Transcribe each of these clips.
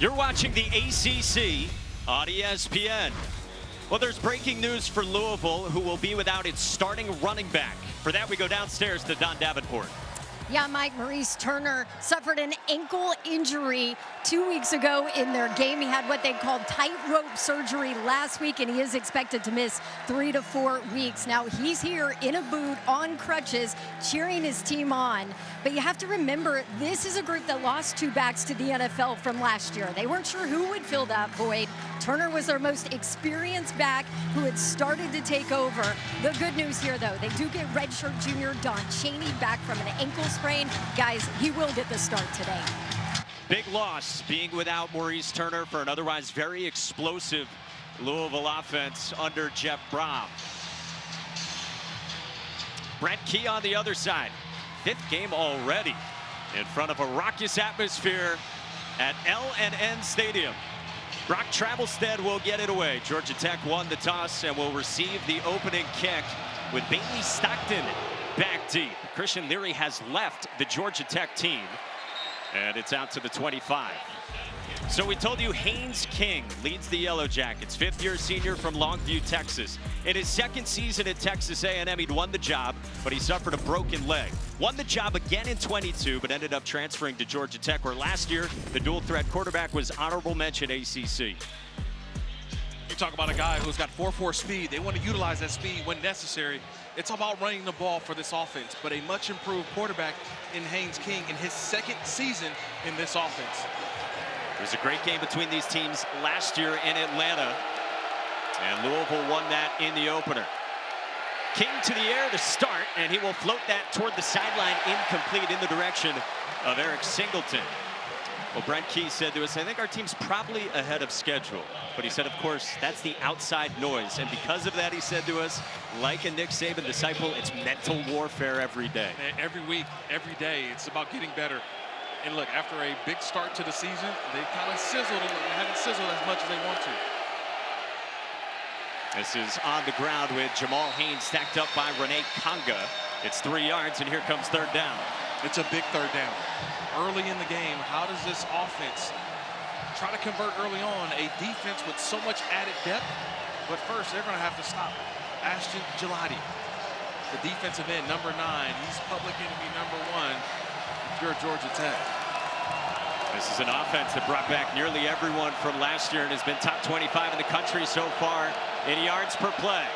You're watching the ACC on ESPN. Well, there's breaking news for Louisville, who will be without its starting running back. For that, we go downstairs to Don Davenport. Yeah, Mike, Maurice Turner suffered an ankle injury 2 weeks ago in their game. He had what they called tightrope surgery last week, and he is expected to miss 3 to 4 weeks. Now, he's here in a boot on crutches, cheering his team on. But you have to remember, this is a group that lost 2 backs to the NFL from last year. They weren't sure who would fill that void. Turner was their most experienced back who had started to take over. The good news here, though, they do get redshirt junior Don Chaney back from an ankle sprain. Guys, he will get the start today. Big loss being without Maurice Turner for an otherwise very explosive Louisville offense under Jeff Brom. Brent Key on the other side. 5th game already in front of a raucous atmosphere at L&N Stadium. Brock Travelstead will get it away. Georgia Tech won the toss and will receive the opening kick with Bailey Stockton back deep. Christian Leary has left the Georgia Tech team, and it's out to the 25. So we told you Haynes King leads the Yellow Jackets, 5th-year senior from Longview, Texas. In his 2nd season at Texas A&M, he'd won the job, but he suffered a broken leg. Won the job again in 22, but ended up transferring to Georgia Tech, where last year the dual-threat quarterback was honorable mention ACC. You talk about a guy who's got 4.4 speed. They want to utilize that speed when necessary. It's about running the ball for this offense, but a much improved quarterback in Haynes King in his 2nd season in this offense. It was a great game between these teams last year in Atlanta, and Louisville won that in the opener. King to the air to start, and he will float that toward the sideline, incomplete, in the direction of Eric Singleton. Well, Brent Key said to us, I think our team's probably ahead of schedule. But he said, of course, that's the outside noise. And because of that, he said to us, like a Nick Saban disciple, it's mental warfare every day. Every week, every day, it's about getting better. And look, after a big start to the season, they kind of sizzled. They haven't sizzled as much as they want to. This is on the ground with Jamal Haynes stacked up by Renee Conga. It's 3 yards, and here comes 3rd down. It's a big 3rd down. Early in the game, how does this offense try to convert early on a defense with so much added depth? But first, they're going to have to stop Ashton Gelati, the defensive end, number 9. He's public enemy number 1 if you're Georgia Tech. This is an offense that brought back nearly everyone from last year and has been top 25 in the country so far in yards per play.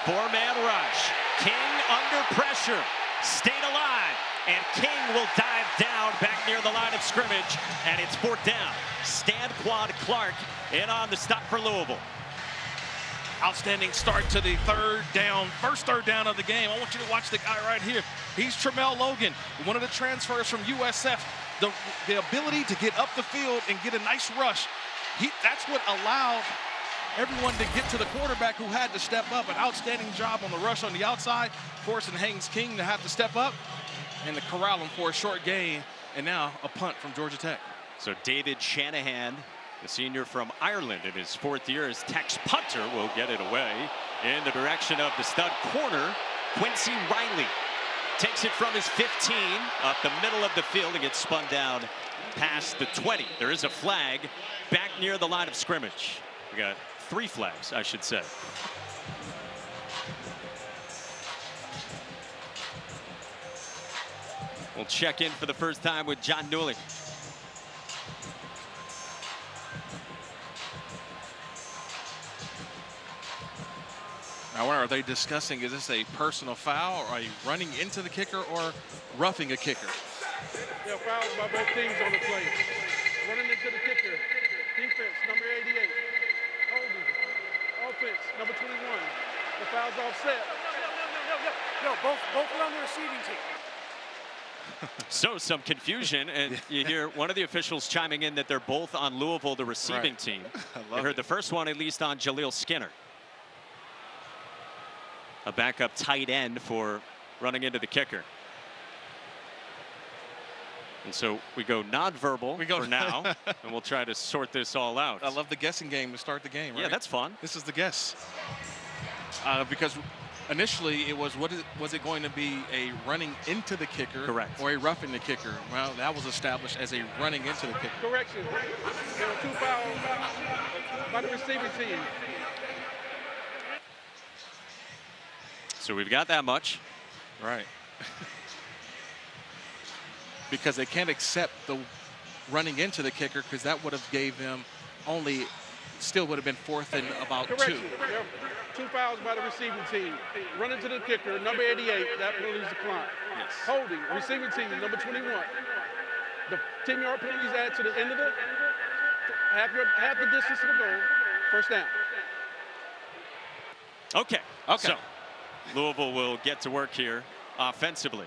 4-man rush. King under pressure. Stayed alive. And King will dive down back near the line of scrimmage, and it's 4th down. Stanquan Clark in on the stop for Louisville. Outstanding start to the 3rd down, first 3rd down of the game. I want you to watch the guy right here. He's Tramel Logan, one of the transfers from USF. The ability to get up the field and get a nice rush. That's what allowed everyone to get to the quarterback, who had to step up. An outstanding job on the rush on the outside, forcing Haynes King to have to step up and to corral him for a short gain, and now a punt from Georgia Tech. So David Shanahan, the senior from Ireland in his 4th year as Tech's punter, will get it away in the direction of the stud corner, Quincy Riley. Takes it from his 15 up the middle of the field and gets spun down past the 20. There is a flag back near the line of scrimmage. We got 3 flags, I should say. We'll check in for the first time with John Newley. Now, what are they discussing? Is this a personal foul, or are you running into the kicker, or roughing a kicker? Yeah, fouls by both teams on the play. Running into the kicker. Defense, number 88. Holding. Offense, number 21. The foul's offset. No, both are on the receiving team. So some confusion, and you hear one of the officials chiming in that they're both on Louisville, the receiving team. I heard the first one at least on Jaleel Skinner, a backup tight end for running into the kicker. And so we go nonverbal for now, and we'll try to sort this all out. I love the guessing game to start the game, right? Yeah, that's fun. This is the guess. Because initially it was, was it going to be a running into the kicker? Correct. Or a roughing the kicker? Well, that was established as a running into the kicker. Correction. There were 2 fouls by the receiving team. So we've got that much. Right. Because they can't accept the running into the kicker, because that would have gave them only, still would have been 4th and about 2. Correction. There were 2 fouls by the receiving team. Running to the kicker, number 88, that penalty is declined. Yes. Holding, receiving team, number 21. The 10-yard penalties add to the end of it. Half the distance to the goal. First down. Okay. So Louisville will get to work here offensively.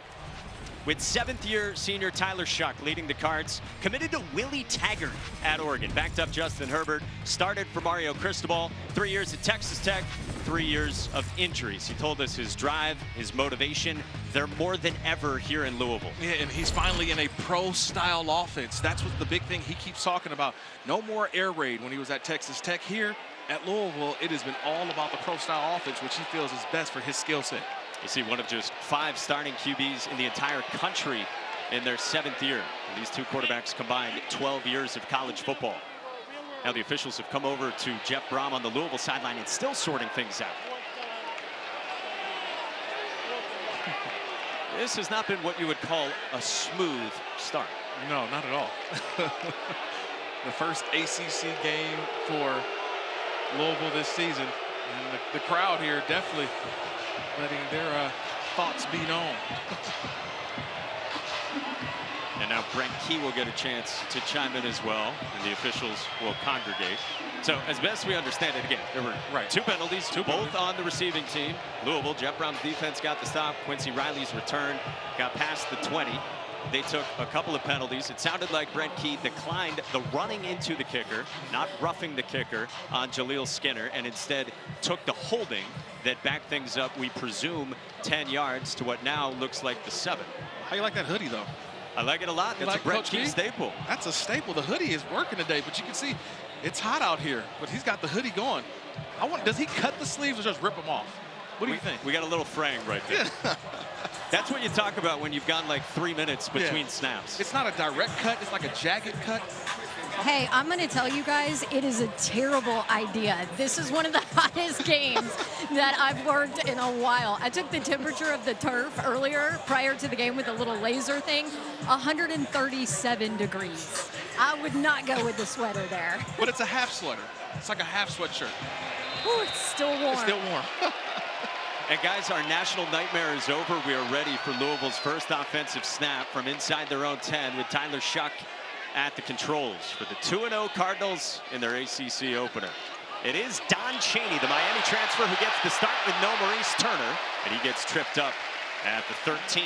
With 7th-year senior Tyler Shuck leading the Cards, committed to Willie Taggart at Oregon. Backed up Justin Herbert, started for Mario Cristobal, 3 years at Texas Tech, 3 years of injuries. He told us his drive, his motivation, they're more than ever here in Louisville. Yeah, and he's finally in a pro-style offense. That's what the big thing he keeps talking about. No more air raid when he was at Texas Tech. Here at Louisville, it has been all about the pro-style offense, which he feels is best for his skill set. You see one of just 5 starting QBs in the entire country in their 7th year. And these 2 quarterbacks combined 12 years of college football. Now the officials have come over to Jeff Brom on the Louisville sideline and still sorting things out. This has not been what you would call a smooth start. No, not at all. The first ACC game for Louisville this season. And the crowd here definitely letting their thoughts be known. And now Brent Key will get a chance to chime in as well, and the officials will congregate. So as best we understand it, again, there were 2 penalties, both on the receiving team. Louisville, Jeff Brom's defense got the stop. Quincy Riley's return got past the 20. They took a couple of penalties. It sounded like Brent Key declined the running into the kicker, not roughing the kicker on Jaleel Skinner, and instead took the holding that backed things up, we presume, 10 yards to what now looks like the 7. How you like that hoodie, though? I like it a lot. It's a Brent Key staple. That's a staple. The hoodie is working today, but you can see it's hot out here, but he's got the hoodie going. Does he cut the sleeves or just rip them off? What do you think? We got a little fraying right there. That's what you talk about when you've gone like 3 minutes between snaps. It's not a direct cut. It's like a jagged cut. Hey, I'm going to tell you guys, it is a terrible idea. This is one of the hottest games that I've worked in a while. I took the temperature of the turf earlier, prior to the game with a little laser thing, 137 degrees. I would not go with the sweater there. But it's a half sweater. It's like a half sweatshirt. Ooh, it's still warm. It's still warm. And guys, our national nightmare is over. We are ready for Louisville's first offensive snap from inside their own 10 with Tyler Shuck at the controls for the 2-0 Cardinals in their ACC opener. It is Don Chaney, the Miami transfer, who gets the start with no Maurice Turner, and he gets tripped up at the 13.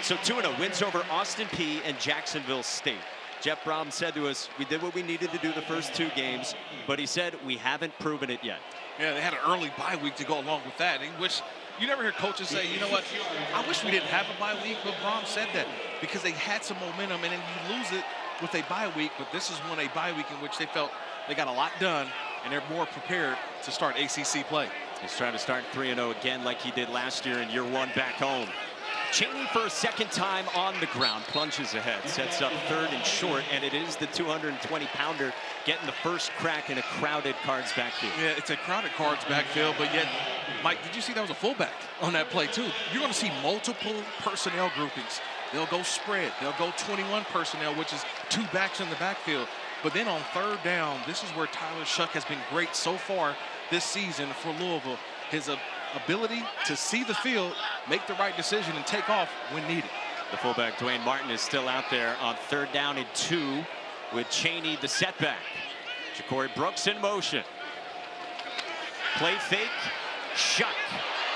So 2-0 wins over Austin Peay and Jacksonville State. Jeff Brom said to us, we did what we needed to do the first 2 games, but he said we haven't proven it yet. Yeah, they had an early bye week to go along with that. You never hear coaches say, you know what, I wish we didn't have a bye week, but Brom said that because they had some momentum, and then you lose it with a bye week, but this is one a bye week in which they felt they got a lot done, and they're more prepared to start ACC play. He's trying to start 3-0 again like he did last year in year 1 back home. Chaney for a second time on the ground, plunges ahead, sets up 3rd and short, and it is the 220-pounder getting the first crack in a crowded Cards backfield. Yeah, it's a crowded Cards backfield, but yet, Mike, did you see that was a fullback on that play too? You're going to see multiple personnel groupings. They'll go spread. They'll go 21 personnel, which is 2 backs in the backfield. But then on 3rd down, this is where Tyler Shuck has been great so far this season for Louisville. His ability to see the field, make the right decision, and take off when needed. The fullback, Dwayne Martin, is still out there on 3rd down and 2 with Chaney the setback. Ja'Cory Brooks in motion. Play fake. Shuck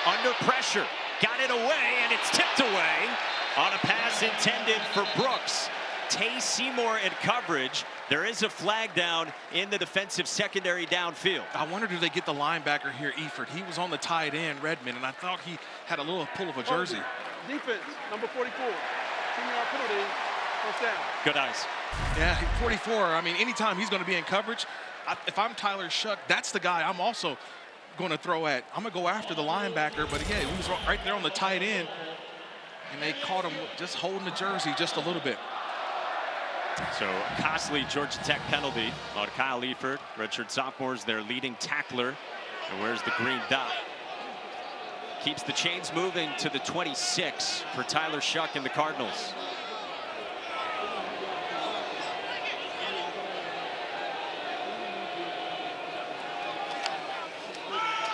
under pressure. Got it away, and it's tipped away on a pass intended for Brooks. Tay Seymour in coverage. There is a flag down in the defensive secondary downfield. I wonder, do they get the linebacker here, Eford? He was on the tight end, Redmond, and I thought he had a little pull of a jersey. Defense, number 44. 10-yard penalty, first down. Good eyes. Yeah, 44. I mean, anytime he's going to be in coverage, if I'm Tyler Shuck, that's the guy I'm also going to throw at. I'm going to go after the linebacker, but again, he was right there on the tight end, and they caught him just holding the jersey just a little bit. So a costly Georgia Tech penalty on Kyle Eifert. Redshirt sophomores, their leading tackler. And where's the green dot? Keeps the chains moving to the 26 for Tyler Shuck and the Cardinals.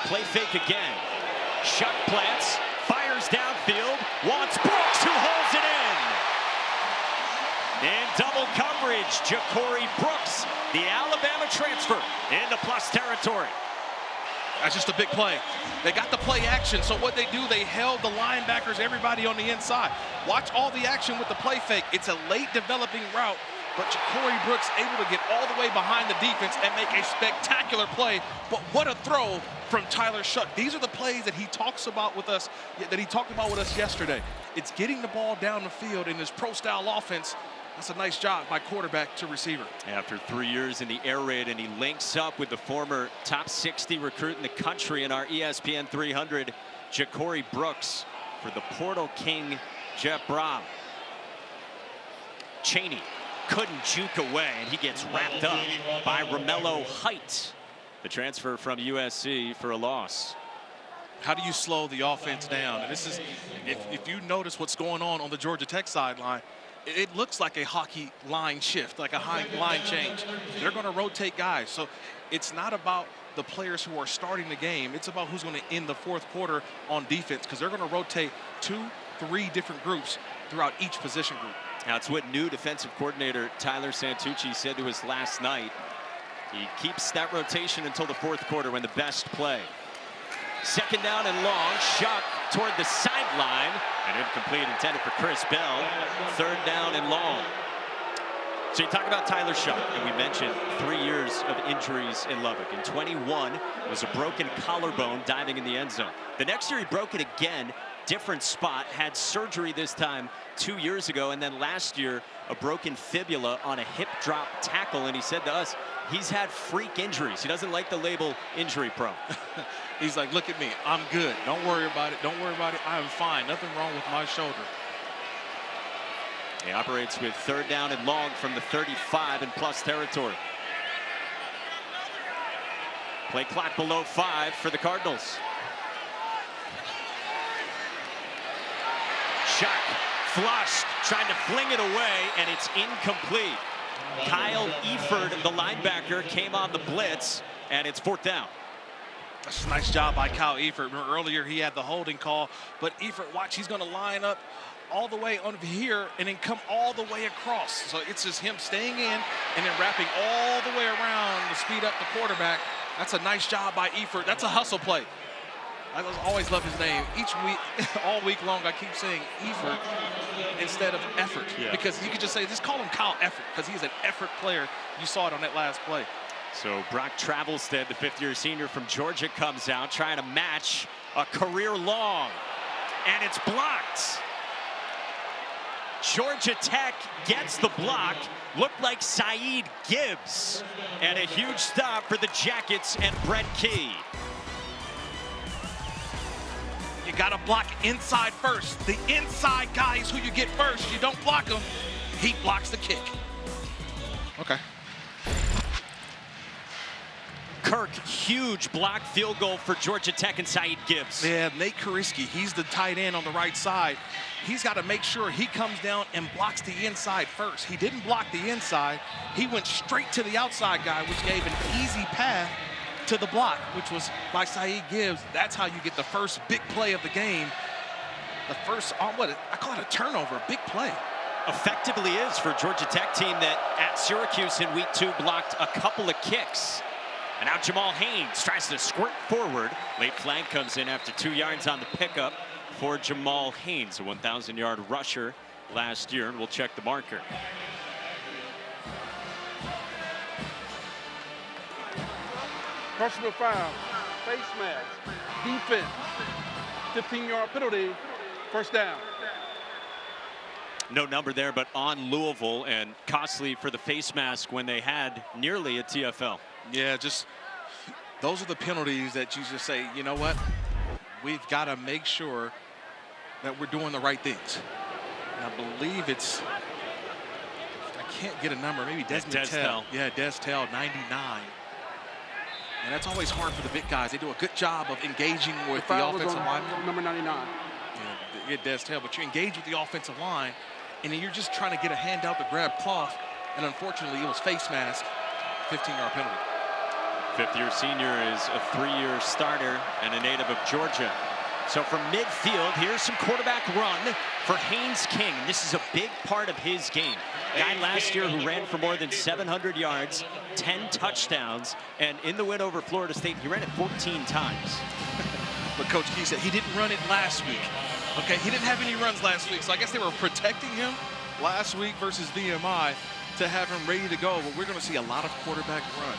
Play fake again. Shuck plants, fires downfield, wants Brooks, who holds it in. In double coverage, Ja'Cory Brooks, the Alabama transfer, into plus territory. That's just a big play. They got the play action, so what they do, they held the linebackers, everybody on the inside. Watch all the action with the play fake. It's a late developing route, but Ja'Cory Brooks able to get all the way behind the defense and make a spectacular play. But what a throw from Tyler Shuck. These are the plays that he talks about with us, that he talked about with us yesterday. It's getting the ball down the field in this pro-style offense. That's a nice job by quarterback to receiver. After 3 years in the air raid, and he links up with the former top 60 recruit in the country in our ESPN 300, Ja'Cory Brooks, for the Portal King, Jeff Brom. Cheney couldn't juke away, and he gets wrapped up by Romello Height, the transfer from USC, for a loss. How do you slow the offense down? And this is, if you notice what's going on the Georgia Tech sideline, it looks like a hockey line shift, like a high line change. They're going to rotate guys. So it's not about the players who are starting the game. It's about who's going to end the fourth quarter on defense, because they're going to rotate 2-3 different groups throughout each position group. Now, it's what new defensive coordinator Tyler Santucci said to us last night. He keeps that rotation until the fourth quarter, when the best play. Second down and long. Shuck toward the sideline, and incomplete, intended for Chris Bell. Third down and long. So you talk about Tyler Shuck, and we mentioned 3 years of injuries in Lubbock. In 21 was a broken collarbone diving in the end zone. The next year he broke it again, different spot, had surgery this time 2 years ago, and then last year a broken fibula on a hip drop tackle. And he said to us, he's had freak injuries. He doesn't like the label injury prone. He's like, look at me, I'm good. Don't worry about it. Don't worry about it. I'm fine. Nothing wrong with my shoulder. He operates with third down and long from the 35 in plus territory. Play clock below 5 for the Cardinals. Shuck flushed, trying to fling it away, and it's incomplete. Kyle Eifert, the linebacker, came on the blitz, and it's fourth down. That's a nice job by Kyle Eifert. Remember earlier he had the holding call, but Eifert, watch, he's going to line up all the way over here and then come all the way across. So it's just him staying in and then wrapping all the way around to speed up the quarterback. That's a nice job by Eifert. That's a hustle play. I always love his name. Each week, all week long, I keep saying Eifert instead of effort. Yeah. Because you could just say, just call him Kyle Effort, because he's an effort player. You saw it on that last play. So Brock Travelstead, the fifth-year senior from Georgia, comes out trying to match a career long, and it's blocked. Georgia Tech gets the block. Looked like Saeed Gibbs, and a huge stop for the Jackets and Brett Key. You got to block inside first. The inside guy is who you get first. You don't block him, he blocks the kick. Okay. Kirk, huge block field goal for Georgia Tech and Saeed Gibbs. Yeah, Nate Kariski, he's the tight end on the right side. He's got to make sure he comes down and blocks the inside first. He didn't block the inside. He went straight to the outside guy, which gave an easy path to the block, which was by Saeed Gibbs. That's how you get the first big play of the game. The first, I call it a turnover, a big play. Effectively is for Georgia Tech team that at Syracuse in week 2 blocked a couple of kicks. And now Jamal Haynes tries to squirt forward. Late flank comes in after 2 yards on the pickup for Jamal Haynes, a 1,000-yard rusher last year, and we'll check the marker. Personal foul, face mask, defense, 15-yard penalty, first down. No number there, but on Louisville, and costly for the face mask when they had nearly a TFL. Yeah, just Those are the penalties that you just say, you know what? We've got to make sure that we're doing the right things. And I believe it's, I can't get a number, maybe Desmond Tell. Yeah, Des Tell, 99. And that's always hard for the big guys. They do a good job of engaging with the offensive line. Number 99. Yeah, Des Tell, but you engage with the offensive line, and then you're just trying to get a hand out to grab cloth, and unfortunately, it was face mask, 15-yard penalty. Fifth-year senior is a 3-year starter and a native of Georgia. So from midfield, here's some quarterback run for Haynes King. This is a big part of his game. Guy last year who ran for more than 700 yards, 10 touchdowns, and in the win over Florida State, he ran it 14 times. But Coach Key said he didn't run it last week. Okay, he didn't have any runs last week, so I guess they were protecting him last week versus VMI to have him ready to go. But we're going to see a lot of quarterback run.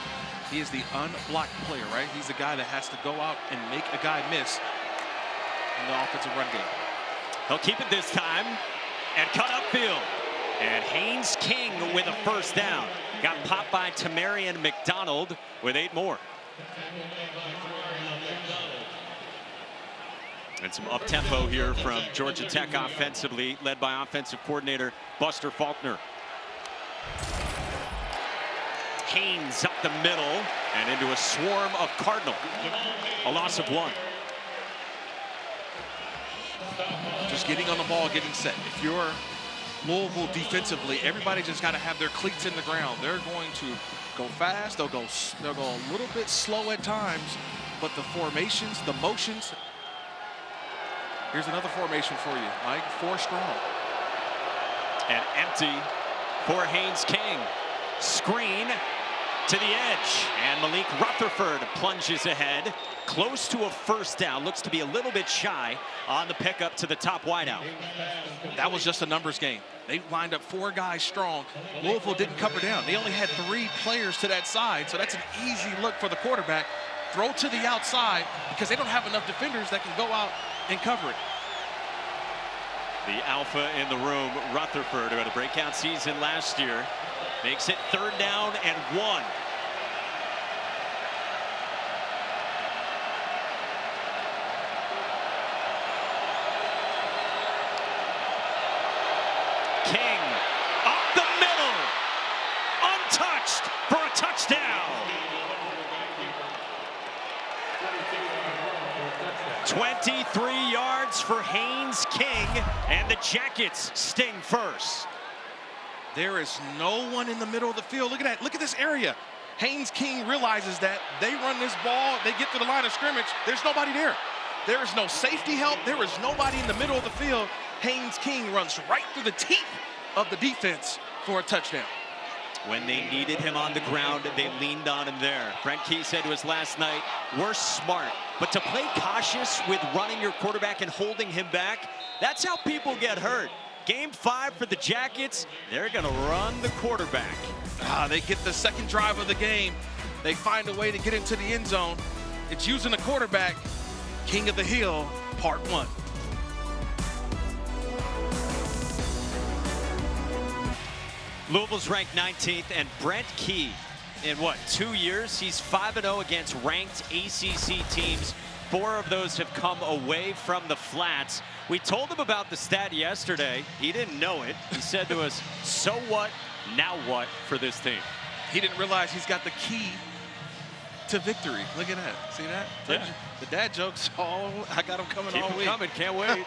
He is the unblocked player, right? He's the guy that has to go out and make a guy miss in the offensive run game. He'll keep it this time and cut upfield. And Haynes King with a first down. Got popped by Tamarian McDonald with 8 more. And some up-tempo here from Georgia Tech offensively, led by offensive coordinator Buster Faulkner. Haynes up the middle and into a swarm of Cardinal. A loss of 1. Just getting on the ball, getting set. If you're Louisville defensively, everybody just got to have their cleats in the ground. They're going to go fast. They'll go a little bit slow at times, but the formations, the motions. Here's another formation for you, Mike. 4 strong. And empty for Haynes King. Screen to the edge, and Malik Rutherford plunges ahead, close to a first down. Looks to be a little bit shy on the pickup to the top wideout. That was just a numbers game. They lined up 4 guys strong. Louisville didn't cover down. They only had 3 players to that side, so that's an easy look for the quarterback. Throw to the outside because they don't have enough defenders that can go out and cover it. The alpha in the room, Rutherford, who had a breakout season last year, makes it 3rd down and 1. King up the middle, untouched for a touchdown. 23 yards for Haynes King, and the Jackets sting first. There is no one in the middle of the field. Look at that. Look at this area. Haynes King realizes that they run this ball, they get to the line of scrimmage, there's nobody there. There is no safety help. There is nobody in the middle of the field. Haynes King runs right through the teeth of the defense for a touchdown. When they needed him on the ground, they leaned on him there. Brent Key said to us last night, we're smart, but to play cautious with running your quarterback and holding him back, that's how people get hurt. Game 5 for the Jackets, they're gonna run the quarterback. They get the second drive of the game. They find a way to get into the end zone. It's using the quarterback. King of the Hill, part 1. Louisville's ranked 19th, and Brent Key, in what, 2 years? He's 5-0 against ranked ACC teams. 4 of those have come away from the flats. We told him about the stat yesterday. He didn't know it. He said to us, so what, now what for this team? He didn't realize he's got the key to victory. Look at that. See that? Yeah. The dad jokes, I got him coming Keep all him week. coming, can't wait.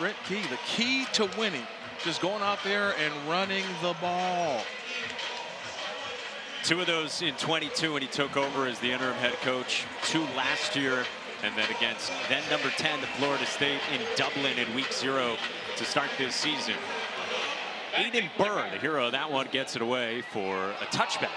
Brent Key, the key to winning. Just going out there and running the ball. 2 of those in 22 when he took over as the interim head coach. 2 last year, and then against then number 10, the Florida State in Dublin in week 0 to start this season. Aiden Burr, the hero of that one, gets it away for a touchback.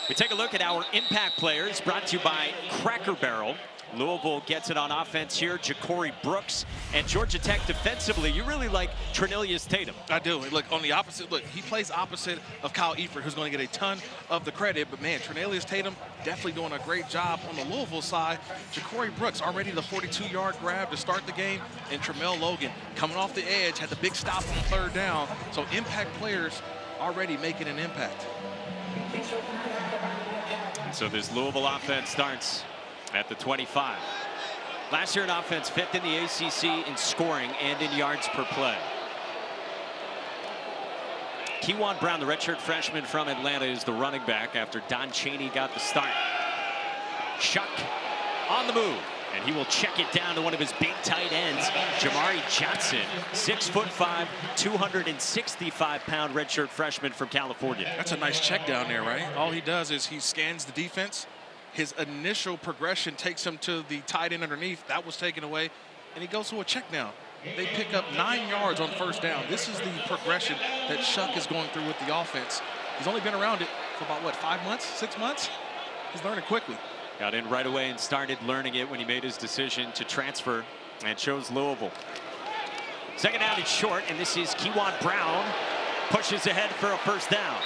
We take a look at our impact players, brought to you by Cracker Barrel. Louisville gets it on offense here. Ja'Cory Brooks, and Georgia Tech defensively. You really like Trinilius Tatum. I do. Look, on the opposite, look, he plays opposite of Kyle Eifert, who's going to get a ton of the credit. But, man, Trinilius Tatum definitely doing a great job on the Louisville side. Ja'Cory Brooks already the 42-yard grab to start the game. And Tramel Logan coming off the edge, had the big stop on 3rd down. So impact players already making an impact. And so this Louisville offense starts at the 25. Last year in offense, 5th in the ACC in scoring and in yards per play. Kewan Brown, the redshirt freshman from Atlanta, is the running back after Don Chaney got the start. Shuck on the move, and he will check it down to one of his big tight ends, Jamari Johnson, 6'5", 265-pound redshirt freshman from California. That's a nice check down there, right? All he does is he scans the defense. His initial progression takes him to the tight end underneath. That was taken away, and he goes to a check down. They pick up 9 yards on first down. This is the progression that Shuck is going through with the offense. He's only been around it for about, what, 5 months, 6 months? He's learning quickly. Got in right away and started learning it when he made his decision to transfer and chose Louisville. Second down is short, and this is Kewan Brown. Pushes ahead for a first down.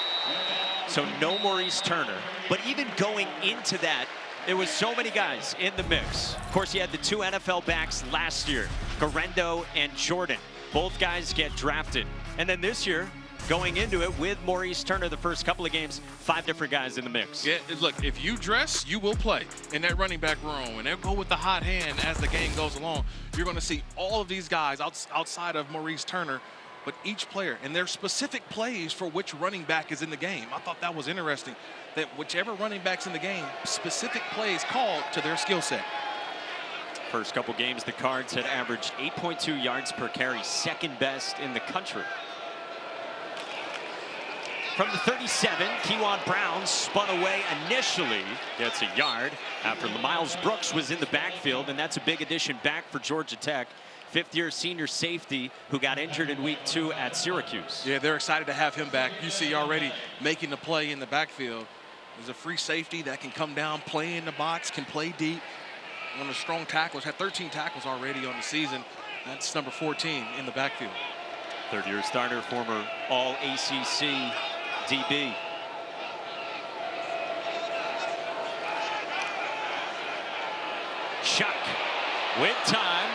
So no Maurice Turner. But even going into that, there was so many guys in the mix. Of course, he had the 2 NFL backs last year, Garendo and Jordan. Both guys get drafted. And then this year, going into it with Maurice Turner the first couple of games, 5 different guys in the mix. Yeah, look, if you dress, you will play in that running back room. And they'll go with the hot hand as the game goes along. You're going to see all of these guys outside of Maurice Turner, but each player, and there's specific plays for which running back is in the game. I thought that was interesting, that whichever running back's in the game, specific plays called to their skill set. First couple games, the Cards had averaged 8.2 yards per carry, second best in the country. From the 37, Kewan Brown spun away initially, gets a yard after Miles Brooks was in the backfield, and that's a big addition back for Georgia Tech. 5th-year senior safety who got injured in week 2 at Syracuse. Yeah, they're excited to have him back. You see already making the play in the backfield. There's a free safety that can come down, play in the box, can play deep. One of the strong tackles, had 13 tackles already on the season. That's number 14 in the backfield. 3rd-year starter, former All-ACC DB. Shuck with time,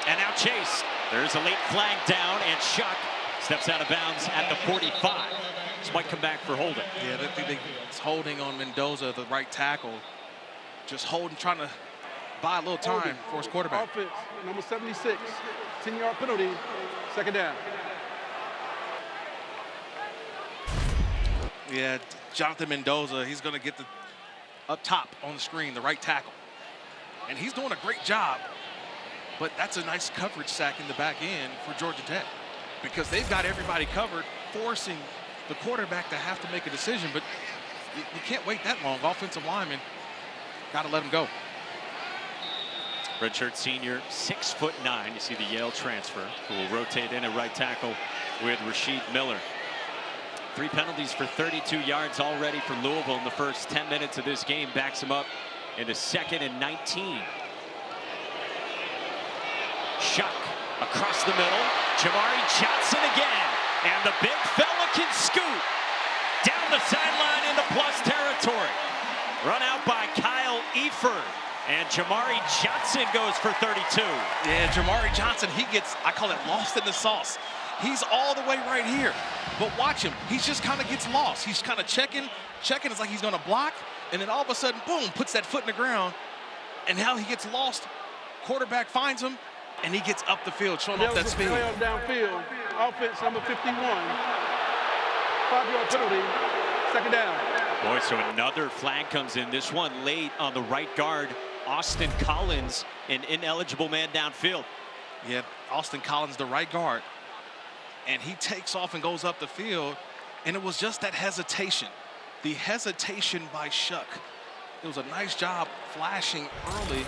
and now chased. There's a late flag down, and Shuck steps out of bounds at the 45. This might come back for holding. Yeah, it's holding on Mendoza, the right tackle. Just holding, trying to buy a little time for his quarterback. Offense, number 76, 10-yard penalty, second down. Yeah, Jonathan Mendoza, he's going to get the up top on the screen, the right tackle. And he's doing a great job. But that's a nice coverage sack in the back end for Georgia Tech, because they've got everybody covered, forcing the quarterback to have to make a decision. But you can't wait that long. Offensive lineman, got to let him go. Redshirt senior, 6'9". You see the Yale transfer, who will rotate in at right tackle with Rasheed Miller. 3 penalties for 32 yards already for Louisville in the first 10 minutes of this game. Backs him up into 2nd and 19. Shuck across the middle. Jamari Johnson again. And the big fella can scoot down the sideline into plus territory. Run out by Kyle Eford. And Jamari Johnson goes for 32. Yeah, Jamari Johnson, he gets, I call it lost in the sauce. He's all the way right here. But watch him. He just kind of gets lost. He's kind of checking. It's like he's going to block. And then all of a sudden, boom, puts that foot in the ground. And now he gets lost. Quarterback finds him, and he gets up the field, showing off that speed. Downfield, offense number 51, 5-yard penalty, second down. Boy, so another flag comes in. This one late on the right guard, Austin Collins, an ineligible man downfield. Yeah, Austin Collins, the right guard. And he takes off and goes up the field, and it was just that hesitation. The hesitation by Shuck. It was a nice job flashing early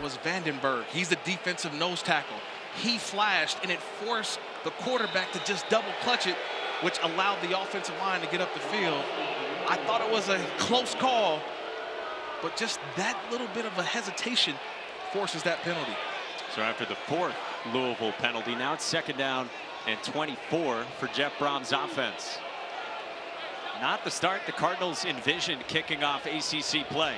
was Vandenberg. He's the defensive nose tackle. He flashed, and it forced the quarterback to just double clutch it, which allowed the offensive line to get up the field. I thought it was a close call, but just that little bit of a hesitation forces that penalty. So after the 4th Louisville penalty, now it's 2nd down and 24 for Jeff Brom's offense. Not the start the Cardinals envisioned kicking off ACC play.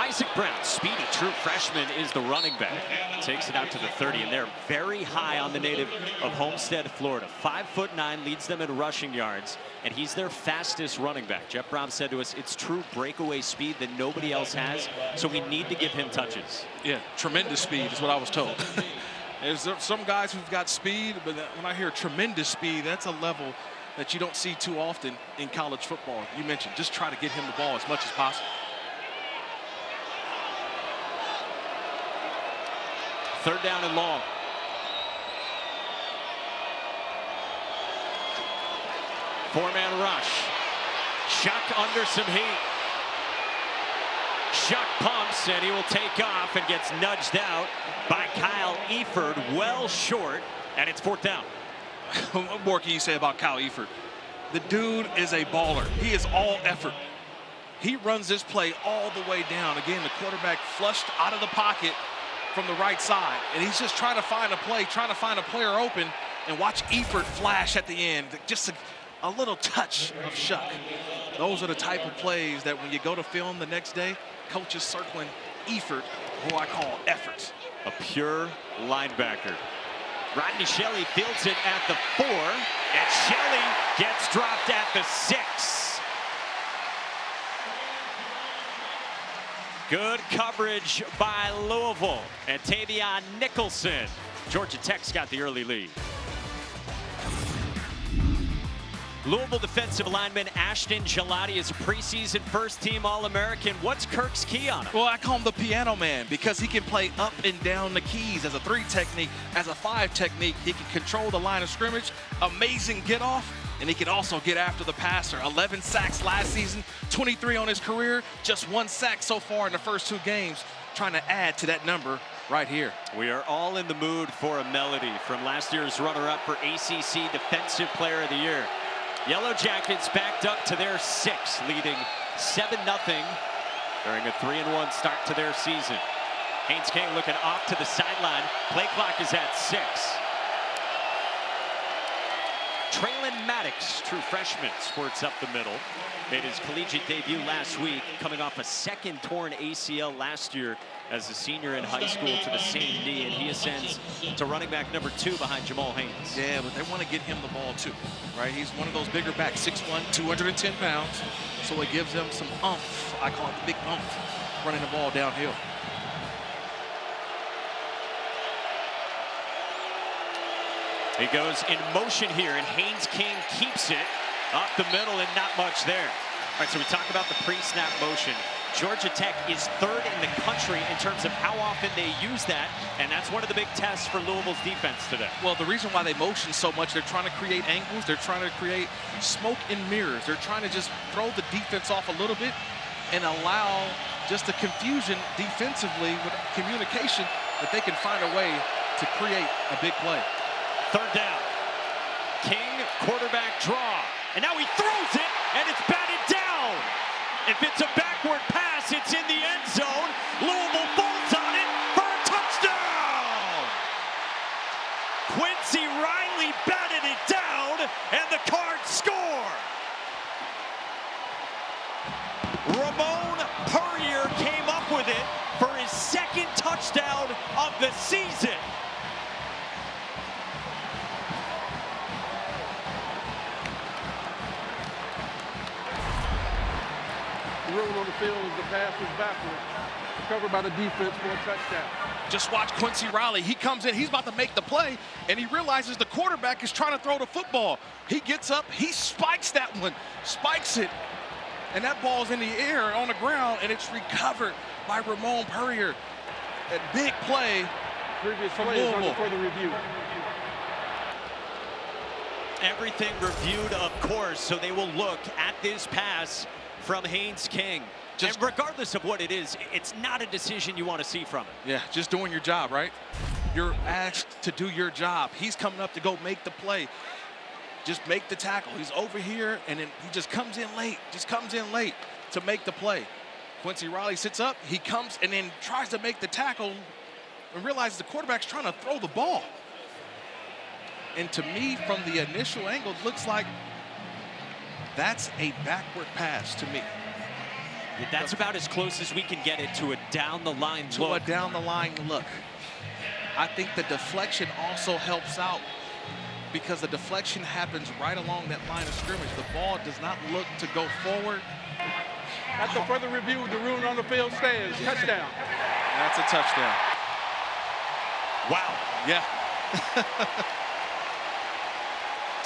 Isaac Brown, speedy, true freshman, is the running back. Takes it out to the 30, and they're very high on the native of Homestead, Florida. 5'9", leads them in rushing yards, and he's their fastest running back. Jeff Brown said to us, it's true breakaway speed that nobody else has, so we need to give him touches. Yeah, tremendous speed is what I was told. There's some guys who've got speed, but when I hear tremendous speed, that's a level that you don't see too often in college football. You mentioned, just try to get him the ball as much as possible. Third down and long. Four-man rush. Shuck under some heat. Shuck pumps, and he will take off and gets nudged out by Kyle Eford, well short, and it's fourth down. What more can you say about Kyle Eford? The dude is a baller. He is all effort. He runs this play all the way down. Again, the quarterback flushed out of the pocket from the right side, and he's just trying to find a play, trying to find a player open, and watch Eford flash at the end. Just a little touch of Shuck. Those are the type of plays that when you go to film the next day, coaches circling Eford, who I call effort. A pure linebacker. Rodney Shelley fields it at the 4, and Shelley gets dropped at the 6. Good coverage by Louisville, and Tavion Nicholson. Georgia Tech's got the early lead. Louisville defensive lineman Ashton Gelati is a preseason first-team All-American. What's Kirk's key on him? Well, I call him the piano man because he can play up and down the keys as a 3 technique, as a 5 technique. He can control the line of scrimmage, amazing get-off, and he can also get after the passer. 11 sacks last season, 23 on his career, just 1 sack so far in the first 2 games, trying to add to that number right here. We are all in the mood for a melody from last year's runner-up for ACC Defensive Player of the Year. Yellow Jackets backed up to their 6, leading 7-0 during a 3-1 start to their season. Haynes King looking off to the sideline. Play clock is at 6. Traylon Maddox, true freshman, squirts up the middle. Made his collegiate debut last week, coming off a 2nd torn ACL last year as a senior in high school to the same knee, and he ascends to running back number 2 behind Jamal Haynes. Yeah, but they want to get him the ball too, right? He's one of those bigger backs, 6'1", 210 pounds, so it gives them some oomph. I call it the big oomph, running the ball downhill. He goes in motion here, and Haynes King keeps it up the middle and not much there. All right, so we talk about the pre-snap motion. Georgia Tech is 3rd in the country in terms of how often they use that, and that's one of the big tests for Louisville's defense today. Well, the reason why they motion so much, they're trying to create angles, they're trying to create smoke and mirrors. They're trying to just throw the defense off a little bit and allow just the confusion defensively with communication that they can find a way to create a big play. 3rd down. King, quarterback draw. And now he throws it, and it's batted down. If it's a backward pass, it's in the end zone. Louisville falls on it for a touchdown. Quincy Riley batted it down, and the Cards score. Ramon Purrier came up with it for his 2nd touchdown of the season. The rule on the field is the pass is backwards, covered by the defense for a touchdown. Just watch Quincy Riley. He comes in, he's about to make the play, and he realizes the quarterback is trying to throw the football. He gets up, he spikes that one, spikes it, and that ball's in the air on the ground, and it's recovered by Ramon Purrier. A big play. Previous from play is under Louisville. further review. Everything reviewed, of course, so they will look at this pass from Haynes King. And regardless of what it is, it's not a decision you want to see from it. Yeah, just doing your job, right? You're asked to do your job. He's coming up to go make the play. Just make the tackle. He's over here, and then he just comes in late, to make the play. Quincy Riley sits up, he comes and then tries to make the tackle and realizes the quarterback's trying to throw the ball. And to me, from the initial angle, it looks like that's a backward pass to me. That's about as close as we can get it to a down-the-line look. To a down-the-line look. I think the deflection also helps out because the deflection happens right along that line of scrimmage. The ball does not look to go forward. After further review, the rule on the field stands. Touchdown. That's a touchdown. Wow. Yeah.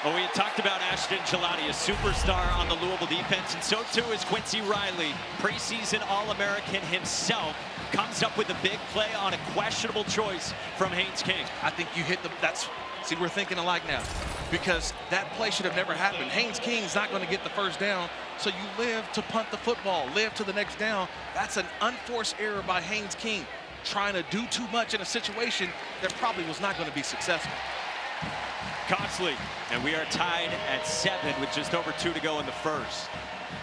Well, we had talked about Ashton Gelati, a superstar on the Louisville defense, and so too is Quincy Riley. Preseason All-American himself comes up with a big play on a questionable choice from Haynes King. I think you hit the, see, we're thinking alike now because that play should have never happened. Haynes King's not going to get the first down, so you live to punt the football, live to the next down. That's an unforced error by Haynes King, trying to do too much in a situation that probably was not going to be successful. Costly, and we are tied at 7 with just over 2 to go in the first.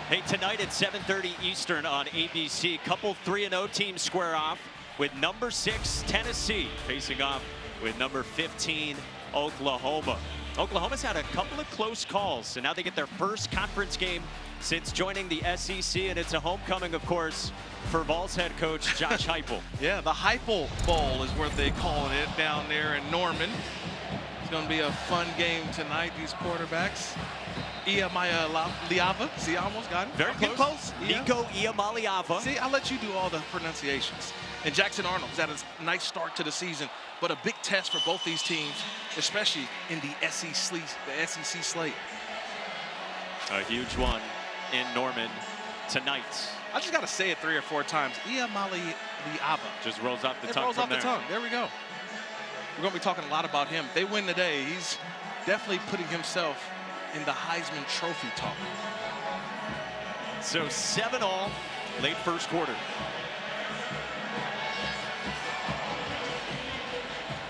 Hey, tonight at 7:30 Eastern on ABC, couple 3-0 teams square off with number 6 Tennessee facing off with number 15 Oklahoma. Oklahoma's had a couple of close calls, and now they get their first conference game since joining the SEC, and it's a homecoming, of course, for Vols head coach Josh Heupel. Yeah, the Heupel Bowl is what they call it down there in Norman. It's going to be a fun game tonight, these quarterbacks. Iamaleava. See, I almost got it. Very close. Nico Iamaleava. See, I'll let you do all the pronunciations. And Jackson Arnold's had a nice start to the season, but a big test for both these teams, especially in the SEC slate. A huge one in Norman tonight. I just got to say it 3 or 4 times. Iamaleava. Just rolls off the tongue. It rolls off the tongue. There we go. We're going to be talking a lot about him. If they win today, he's definitely putting himself in the Heisman Trophy talk. So 7-all, late first quarter.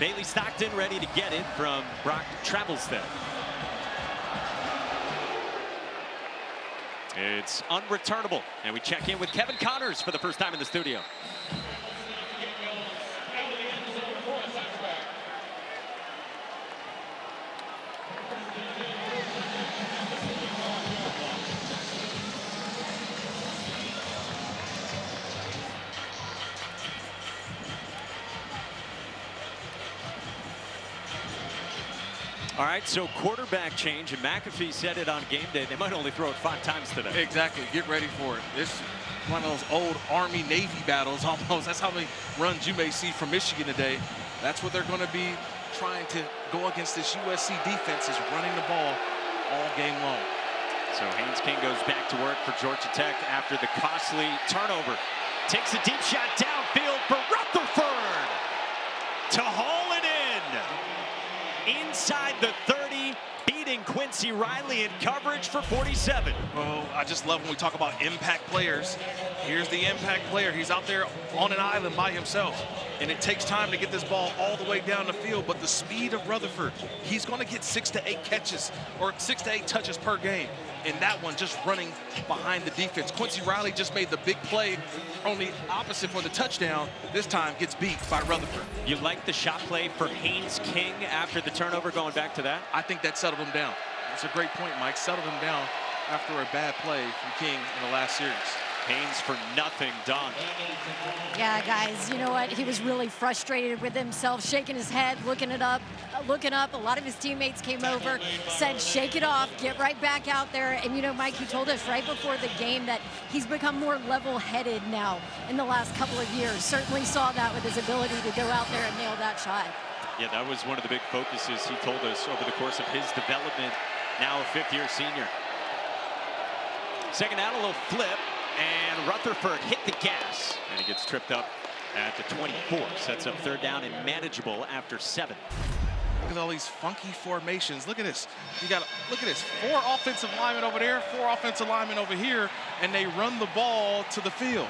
Bailey Stockton ready to get it from Brock Travelstead. It's unreturnable, and we check in with Kevin Connors for the first time in the studio. All right, so quarterback change, and McAfee said it on game day. They might only throw it 5 times today. Exactly. Get ready for it. This is one of those old Army-Navy battles almost. That's how many runs you may see from Michigan today. That's what they're going to be trying to go against this USC defense, is running the ball all game long. So Haynes King goes back to work for Georgia Tech after the costly turnover. Takes a deep shot downfield for Rutherford to haul it in. Inside the 30, beating Quincy Riley in coverage for 47. Oh, I just love when we talk about impact players. Here's the impact player. He's out there on an island by himself, and it takes time to get this ball all the way down the field, but the speed of Rutherford, he's going to get 6 to 8 catches or 6 to 8 touches per game. And that one just running behind the defense. Quincy Riley just made the big play on the opposite for the touchdown. This time gets beat by Rutherford. You like the shot play for Haynes King after the turnover, going back to that? I think that settled him down. That's a great point, Mike. Settled him down after a bad play from King in the last series. Haynes for nothing done. Yeah, guys, you know what? He was really frustrated with himself, shaking his head, looking up. A lot of his teammates came over, said, shake it off, get right back out there. And, you know, Mike, he told us right before the game that he's become more level-headed now in the last couple of years. Certainly saw that with his ability to go out there and nail that shot. Yeah, that was one of the big focuses he told us over the course of his development, now a 5th-year senior. Second down, a little flip. And Rutherford hit the gas, and he gets tripped up at the 24. Sets up 3rd down and manageable after 7. Look at all these funky formations. Look at this. You got look at this. 4 offensive linemen over there, 4 offensive linemen over here, and they run the ball to the field.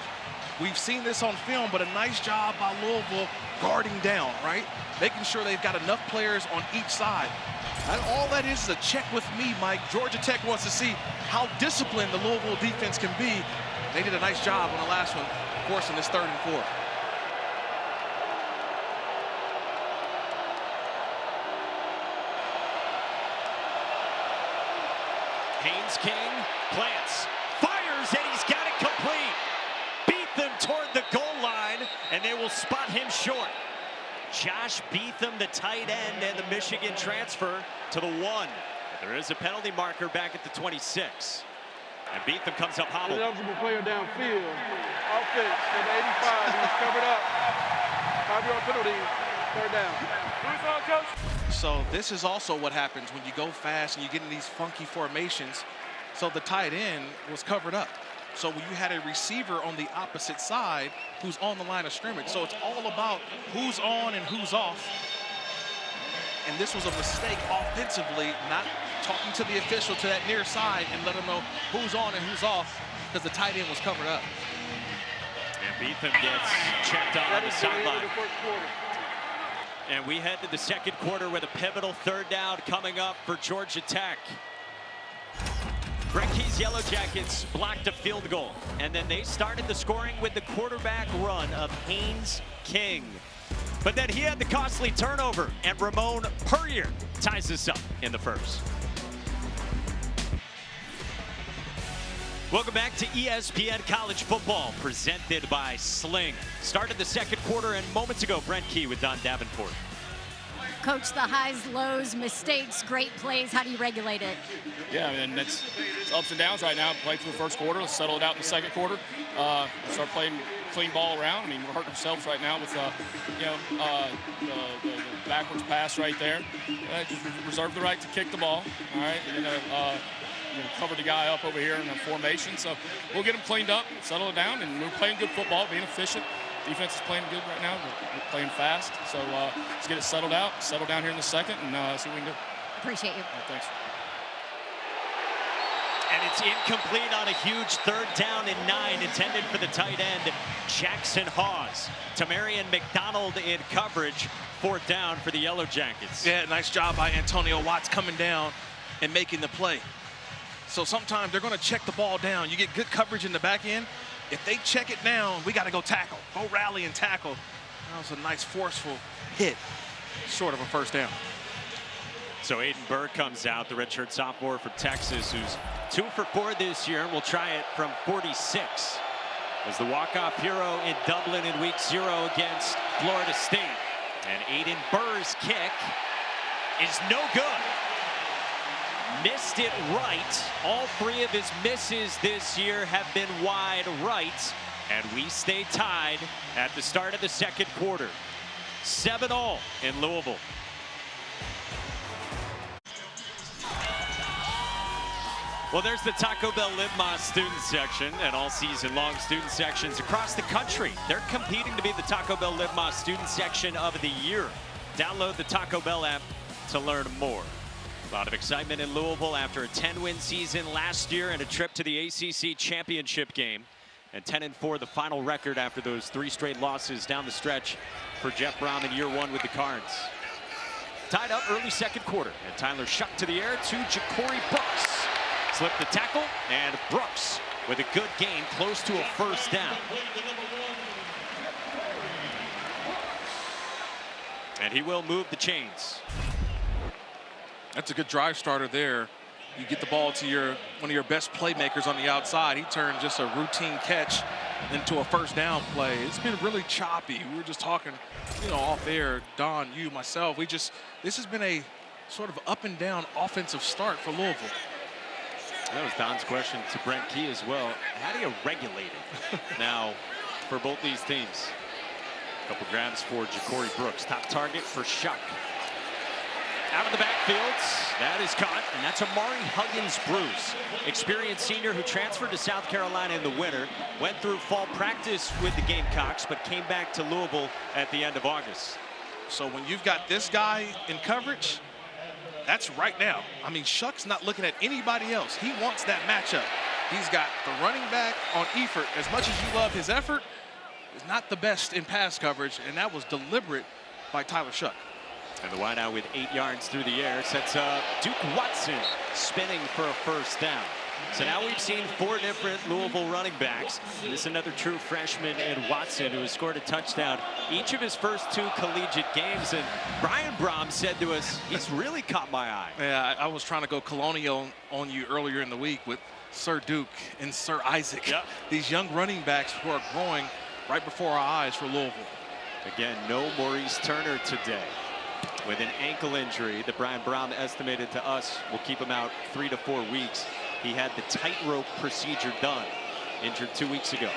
We've seen this on film, but a nice job by Louisville guarding down, right? Making sure they've got enough players on each side. And all that is a check with me, Mike. Georgia Tech wants to see how disciplined the Louisville defense can be. They did a nice job on the last one, of course, in this 3rd and 4. Haynes King plants, fires, and he's got it complete. and they will spot him short. Josh Beetham, the tight end, and the Michigan transfer to the 1. But there is a penalty marker back at the 26. And Beetham comes up hobbled. Eligible player downfield. Offense, number 85. He's covered up. 5-yard penalty. 3rd down. Who's on, coach? So this is also what happens when you go fast and you get in these funky formations. So the tight end was covered up. So when you had a receiver on the opposite side who's on the line of scrimmage. So it's all about who's on and who's off. And this was a mistake offensively, not talking to the official to that near side and let him know who's on and who's off because the tight end was covered up. And Beetham gets checked on the sideline. And we head to the second quarter with a pivotal 3rd down coming up for Georgia Tech. Brent Key's Yellow Jackets blocked a field goal, and then they started the scoring with the quarterback run of Haynes King. But then he had the costly turnover, and Ramon Puryear ties this up in the first. Welcome back to ESPN College Football, presented by Sling. Started the second quarter, and moments ago, Brent Key with Don Davenport. Coach, the highs, lows, mistakes, great plays. How do you regulate it? Yeah, I mean, it's ups and downs right now. Play through the first quarter. Let's settle it out in the second quarter. Start playing clean ball around. I mean, we're hurting ourselves right now with, the backwards pass right there. Just reserve the right to kick the ball, all right? And then, cover the guy up over here in the formation. So we'll get him cleaned up, settle it down, and we're playing good football, being efficient. Defense is playing good right now. We're playing fast. So let's get it settled out, settle down here in the second, and see what we can do. Appreciate you. Right, thanks. And it's incomplete on a huge 3rd down and 9 intended for the tight end, Jackson Hawes. Tamarian McDonald in coverage, 4th down for the Yellow Jackets. Yeah, nice job by Antonio Watts coming down and making the play. So sometimes they're going to check the ball down. You get good coverage in the back end. If they check it down, we got to go tackle. Go rally and tackle. That was a nice, forceful hit, short of a 1st down. So Aiden Bird comes out, the redshirt sophomore from Texas, who's 2 for 4 this year, and will try it from 46. As the walk-off hero in Dublin in week 0 against Florida State. And Aiden Bird's kick is no good. Missed it right. All 3 of his misses this year have been wide right. And we stay tied at the start of the second quarter. 7-all in Louisville. Well, there's the Taco Bell Live Más student section, and all season long student sections across the country. They're competing to be the Taco Bell Live Más student section of the year. Download the Taco Bell app to learn more. A lot of excitement in Louisville after a 10-win season last year and a trip to the ACC championship game. And 10-4, the final record after those 3 straight losses down the stretch for Jeff Brom in year 1 with the Cards. Tied up early second quarter, and Tyler Shuck to the air to Ja'Cory Brooks. Slipped the tackle, and Brooks with a good gain close to a 1st down. And he will move the chains. That's a good drive starter there. You get the ball to one of your best playmakers on the outside. He turned just a routine catch into a 1st down play. It's been really choppy. We were just talking, off air, Don, you, myself. This has been a sort of up and down offensive start for Louisville. That was Don's question to Brent Key as well. How do you regulate it now for both these teams? A couple grabs for Ja'Cory Brooks. Top target for Shuck. Out of the backfield, that is caught, and that's Amari Huggins-Bruce. Experienced senior who transferred to South Carolina in the winter, went through fall practice with the Gamecocks, but came back to Louisville at the end of August. So when you've got this guy in coverage, that's right now. I mean, Shuck's not looking at anybody else. He wants that matchup. He's got the running back on Eifert. As much as you love his effort, is not the best in pass coverage, and that was deliberate by Tyler Shuck. And the wideout with 8 yards through the air sets up Duke Watson spinning for a 1st down. So now we've seen 4 different Louisville running backs. This is another true freshman in Watson who has scored a touchdown each of his first 2 collegiate games. And Brian Brom said to us, he's really caught my eye. Yeah, I was trying to go colonial on you earlier in the week with Sir Duke and Sir Isaac. Yep. These young running backs who are growing right before our eyes for Louisville. Again, no Maurice Turner today with an ankle injury that Brian Brown estimated to us will keep him out 3 to 4 weeks. He had the tightrope procedure done, injured 2 weeks ago.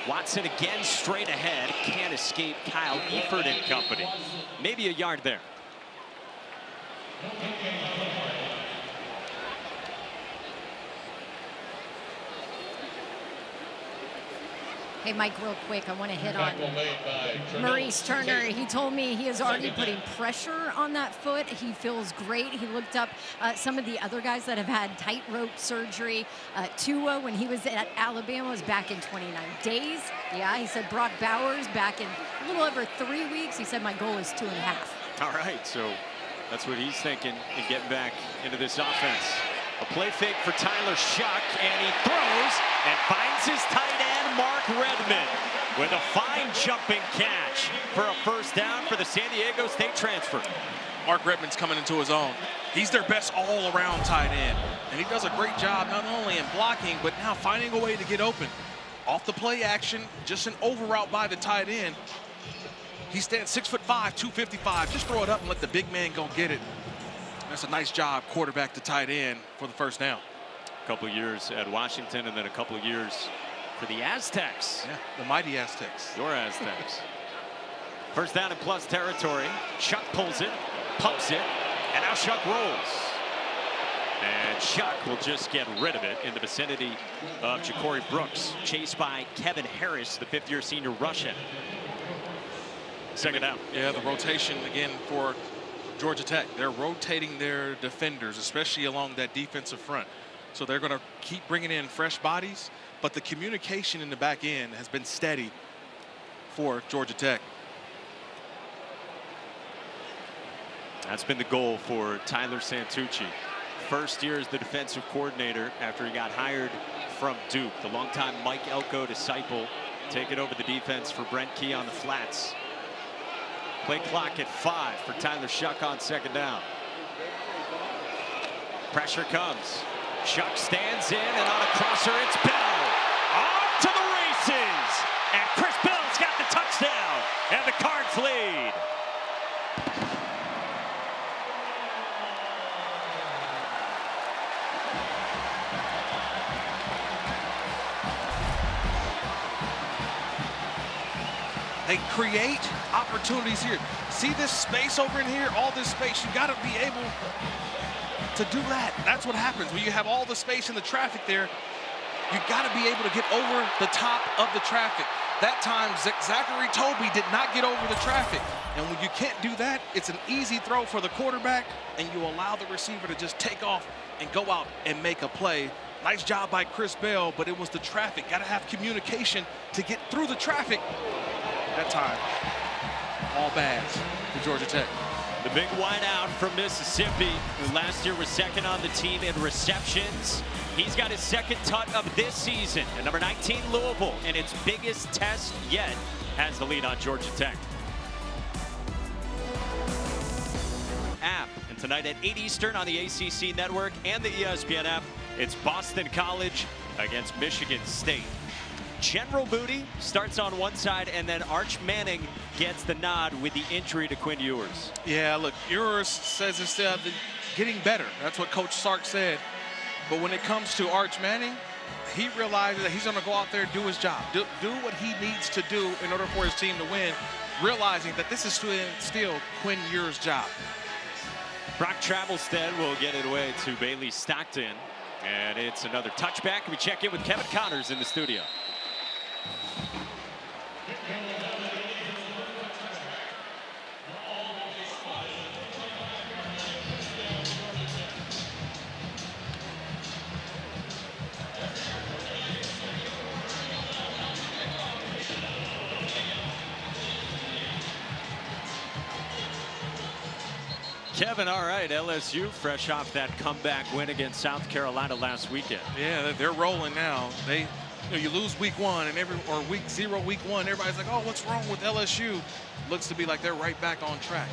Watson again straight ahead, can't escape Kyle Eford and company. Maybe a yard there. Hey, Mike, real quick, I want to hit on Maurice Turner. He told me he is already putting pressure on that foot. He feels great. He looked up some of the other guys that have had tightrope surgery. Tua, when he was at Alabama, was back in 29 days. Yeah, he said Brock Bowers back in a little over 3 weeks. He said my goal is 2.5. All right, so that's what he's thinking in getting back into this offense. A play fake for Tyler Shuck, and he throws and finds his tight end, Mark Redmond, with a fine jumping catch for a first down for the San Diego State transfer. Mark Redmond's coming into his own. He's their best all-around tight end, and he does a great job not only in blocking, but now finding a way to get open. Off the play action, just an over route by the tight end. He stands 6'5", 255. Just throw it up and let the big man go get it. That's a nice job, quarterback to tight end for the first down. A couple of years at Washington and then a couple of years for the Aztecs. Yeah, the mighty Aztecs. Your Aztecs. First down in plus territory. Shuck pulls it, pumps it, and now Shuck rolls. And Shuck will just get rid of it in the vicinity of Ja'Cory Brooks, chased by Kevin Harris, the fifth-year senior Russian. Second down. Yeah, the rotation again for Georgia Tech. They're rotating their defenders, especially along that defensive front. So they're going to keep bringing in fresh bodies, but the communication in the back end has been steady for Georgia Tech. That's been the goal for Tyler Santucci. First year as the defensive coordinator after he got hired from Duke. The longtime Mike Elko disciple taking over the defense for Brent Key on the flats. Play clock at 5 for Tyler Shuck on second down. Pressure comes. Shuck stands in, and on a crosser, it's Bell. Off to the races! And Chris Bell's got the touchdown, and the Cards lead. They create opportunities here. See this space over in here, all this space. You got to be able to do that. That's what happens when you have all the space and the traffic there. You got to be able to get over the top of the traffic. That time, Zachary Toby did not get over the traffic. And when you can't do that, it's an easy throw for the quarterback, and you allow the receiver to just take off and go out and make a play. Nice job by Chris Bell, but it was the traffic. Got to have communication to get through the traffic. That time, all bad for Georgia Tech. The big wideout from Mississippi, who last year was second on the team in receptions. He's got his second tut of this season. And number 19, Louisville, in its biggest test yet, has the lead on Georgia Tech. App, and tonight at 8 Eastern on the ACC Network and the ESPN app, it's Boston College against Michigan State. General Booty starts on one side, and then Arch Manning gets the nod with the injury to Quinn Ewers. Yeah, look, Ewers says it's getting better. That's what Coach Sark said. But when it comes to Arch Manning, he realizes that he's going to go out there and do his job. Do what he needs to do in order for his team to win, realizing that this is still Quinn Ewers' job. Brock Travelstead will get it away to Bailey Stockton. And it's another touchback. We check in with Kevin Connors in the studio. Kevin, all right, LSU fresh off that comeback win against South Carolina last weekend. Yeah, they're rolling now. You lose week 1 or week 0, week 1. Everybody's like, oh, what's wrong with LSU? Looks to be like they're right back on track.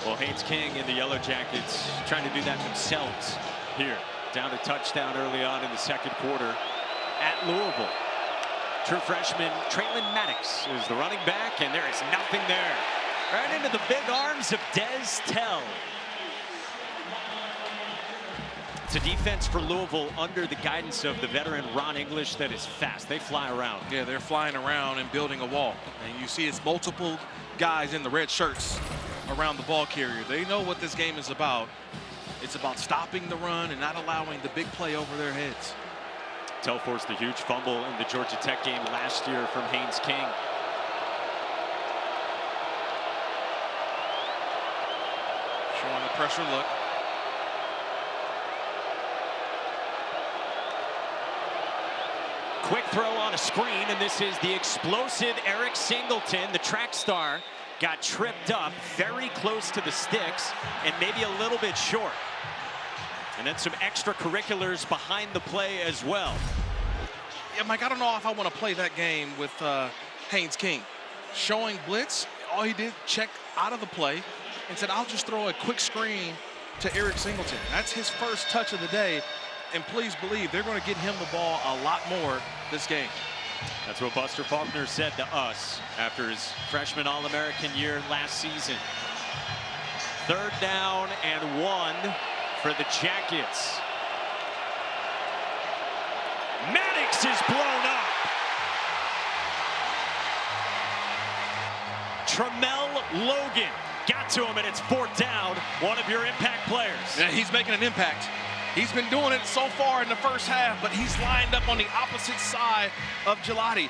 Well, Haynes King and the Yellow Jackets trying to do that themselves here. Down a touchdown early on in the second quarter at Louisville. True freshman Traylon Maddox is the running back, and there is nothing there. Right into the big arms of Des Tell. It's a defense for Louisville under the guidance of the veteran Ron English that is fast. They fly around. Yeah, they're flying around and building a wall. And you see it's multiple guys in the red shirts around the ball carrier. They know what this game is about. It's about stopping the run and not allowing the big play over their heads. Tell forced a huge fumble in the Georgia Tech game last year from Haynes King. Showing the pressure look. Quick throw on a screen, and this is the explosive Eric Singleton, the track star, got tripped up very close to the sticks and maybe a little bit short. And then some extracurriculars behind the play as well. Yeah, Mike, I don't know if I want to play that game with Haynes King. Showing blitz, all he did, check out of the play and said, I'll just throw a quick screen to Eric Singleton. That's his first touch of the day. And please believe they're going to get him the ball a lot more this game. That's what Buster Faulkner said to us after his freshman All-American year last season. 3rd down and 1 for the Jackets. Maddox is blown up. Tramel Logan got to him, and it's 4th down. One of your impact players. Yeah, he's making an impact. He's been doing it so far in the first half, but he's lined up on the opposite side of Gelati.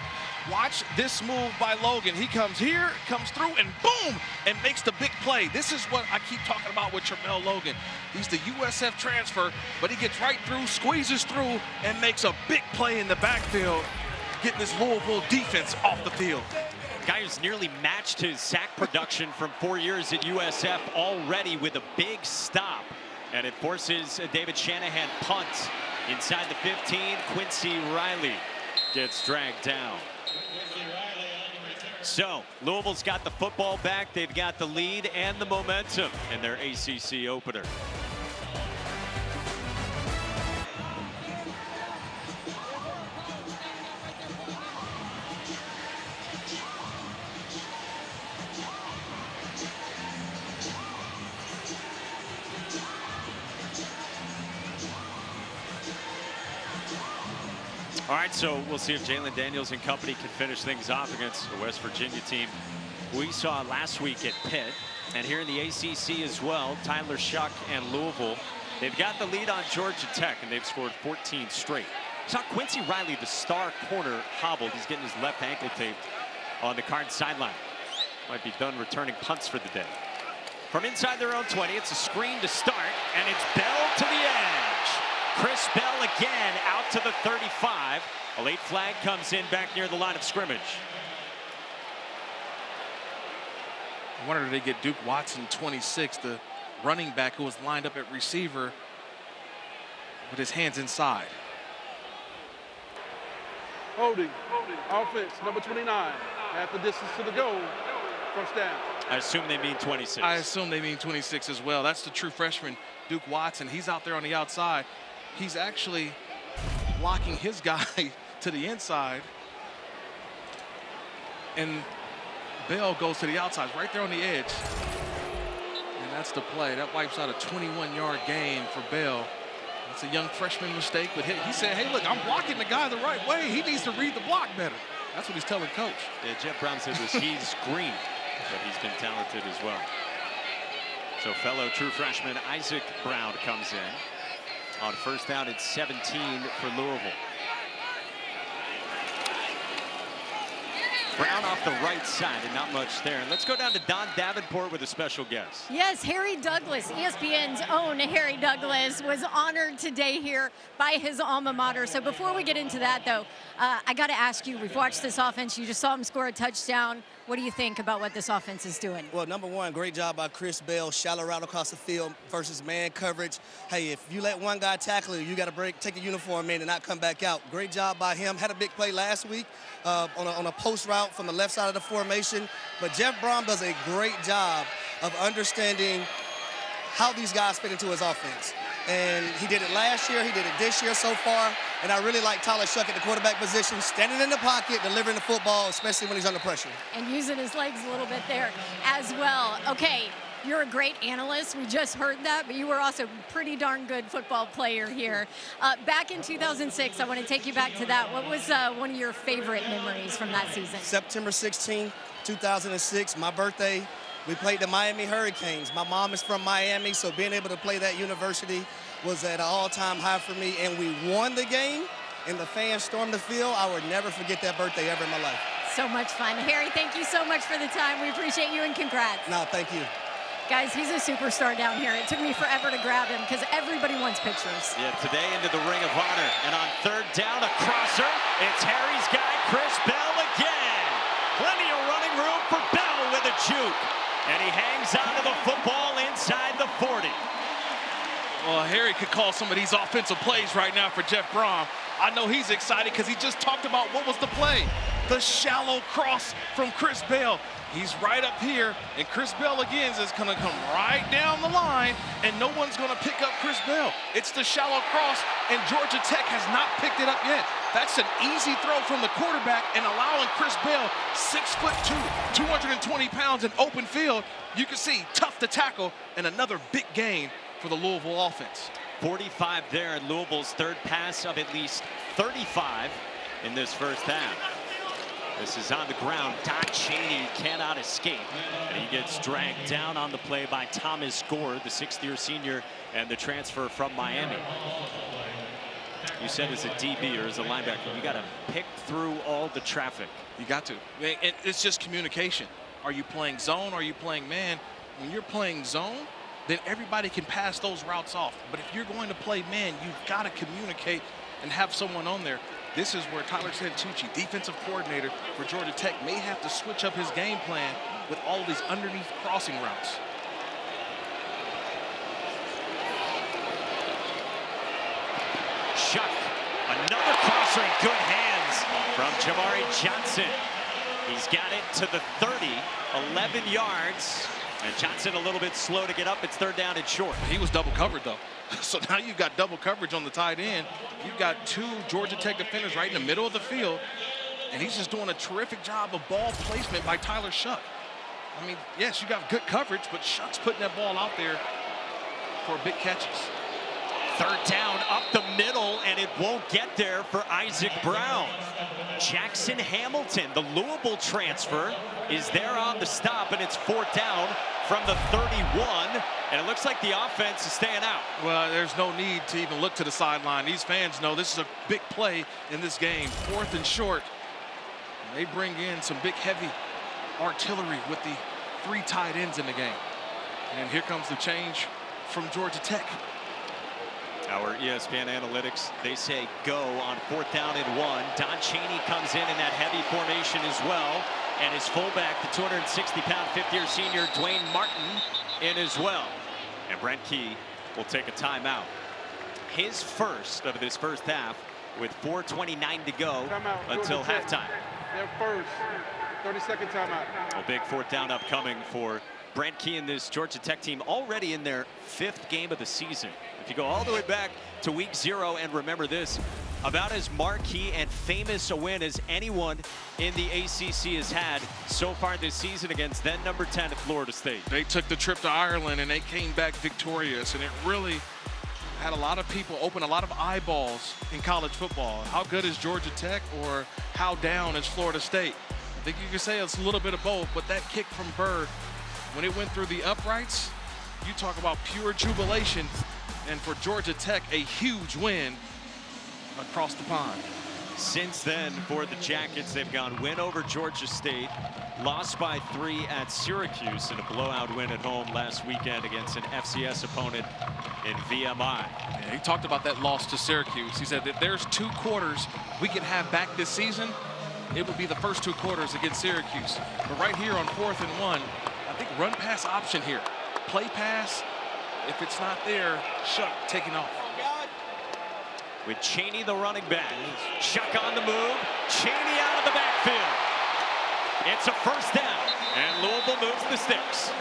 Watch this move by Logan. He comes here, comes through, and boom, and makes the big play. This is what I keep talking about with Tramel Logan. He's the USF transfer, but he gets right through, squeezes through, and makes a big play in the backfield, getting this Louisville defense off the field. Guy who's nearly matched his sack production from 4 years at USF already with a big stop. And it forces a David Shanahan punt inside the 15. Quincy Riley gets dragged down. So Louisville's got the football back. They've got the lead and the momentum in their ACC opener. All right, so we'll see if Jalen Daniels and company can finish things off against the West Virginia team we saw last week at Pitt. And here in the ACC as well, Tyler Shuck and Louisville, they've got the lead on Georgia Tech, and they've scored 14 straight. Saw Quincy Riley, the star corner, hobbled. He's getting his left ankle taped on the Cards sideline. Might be done returning punts for the day. From inside their own 20, it's a screen to start, and it's Bell to the edge. Chris Bell again out to the 35. A late flag comes in back near the line of scrimmage. I wonder if they get Duke Watson, 26, the running back who was lined up at receiver with his hands inside. Holding. Offense, number 29. At the distance to the goal. First down. I assume they mean 26. I assume they mean 26 as well. That's the true freshman, Duke Watson. He's out there on the outside. He's actually blocking his guy to the inside. And Bell goes to the outside, right there on the edge. And that's the play. That wipes out a 21-yard gain for Bell. It's a young freshman mistake, but he said, hey, look, I'm blocking the guy the right way. He needs to read the block better. That's what he's telling coach. Yeah, Jeff Brown said he's green, but he's been talented as well. So fellow true freshman Isaac Brown comes in on first down at 17 for Louisville. Brown off the right side and not much there. And let's go down to Don Davenport with a special guest. Yes, Harry Douglas, ESPN's own Harry Douglas, was honored today here by his alma mater. So before we get into that, though, I got to ask you, we've watched this offense. You just saw him score a touchdown. What do you think about what this offense is doing? Well, number one, great job by Chris Bell. Shallow route across the field versus man coverage. Hey, if you let one guy tackle you, you got to take a uniform in and not come back out. Great job by him. Had a big play last week on a post route from the left side of the formation. But Jeff Brown does a great job of understanding how these guys fit into his offense. And he did it last year. He did it this year so far. And I really like Tyler Shuck at the quarterback position, standing in the pocket, delivering the football, especially when he's under pressure. And using his legs a little bit there as well. Okay, you're a great analyst. We just heard that, but you were also a pretty darn good football player here. Back in 2006, I want to take you back to that. What was one of your favorite memories from that season? September 16, 2006, my birthday. We played the Miami Hurricanes. My mom is from Miami, so being able to play that university was at an all-time high for me. And we won the game, and the fans stormed the field. I would never forget that birthday ever in my life. So much fun. Harry, thank you so much for the time. We appreciate you, and congrats. No, thank you. Guys, he's a superstar down here. It took me forever to grab him because everybody wants pictures. Yeah, today into the Ring of Honor. And on third down, a crosser. It's Harry's guy, Chris Bell again. Plenty of running room for Bell with a juke. And he hangs onto the football inside the 40. Well, Harry could call some of these offensive plays right now for Jeff Brom. I know he's excited because he just talked about what was the play. The shallow cross from Chris Bell. He's right up here, and Chris Bell again is going to come right down the line, and no one's going to pick up Chris Bell. It's the shallow cross, and Georgia Tech has not picked it up yet. That's an easy throw from the quarterback, and allowing Chris Bell, 6'2", 220 pounds in open field. You can see, tough to tackle, and another big gain for the Louisville offense. 45 there, and Louisville's third pass of at least 35 in this first half. This is on the ground. Don Chaney cannot escape, and he gets dragged down on the play by Thomas Gore, the sixth-year senior and the transfer from Miami. You said as a DB or as a linebacker, you got to pick through all the traffic. You got to. It's just communication. Are you playing zone? Are you playing man? When you're playing zone, then everybody can pass those routes off. But if you're going to play man, you've got to communicate and have someone on there. This is where Tyler Santucci, defensive coordinator for Georgia Tech, may have to switch up his game plan with all of these underneath crossing routes. Shuck, another crosser in good hands from Jamari Johnson. He's got it to the 30, 11 yards. And Johnson a little bit slow to get up. It's third down and short. He was double covered, though. So now you've got double coverage on the tight end. You've got two Georgia Tech defenders right in the middle of the field. And he's just doing a terrific job of ball placement by Tyler Shuck. I mean, yes, you got good coverage, but Shuck's putting that ball out there for big catches. Third down up the middle, and it won't get there for Isaac Brown. Jackson Hamilton, the Louisville transfer, is there on the stop, and it's fourth down from the 31, and it looks like the offense is staying out. Well, there's no need to even look to the sideline. These fans know this is a big play in this game. Fourth and short. And they bring in some big, heavy artillery with the three tight ends in the game. And here comes the change from Georgia Tech. Our ESPN analytics, they say go on fourth down and 1. Don Chaney comes in that heavy formation as well. And his fullback, the 260-pound fifth-year senior, Dwayne Martin, in as well. And Brent Key will take a timeout. His first of this first half with 4:29 to go until halftime. Their first 30-second timeout. A big fourth down upcoming for Brent Key and this Georgia Tech team, already in their 5th game of the season. If you go all the way back to week 0, and remember this, about as marquee and famous a win as anyone in the ACC has had so far this season against then number 10 at Florida State. They took the trip to Ireland and they came back victorious, and it really had a lot of people open a lot of eyeballs in college football. How good is Georgia Tech, or how down is Florida State? I think you could say it's a little bit of both, but that kick from Bird, when it went through the uprights, you talk about pure jubilation. And for Georgia Tech, a huge win across the pond. Since then, for the Jackets, they've gone win over Georgia State, lost by 3 at Syracuse in a blowout win at home last weekend against an FCS opponent in VMI. Yeah, he talked about that loss to Syracuse. He said that there's 2 quarters we could have back this season. It would be the first 2 quarters against Syracuse. But right here on 4th and 1, I think run pass option here. Play pass. If it's not there, Shuck taking off. With Chaney, the running back. Shuck on the move. Chaney out of the backfield. It's a first down, and Louisville moves the sticks.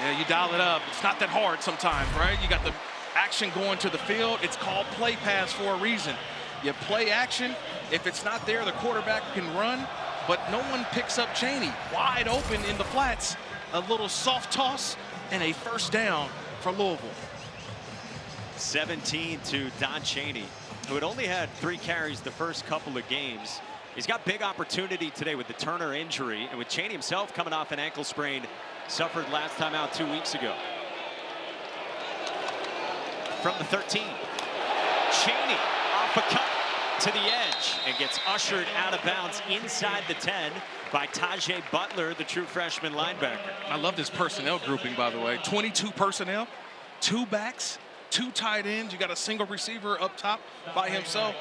Yeah, you dial it up. It's not that hard sometimes, right? You got the action going to the field. It's called play pass for a reason. You play action. If it's not there, the quarterback can run, but no one picks up Chaney. Wide open in the flats. A little soft toss and a first down for Louisville. 17 to Don Chaney, who had only had 3 carries the first couple of games. He's got big opportunity today with the Turner injury, and with Chaney himself coming off an ankle sprain suffered last time out 2 weeks ago. From the 13, Chaney off a cut to the edge and gets ushered out of bounds inside the 10 by Tajay Butler, the true freshman linebacker. I love this personnel grouping, by the way. 22 personnel, 2 backs, 2 tight ends. You got a single receiver up top by himself.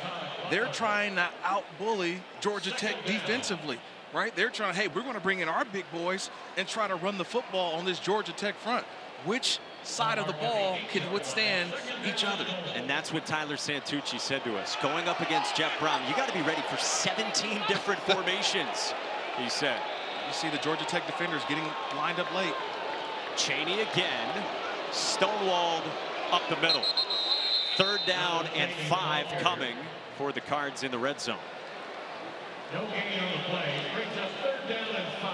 They're trying to out-bully Georgia Tech defensively, right? They're trying, hey, we're going to bring in our big boys and try to run the football on this Georgia Tech front. Which side of the ball can withstand each other? And that's what Tyler Santucci said to us. Going up against Jeff Brown, you got to be ready for 17 different formations, he said. You see the Georgia Tech defenders getting lined up late. Chaney again, stonewalled up the middle. 3rd down and 5 coming for the Cards in the red zone. No gain on the play, brings us 3rd down and 5.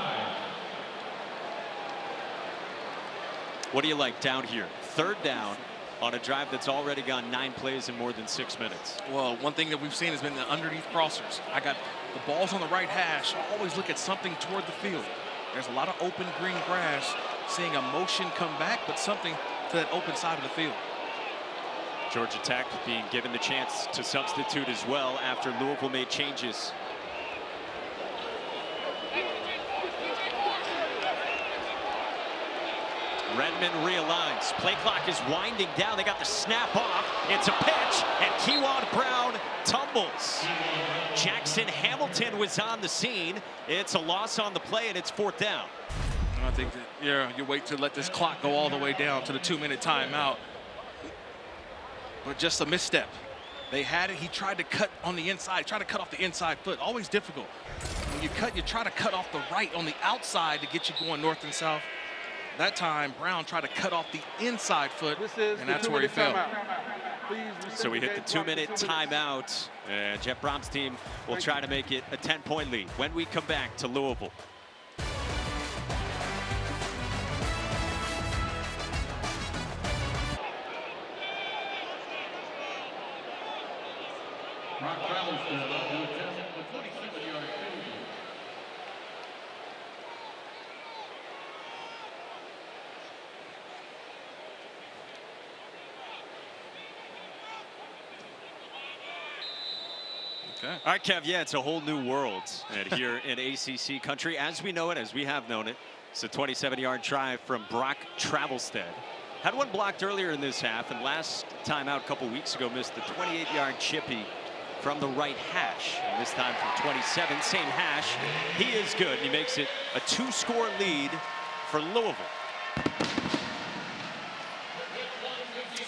What do you like down here? 3rd down on a drive that's already gone 9 plays in more than 6 minutes. Well, one thing that we've seen has been the underneath crossers. I got the balls on the right hash. Always look at something toward the field. There's a lot of open green grass. Seeing a motion come back, but something to that open side of the field. Georgia Tech being given the chance to substitute as well after Louisville made changes. Redmond realigns. Play clock is winding down. They got the snap off. It's a pitch, and Kewan Brown tumbles. Jackson Hamilton was on the scene. It's a loss on the play, and it's 4th down. I think that, yeah, you wait to let this clock go all the way down to the 2-minute timeout. But just a misstep. They had it. He tried to cut on the inside, tried to cut off the inside foot. Always difficult. When you cut, you try to cut off the right on the outside to get you going north and south. That time, Brown tried to cut off the inside foot, and that's where he fell. So we hit the 2-minute timeout, and Jeff Brom's team will try to make it a 10-point lead when we come back to Louisville. Brock travels to the 27-yard field. Okay. All right, Kev, yeah, it's a whole new world here in ACC country as we know it, as we have known it. It's a 27-yard try from Brock Travelstead. Had one blocked earlier in this half, and last time out a couple weeks ago missed the 28-yard chippy from the right hash. And this time from 27, same hash. He is good, and he makes it a 2-score lead for Louisville.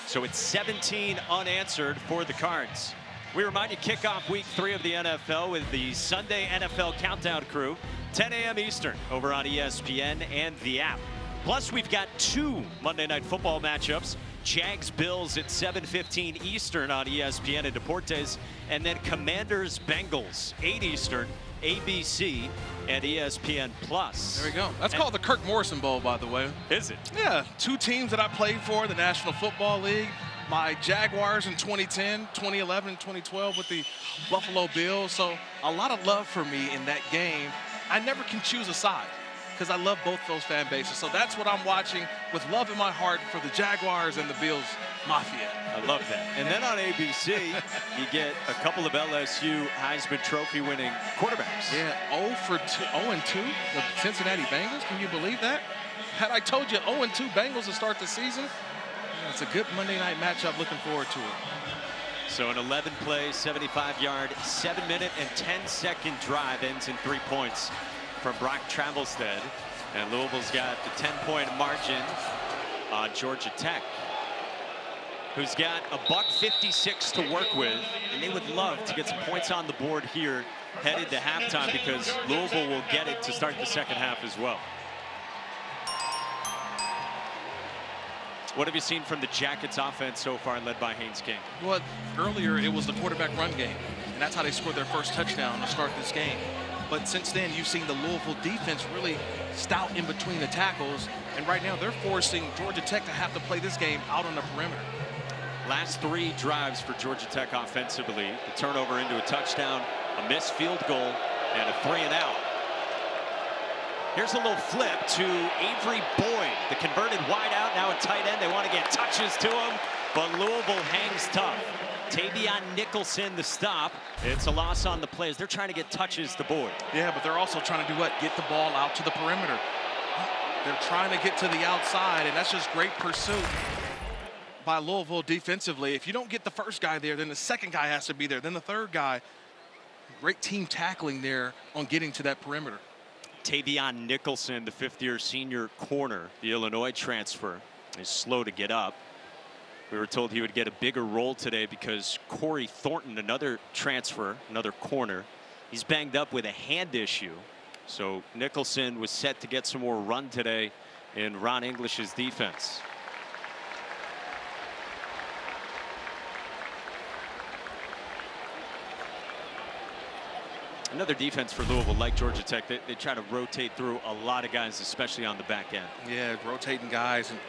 So it's 17 unanswered for the Cards. We remind you, kickoff week 3 of the NFL with the Sunday NFL Countdown crew, 10 a.m. Eastern over on ESPN and the app. Plus, we've got 2 Monday Night Football matchups. Jags-Bills at 7:15 Eastern on ESPN and Deportes, and then Commanders-Bengals, 8 Eastern, ABC and ESPN Plus. There we go. That's called the Kirk Morrison Bowl, by the way. Is it? Yeah, 2 teams that I played for, the National Football League. My Jaguars in 2010, 2011, 2012 with the Buffalo Bills. So a lot of love for me in that game. I never can choose a side because I love both those fan bases. So that's what I'm watching with love in my heart for the Jaguars and the Bills Mafia. I love that. And then on ABC, you get a couple of LSU Heisman Trophy winning quarterbacks. Yeah, 0-2, the Cincinnati Bengals. Can you believe that? Had I told you 0-2 Bengals to start the season, it's a good Monday night matchup. Looking forward to it. So an 11-play, 75-yard, 7-minute and 10-second drive ends in 3 points from Brock Travelstead. And Louisville's got the 10-point margin on Georgia Tech, who's got a $156 to work with. And they would love to get some points on the board here headed to halftime because Louisville will get it to start the second half as well. What have you seen from the Jackets offense so far, led by Haynes King? Well, earlier it was the quarterback run game, and that's how they scored their first touchdown to start this game. But since then, you've seen the Louisville defense really stout in between the tackles, and right now they're forcing Georgia Tech to have to play this game out on the perimeter. Last 3 drives for Georgia Tech offensively. The turnover into a touchdown, a missed field goal, and a 3-and-out. Here's a little flip to Avery Boyd, the converted wideout, now a tight end. They want to get touches to him, but Louisville hangs tough. Tavion Nicholson, the stop. It's a loss on the plays. They're trying to get touches to Boyd. Yeah, but they're also trying to do what? Get the ball out to the perimeter. They're trying to get to the outside, and that's just great pursuit by Louisville defensively. If you don't get the first guy there, then the second guy has to be there, then the third guy. Great team tackling there on getting to that perimeter. Tavion Nicholson, the 5th-year senior corner, the Illinois transfer, is slow to get up. We were told he would get a bigger role today because Corey Thornton, another transfer, another corner, he's banged up with a hand issue. So Nicholson was set to get some more run today in Ron English's defense. Another defense for Louisville, like Georgia Tech, they try to rotate through a lot of guys, especially on the back end. Yeah, rotating guys, and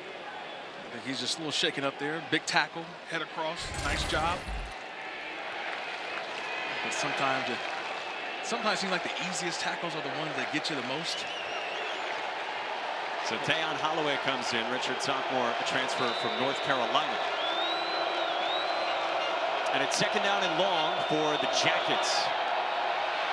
he's just a little shaken up there. Big tackle, head across, nice job. But sometimes it seems like the easiest tackles are the ones that get you the most. So Tayon Holloway comes in, Richard sophomore, a transfer from North Carolina. And it's 2nd down and long for the Jackets.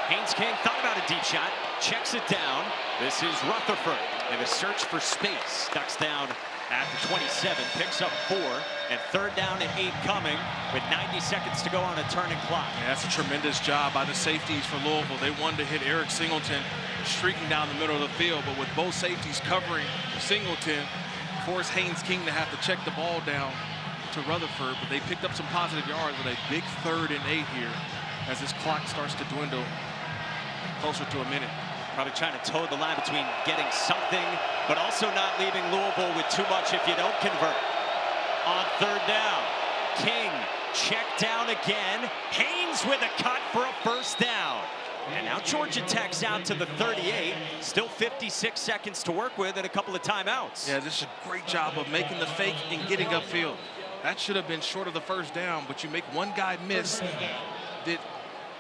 Haynes King thought about a deep shot, checks it down. This is Rutherford in a search for space. Ducks down at the 27, picks up 4, and 3rd down and 8 coming with 90 seconds to go on a turning clock. Yeah, that's a tremendous job by the safeties for Louisville. They wanted to hit Eric Singleton streaking down the middle of the field, but with both safeties covering Singleton, forced Haynes King to have to check the ball down to Rutherford, but they picked up some positive yards with a big 3rd and 8 here as this clock starts to dwindle closer to a minute. Probably trying to toe the line between getting something, but also not leaving Louisville with too much if you don't convert. On 3rd down, King checked down again. Haynes with a cut for a 1st down. And now Georgia Tech's out to the 38. Still 56 seconds to work with and a couple of timeouts. Yeah, this is a great job of making the fake and getting upfield. That should have been short of the 1st down, but you make one guy miss. Did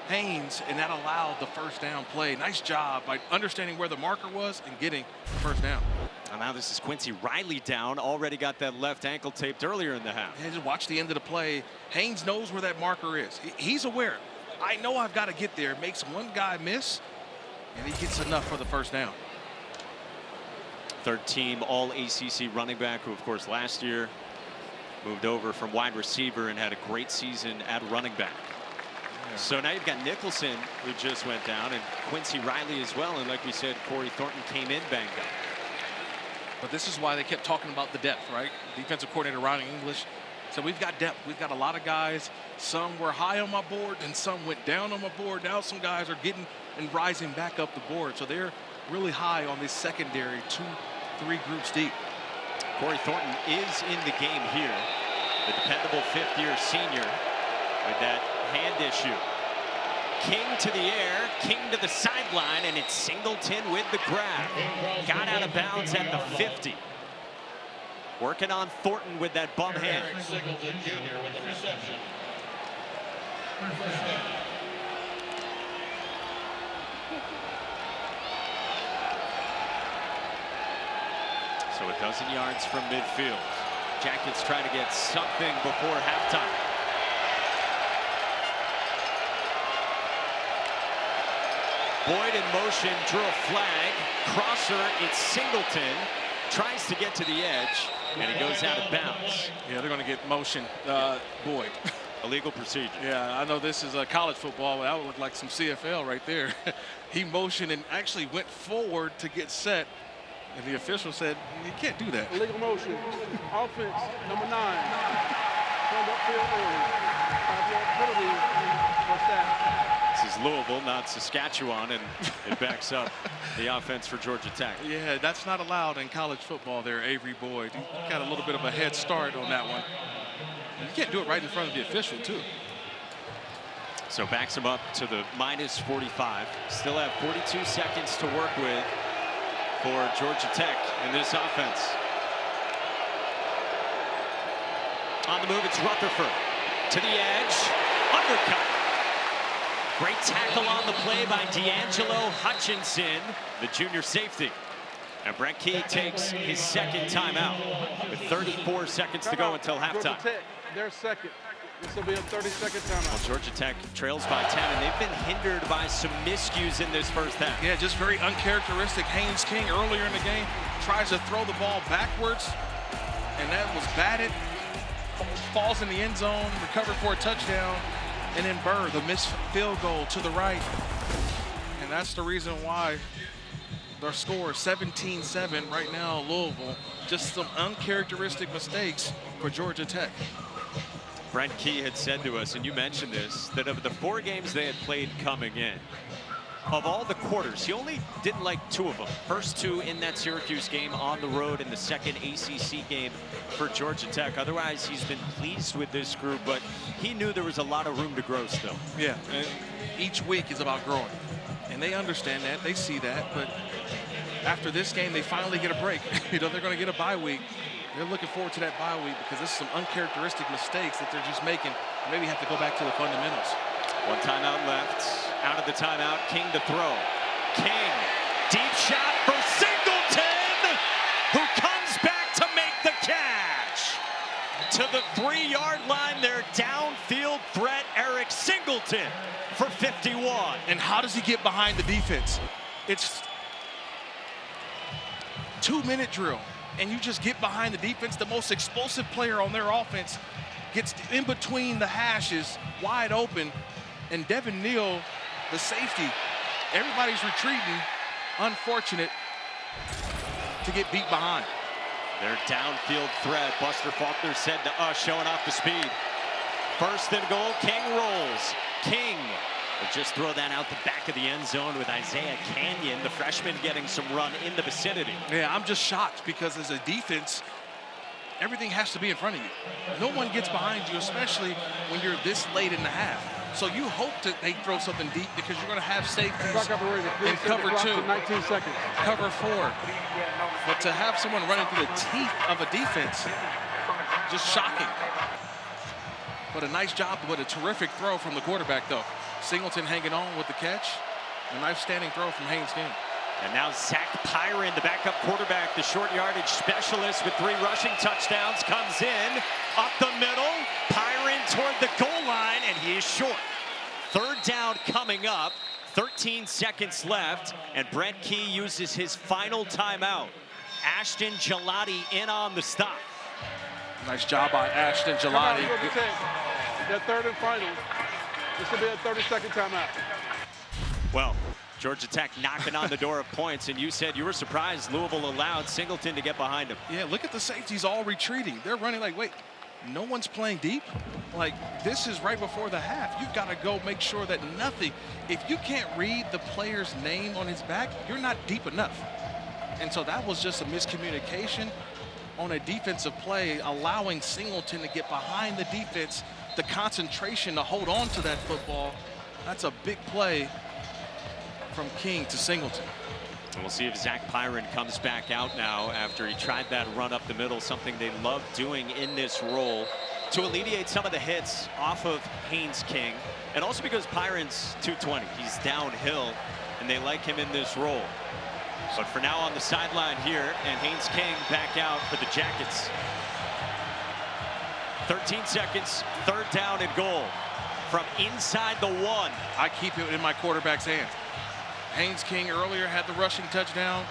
Haynes, and that allowed the 1st down play. Nice job by understanding where the marker was and getting the 1st down. And now this is Quincy Riley down. Already got that left ankle taped earlier in the half. Yeah, just watch the end of the play. Haynes knows where that marker is. He's aware. I know I've got to get there. Makes one guy miss, and he gets enough for the 1st down. 3rd team all ACC running back, who of course last year moved over from wide receiver and had a great season at running back. So now you've got Nicholson, who just went down, and Quincy Riley as well. And like we said, Corey Thornton came in banged up. But this is why they kept talking about the depth, right? Defensive coordinator Ron English. So we've got depth. We've got a lot of guys. Some were high on my board, and some went down on my board. Now some guys are getting and rising back up the board. So they're really high on this secondary, 2-3 groups deep. Corey Thornton is in the game here. The dependable 5th-year senior with that hand issue. King to the air, King to the sideline, and it's Singleton with the grab. Got out of bounds at the 50. Working on Thornton with that bum hand. Singleton Jr. with the reception. So 12 yards from midfield. Jackets try to get something before halftime. Boyd in motion, drew a flag. Crosser, it's Singleton. Tries to get to the edge, and he goes out of bounds. Yeah, they're going to get motion, Boyd. Illegal procedure. Yeah, I know this is college football, but that would look like some CFL right there. He motioned and actually went forward to get set, and the official said, you can't do that. Illegal motion. Offense, number 9. Turned upfield early. 5-yard penalty. What's that? This is Louisville, not Saskatchewan, and it backs up the offense for Georgia Tech. Yeah, that's not allowed in college football there, Avery Boyd. You got a little bit of a head start on that one. You can't do it right in front of the official, too. So backs him up to the -45. Still have 42 seconds to work with for Georgia Tech in this offense. On the move, it's Rutherford. To the edge, undercut. Great tackle on the play by D'Angelo Hutchinson, the junior safety. And Brent Key takes his second timeout with 34 seconds to go until halftime. Georgia Tech, they're second. This will be a 30-second timeout. Well, Georgia Tech trails by 10, and they've been hindered by some miscues in this first half. Yeah, just very uncharacteristic. Haynes King earlier in the game tries to throw the ball backwards, and that was batted. Falls in the end zone, recovered for a touchdown, and then Burr, the missed field goal to the right. And that's the reason why their score is 17-7 right now, Louisville. Just some uncharacteristic mistakes for Georgia Tech. Brent Key had said to us, and you mentioned this, that of the 4 games they had played coming in, of all the quarters, he only didn't like 2 of them. First 2 in that Syracuse game on the road, and the second ACC game for Georgia Tech. Otherwise, he's been pleased with this group, but he knew there was a lot of room to grow still. Yeah, and each week is about growing. And they understand that, they see that, but after this game, they finally get a break. You know, they're going to get a bye week. They're looking forward to that bye week because this is some uncharacteristic mistakes that they're just making. Maybe have to go back to the fundamentals. 1 timeout left. Out of the timeout, King to throw. King, deep shot for Singleton, who comes back to make the catch. To the 3-yard line, their downfield threat, Eric Singleton, for 51. And how does he get behind the defense? It's 2-minute drill, and you just get behind the defense. The most explosive player on their offense gets in between the hashes, wide open, and Devin Neal, the safety, everybody's retreating. Unfortunate to get beat behind. Their downfield threat, Buster Faulkner said to us, showing off the speed. First and goal, King rolls. King will just throw that out the back of the end zone with Isaiah Canyon, the freshman, getting some run in the vicinity. Yeah, I'm just shocked because as a defense, everything has to be in front of you. No one gets behind you, especially when you're this late in the half. So you hope that they throw something deep because you're going to have safeties in cover 2, 19 seconds. cover 4. But to have someone running through the teeth of a defense, just shocking. But a nice job, but a terrific throw from the quarterback, though. Singleton hanging on with the catch. A nice standing throw from Haynes King. And now Zach Pyron, the backup quarterback, the short yardage specialist with 3 rushing touchdowns, comes in up the middle. Pyron toward the goal line, and he is short. 3rd down coming up, 13 seconds left, and Brent Key uses his final timeout. Ashton Gelati in on the stop. Nice job by Ashton Gelati. Their 3rd and final. This will be a 30-second timeout. Well, Georgia Tech knocking on the door of points, and you said you were surprised Louisville allowed Singleton to get behind him. Yeah, look at the safeties all retreating. They're running like, wait, no one's playing deep? Like, this is right before the half. You've got to go make sure that nothing, if you can't read the player's name on his back, you're not deep enough. And so that was just a miscommunication on a defensive play, allowing Singleton to get behind the defense, the concentration to hold on to that football. That's a big play from King to Singleton. And we'll see if Zach Pyron comes back out now after he tried that run up the middle, something they love doing in this role to alleviate some of the hits off of Haynes King. And also because Pyron's 220, he's downhill, and they like him in this role. But for now on the sideline here, and Haynes King back out for the Jackets. 13 seconds, 3rd down and goal from inside the 1. I keep it in my quarterback's hands. Haynes King earlier had the rushing touchdown.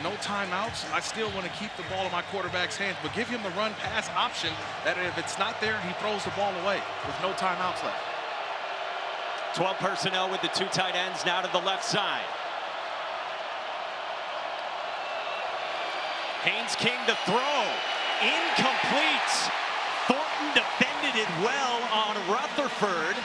No timeouts. I still want to keep the ball in my quarterback's hands, but give him the run pass option that if it's not there, he throws the ball away with no timeouts left. 12 personnel with the 2 tight ends now to the left side. Haynes King to throw. Incomplete. Thornton defended it well on Rutherford.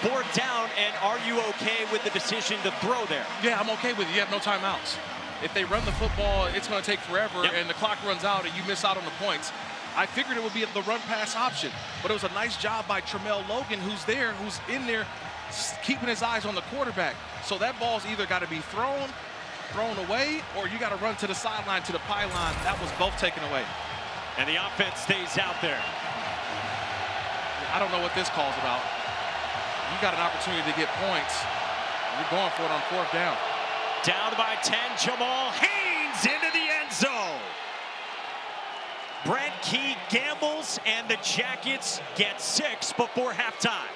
4th down, and are you okay with the decision to throw there? Yeah, I'm okay with it. You have no timeouts. If they run the football, it's going to take forever, and the clock runs out, and you miss out on the points. I figured it would be the run-pass option, but it was a nice job by Tramel Logan, who's in there, keeping his eyes on the quarterback. So that ball's either got to be thrown away, or you got to run to the sideline, to the pylon. That was both taken away. And the offense stays out there. I don't know what this call's about. You got an opportunity to get points. You're going for it on 4th down. Down by 10, Jamal Haynes into the end zone. Brent Key gambles, and the Jackets get 6 before halftime.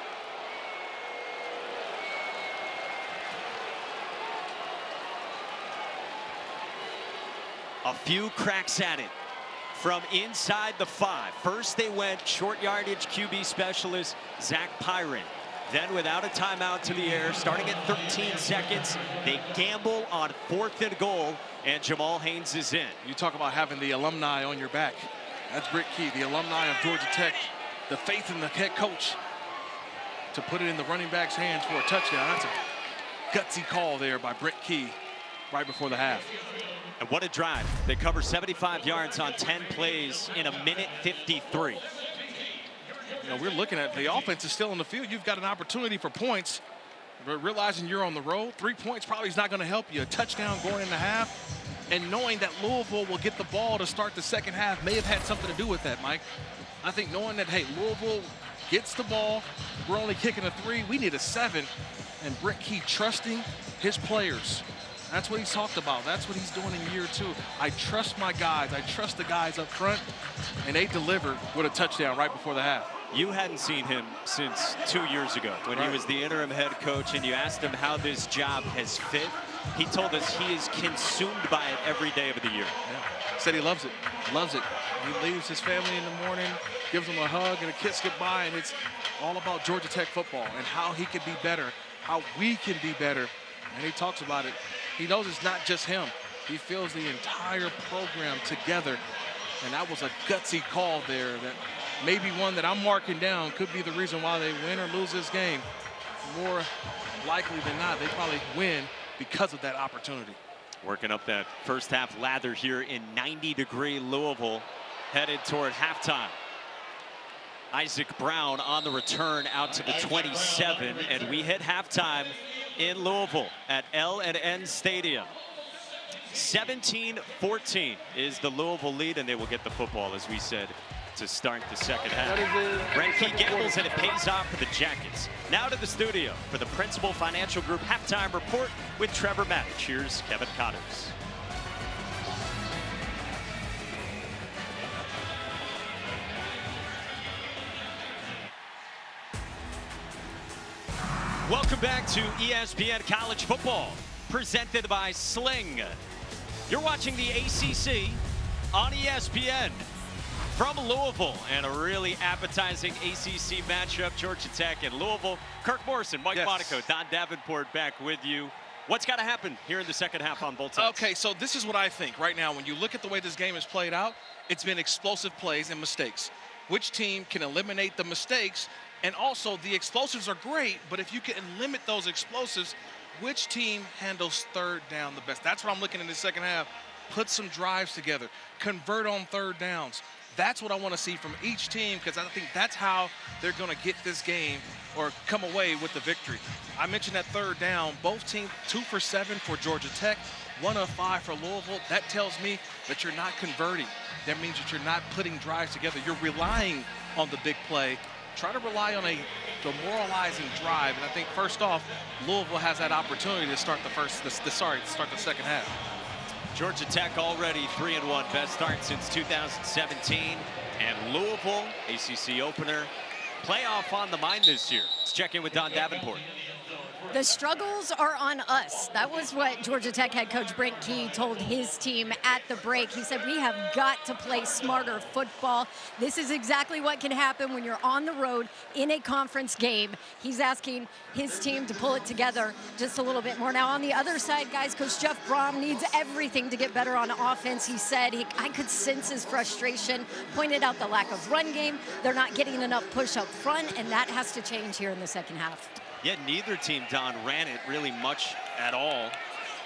A few cracks at it from inside the 5. First they went short yardage QB specialist Zach Pyron. Then without a timeout to the air, starting at 13 seconds, they gamble on 4th and goal, and Jamal Haynes is in. You talk about having the alumni on your back. That's Britt Key, the alumni of Georgia Tech, the faith in the head coach to put it in the running back's hands for a touchdown. That's a gutsy call there by Britt Key right before the half. And what a drive. They cover 75 yards on 10 plays in a minute 53. You know, we're looking at the offense is still on the field. You've got an opportunity for points, but realizing you're on the road, 3 points probably is not going to help you. A touchdown going in the half, and knowing that Louisville will get the ball to start the second half may have had something to do with that, Mike. I think knowing that, hey, Louisville gets the ball, we're only kicking a 3, we need a 7, and Britt Key trusting his players. That's what he's talked about. That's what he's doing in year 2. I trust my guys. I trust the guys up front, and they delivered with a touchdown right before the half. You hadn't seen him since 2 years ago when he was the interim head coach, and you asked him how this job has fit. He told us he is consumed by it every day of the year. Yeah. Said he loves it, loves it. He leaves his family in the morning, gives them a hug and a kiss goodbye, and it's all about Georgia Tech football and how he can be better, how we can be better. And he talks about it. He knows it's not just him. He feels the entire program together. And that was a gutsy call there that maybe one that I'm marking down could be the reason why they win or lose this game. More likely than not, they probably win because of that opportunity. Working up that first half lather here in 90-degree Louisville, headed toward halftime. Isaac Brown on the return out to the 27, and we hit halftime in Louisville at L&N Stadium. 17-14 is the Louisville lead, and they will get the football, as we said, to start the second half. Brent Key gambles, and it pays off for the Jackets. Now to the studio for the Principal Financial Group halftime report with Trevor Maddich. Here's Kevin Connors. Welcome back to ESPN College Football, presented by Sling. You're watching the ACC on ESPN from Louisville, and a really appetizing ACC matchup, Georgia Tech and Louisville. Kirk Morrison, Mike Monaco, Don Davenport back with you. What's got to happen here in the second half on both sides? Okay, so this is what I think right now. When you look at the way this game is played out, it's been explosive plays and mistakes. Which team can eliminate the mistakes? And also, the explosives are great, but if you can limit those explosives, which team handles third down the best? That's what I'm looking in the second half. Put some drives together. Convert on third downs. That's what I want to see from each team, because I think that's how they're going to get this game or come away with the victory. I mentioned that third down. Both teams 2 for 7 for Georgia Tech, 1 of 5 for Louisville. That tells me that you're not converting. That means that you're not putting drives together. You're relying on the big play. Try to rely on a demoralizing drive, and I think first off, Louisville has that opportunity to start start the second half. Georgia Tech already 3-1, best start since 2017, and Louisville, ACC opener, playoff on the mind this year. Let's check in with Don Davenport. The struggles are on us. That was what Georgia Tech head coach Brent Key told his team at the break. He said, we have got to play smarter football. This is exactly what can happen when you're on the road in a conference game. He's asking his team to pull it together just a little bit more. Now, on the other side, guys, Coach Jeff Brom needs everything to get better on offense. He said I could sense his frustration, pointed out the lack of run game. They're not getting enough push up front, and that has to change here in the second half. Yet neither team, Don, ran it really much at all.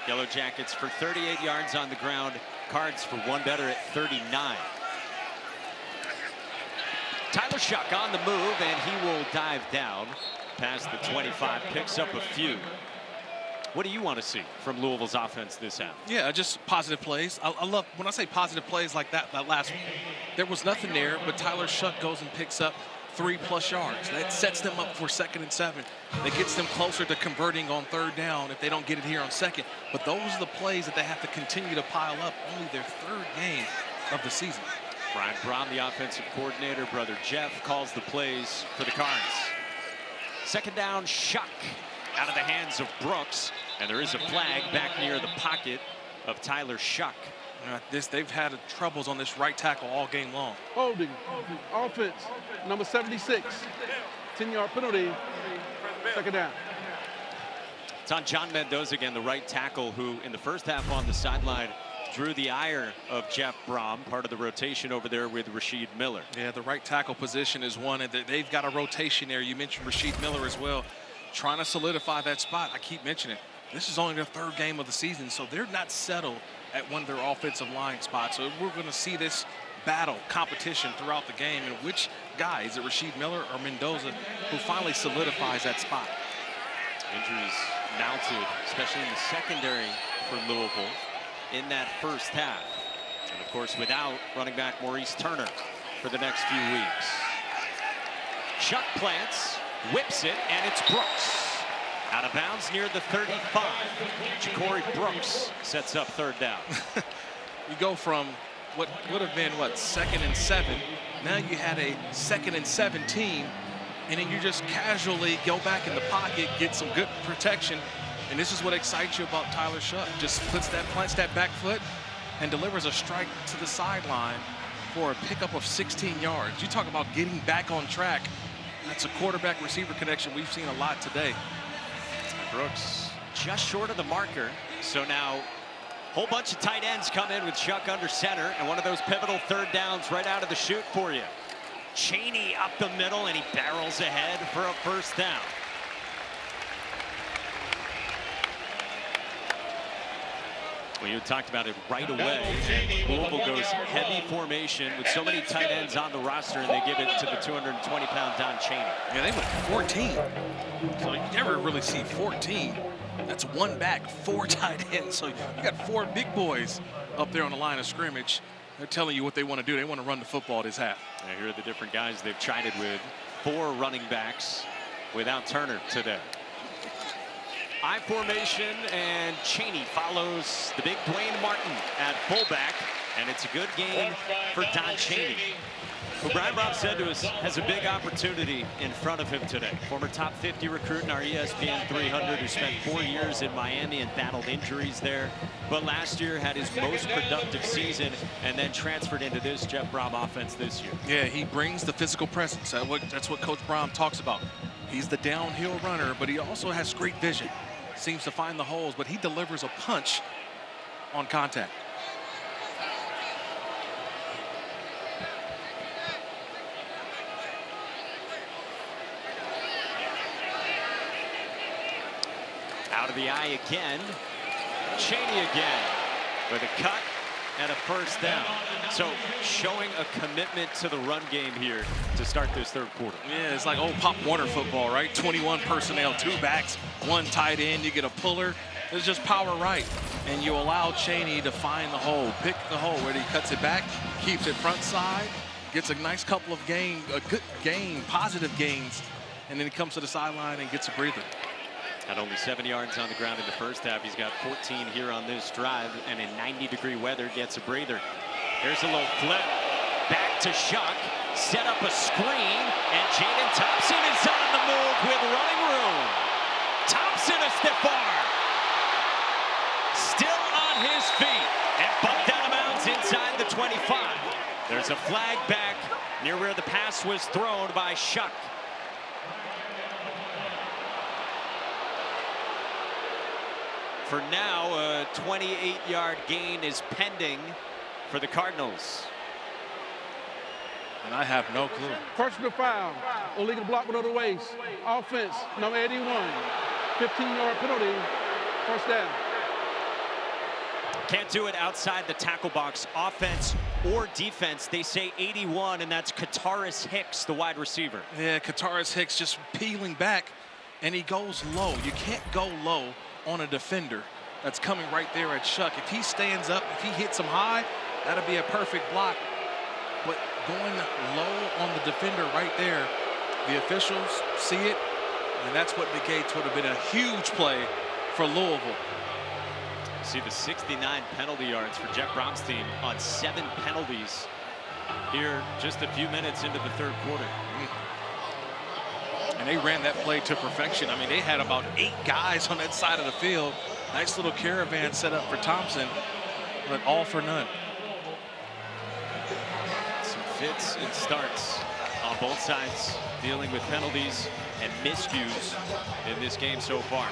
Yellow Jackets for 38 yards on the ground. Cards for one better at 39. Tyler Shuck on the move, and he will dive down past the 25, picks up a few. What do you want to see from Louisville's offense this half? Yeah, just positive plays. I love when I say positive plays like that last one. There was nothing there, but Tyler Shuck goes and picks up 3+ yards. That sets them up for 2nd and 7. That gets them closer to converting on 3rd down if they don't get it here on 2nd. But those are the plays that they have to continue to pile up. Only their 3rd game of the season. Brian Braun, the offensive coordinator, brother Jeff, calls the plays for the Cards. 2nd down, Shuck out of the hands of Brooks, and there is a flag back near the pocket of Tyler Shuck. They've had troubles on this right tackle all game long. Holding. Offense. Number 76. 10-yard penalty. 2nd down. It's on John Mendoza again, the right tackle, who in the first half on the sideline drew the ire of Jeff Brom, part of the rotation over there with Rasheed Miller. Yeah, the right tackle position is one, and they've got a rotation there. You mentioned Rasheed Miller as well, trying to solidify that spot. I keep mentioning it. This is only their 3rd game of the season, so they're not settled at one of their offensive line spots. So we're going to see this battle, competition throughout the game. And which guy, is it Rasheed Miller or Mendoza, who finally solidifies that spot? Injuries mounted, especially in the secondary for Louisville in that first half. And of course, without running back Maurice Turner for the next few weeks. Shuck plants, whips it, and it's Brooks. Out of bounds near the 35. Ja'Cory Brooks sets up 3rd down. You go from what would have been, 2nd and 7. Now you had a 2nd and 17, and then you just casually go back in the pocket, get some good protection. And this is what excites you about Tyler Shuck. Just plants that back foot and delivers a strike to the sideline for a pickup of 16 yards. You talk about getting back on track. That's a quarterback-receiver connection we've seen a lot today. Brooks just short of the marker. So now a whole bunch of tight ends come in with Shuck under center, and one of those pivotal 3rd downs right out of the chute for you. Cheney up the middle, and he barrels ahead for a 1st down. Well, you talked about it right away. Louisville goes heavy formation with so many tight ends on the roster, and they give it to the 220-pound Don Cheney. Yeah, they went 14. So you never really see 14. That's 1 back, 4 tight ends. So you got 4 big boys up there on the line of scrimmage. They're telling you what they want to do. They want to run the football this half. Now, here are the different guys they've tried it with. 4 running backs without Turner today. I formation, and Cheney follows the big Dwayne Martin at fullback, and it's a good game for Don Cheney, who Brian Brown said to us has a big opportunity in front of him today. Former top 50 recruit in our ESPN 300 who spent 4 years in Miami and battled injuries there, but last year had his most productive season and then transferred into this Jeff Brom offense this year. Yeah, he brings the physical presence. That's what Coach Brom talks about. He's the downhill runner, but he also has great vision. Seems to find the holes, but he delivers a punch on contact. Out of the eye again. Cheney again with a cut and a 1st down. So showing a commitment to the run game here to start this 3rd quarter. Yeah, it's like old Pop Warner football, right? 21 personnel, 2 backs, 1 tight end. You get a puller. It's just power right. And you allow Cheney to find the hole, pick the hole where he cuts it back, keeps it front side, gets a nice couple of good gain, positive gains, and then he comes to the sideline and gets a breather. Had only 7 yards on the ground in the first half. He's got 14 here on this drive, and in 90-degree weather gets a breather. Here's a little flip. Back to Shuck. Set up a screen, and Jaden Thompson is on the move with running room. Thompson a stiff arm. Still on his feet, and bumped out of bounds inside the 25. There's a flag back near where the pass was thrown by Shuck. For now, a 28-yard gain is pending for the Cardinals. And I have no clue. Personal foul. Illegal block below the waist. Offense, number 81. 15-yard penalty. First down. Can't do it outside the tackle box, offense or defense. They say 81, and that's Kataris Hicks, the wide receiver. Yeah, Kataris Hicks just peeling back, and he goes low. You can't go low on a defender that's coming right there at Shuck. If he stands up, if he hits him high, that'll be a perfect block. But going low on the defender right there, the officials see it, and that's what negates would have been a huge play for Louisville. See the 69 penalty yards for Jeff Brom's team on 7 penalties here just a few minutes into the third quarter. And they ran that play to perfection. I mean, they had about 8 guys on that side of the field. Nice little caravan set up for Thompson, but all for none. Some fits and starts on both sides, dealing with penalties and miscues in this game so far.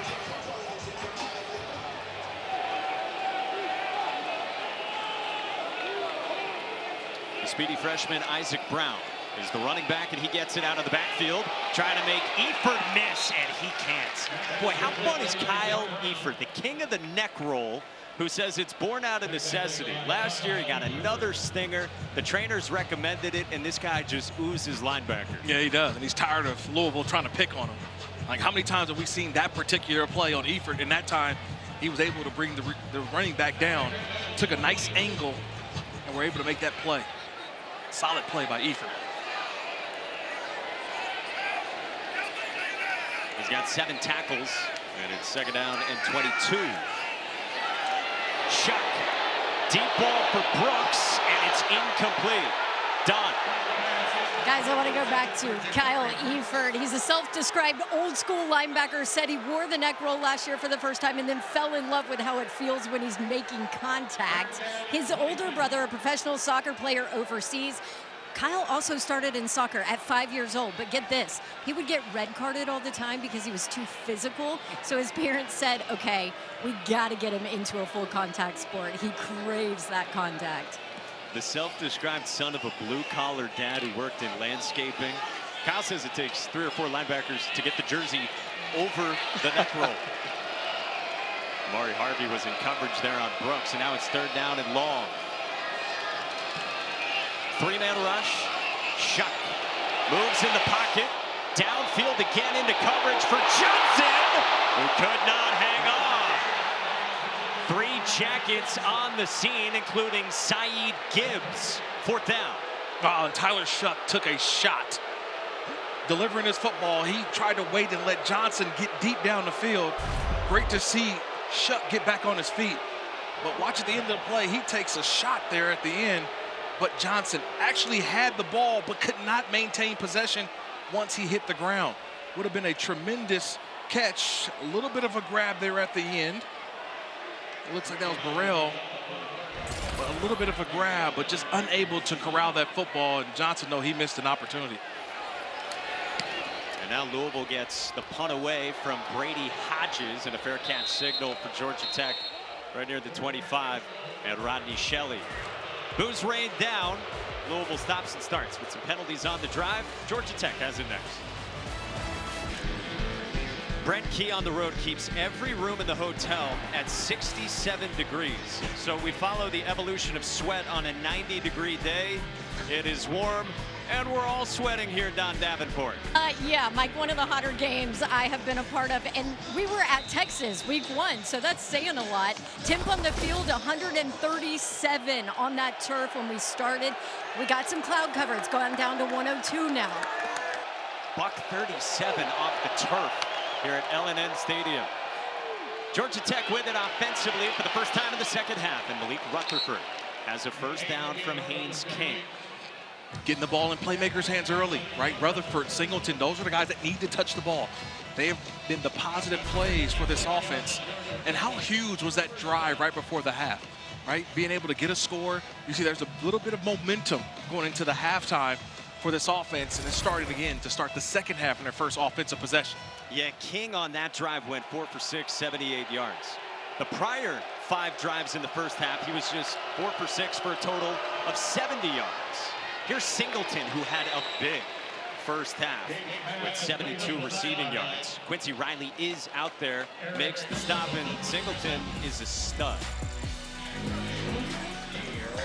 The speedy freshman Isaac Brown is the running back, and he gets it out of the backfield, trying to make Eford miss, and he can't. Boy, how fun is Kyle Eford, the king of the neck roll, who says it's born out of necessity. Last year, he got another stinger. The trainers recommended it, and this guy just oozes linebacker. Yeah, he does, and he's tired of Louisville trying to pick on him. Like, how many times have we seen that particular play on Eford? And that time, he was able to bring the running back down, took a nice angle, and were able to make that play. Solid play by Eford. He's got 7 tackles, and it's second down and 22. Shuck. Deep ball for Brooks, and it's incomplete. Done. Guys, I want to go back to Kyle Eford. He's a self-described old-school linebacker, said he wore the neck roll last year for the first time and then fell in love with how it feels when he's making contact. His older brother, a professional soccer player overseas. Kyle also started in soccer at 5 years old, but get this, he would get red carded all the time because he was too physical. So his parents said, okay, we got to get him into a full contact sport. He craves that contact. The self-described son of a blue-collar dad who worked in landscaping. Kyle says it takes 3 or 4 linebackers to get the jersey over the neck roll. Amari Harvey was in coverage there on Brooks, and now it's third down and long. 3-man rush. Shuck moves in the pocket. Downfield again into coverage for Johnson, who could not hang on. 3 Jackets on the scene, including Saeed Gibbs. Fourth down. Oh, and Tyler Shuck took a shot. Delivering his football, he tried to wait and let Johnson get deep down the field. Great to see Shuck get back on his feet. But watch at the end of the play, he takes a shot there at the end. But Johnson actually had the ball but could not maintain possession once he hit the ground. Would have been a tremendous catch. A little bit of a grab there at the end. It looks like that was Burrell. But a little bit of a grab, but just unable to corral that football. And Johnson, no, he missed an opportunity. And now Louisville gets the punt away from Brady Hodges, and a fair catch signal for Georgia Tech right near the 25, and Rodney Shelley. Booze rained down. Louisville stops and starts with some penalties on the drive. Georgia Tech has it next. Brent Key on the road keeps every room in the hotel at 67 degrees. So we follow the evolution of sweat on a 90-degree day. It is warm, and we're all sweating here down Davenport. Yeah, Mike, one of the hotter games I have been a part of, and we were at Texas week 1, so that's saying a lot. Temp on the field, 137 on that turf when we started. We got some cloud cover. It's gone down to 102 now. Buck 37 off the turf here at L&N Stadium. Georgia Tech with it offensively for the first time in the second half, and Malik Rutherford has a first down from Haynes King. Getting the ball in playmakers' hands early, right? Rutherford, Singleton, those are the guys that need to touch the ball. They have been the positive plays for this offense. And how huge was that drive right before the half, right? Being able to get a score. You see there's a little bit of momentum going into the halftime for this offense, and it started again to start the second half in their first offensive possession. Yeah, King on that drive went 4 for 6, 78 yards. The prior 5 drives in the first half, he was just 4 for 6 for a total of 70 yards. Here's Singleton, who had a big first half with 72 receiving yards. Quincy Riley is out there, makes the stop, and Singleton is a stud.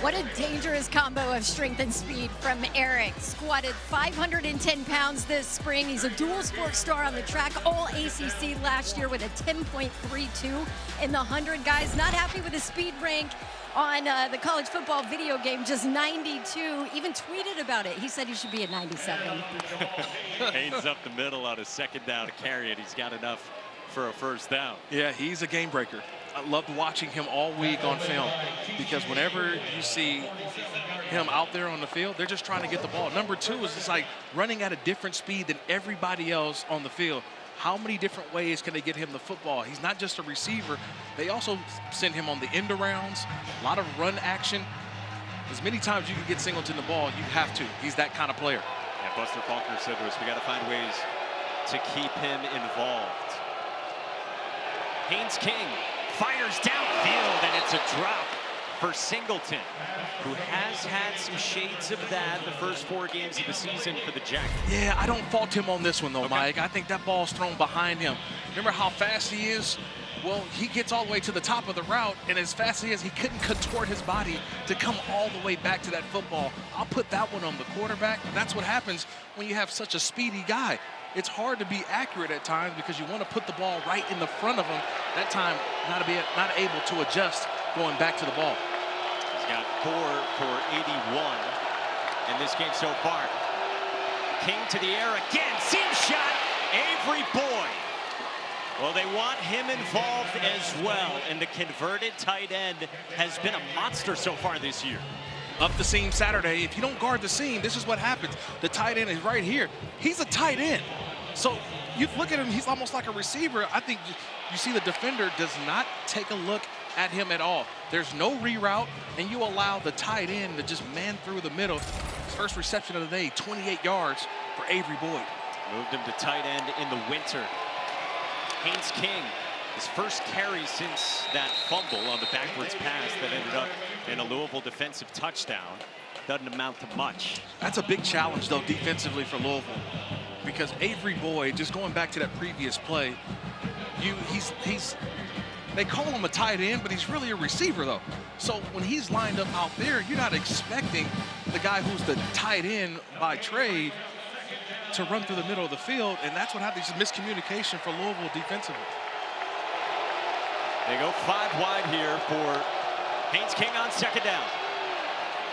What a dangerous combo of strength and speed from Eric. Squatted 510 pounds this spring. He's a dual sport star on the track, all ACC last year with a 10.32 in the 100. Guys, not happy with his speed rank on the college football video game, just 92. Even tweeted about it. He said he should be at 97. Haynes up the middle on a second down to carry it. He's got enough for a first down. Yeah, he's a game breaker. I loved watching him all week on film, because whenever you see him out there on the field, they're just trying to get the ball. Number two is just like running at a different speed than everybody else on the field. How many different ways can they get him the football? He's not just a receiver. They also send him on the end arounds, a lot of run action. As many times you can get Singleton the ball, you have to. He's that kind of player. Yeah, Buster Faulkner said to us, we got to find ways to keep him involved. Haynes King fires downfield, and it's a drop for Singleton, who has had some shades of that the first 4 games of the season for the Jackets. Yeah, I don't fault him on this one, though, Okay. Mike. I think that ball's thrown behind him. Remember how fast he is? Well, he gets all the way to the top of the route, and as fast as he is, he couldn't contort his body to come all the way back to that football. I'll put that one on the quarterback. That's what happens when you have such a speedy guy. It's hard to be accurate at times because you want to put the ball right in the front of him. That time, not able to adjust going back to the ball. He's got 4 for 81 in this game so far. King to the air again, seam shot, Avery Boyd. Well, they want him involved as well, and the converted tight end has been a monster so far this year. Up the seam Saturday. If you don't guard the seam, this is what happens. The tight end is right here. He's a tight end. So you look at him, he's almost like a receiver. I think you see the defender does not take a look at him at all. There's no reroute, and you allow the tight end to just man through the middle. His first reception of the day, 28 yards for Avery Boyd. Moved him to tight end in the winter. Haynes King, his first carry since that fumble on the backwards pass that ended up in a Louisville defensive touchdown. Doesn't amount to much. That's a big challenge, though, defensively for Louisville, because Avery Boyd, just going back to that previous play, they call him a tight end, but he's really a receiver, though. So when he's lined up out there, you're not expecting the guy who's the tight end by trade to run through the middle of the field, and that's what happens, miscommunication for Louisville defensively. They go 5 wide here for Haynes King on second down.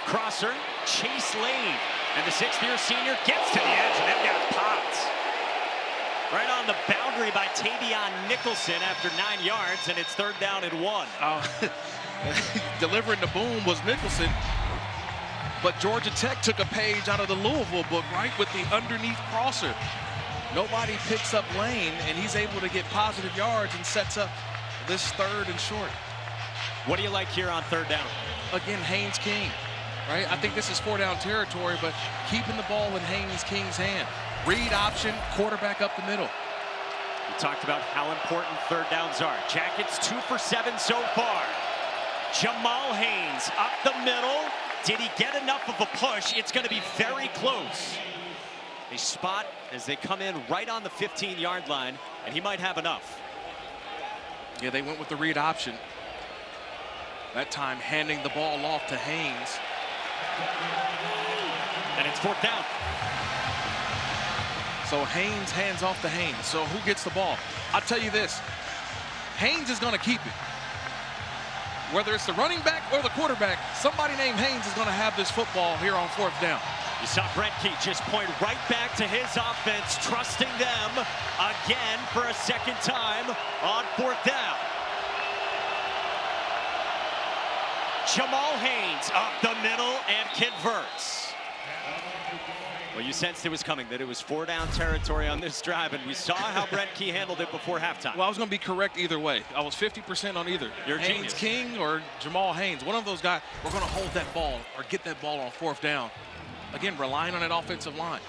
Crosser, Chase Lane, and the 6th-year senior gets to the edge, and they've got popped. Right on the boundary by Tavion Nicholson after 9 yards, and it's 3rd down and 1. Delivering the boom was Nicholson, but Georgia Tech took a page out of the Louisville book, right, with the underneath crosser. Nobody picks up Lane, and he's able to get positive yards and sets up this 3rd and short. What do you like here on 3rd down? Again, Haynes King, right? I think this is 4-down territory, but keeping the ball in Haynes King's hand. Read option, quarterback up the middle. We talked about how important 3rd downs are. Jackets 2 for 7 so far. Jamal Haynes up the middle. Did he get enough of a push? It's going to be very close. They spot as they come in right on the 15-yard line, and he might have enough. Yeah, they went with the read option. That time handing the ball off to Haynes. And it's 4th down. So Haynes hands off to Haynes. So who gets the ball? I'll tell you this. Haynes is going to keep it. Whether it's the running back or the quarterback, somebody named Haynes is going to have this football here on 4th down. You saw Brent Key just point right back to his offense, trusting them again for a 2nd time on 4th down. Jamal Haynes up the middle and converts. Well, you sensed it was coming, that it was 4-down territory on this drive, and we saw how Brent Key handled it before halftime. Well, I was going to be correct either way. I was 50% on either. You're a Haynes genius. King or Jamal Haynes. One of those guys, we're going to hold that ball or get that ball on 4th down. Again, relying on that offensive line.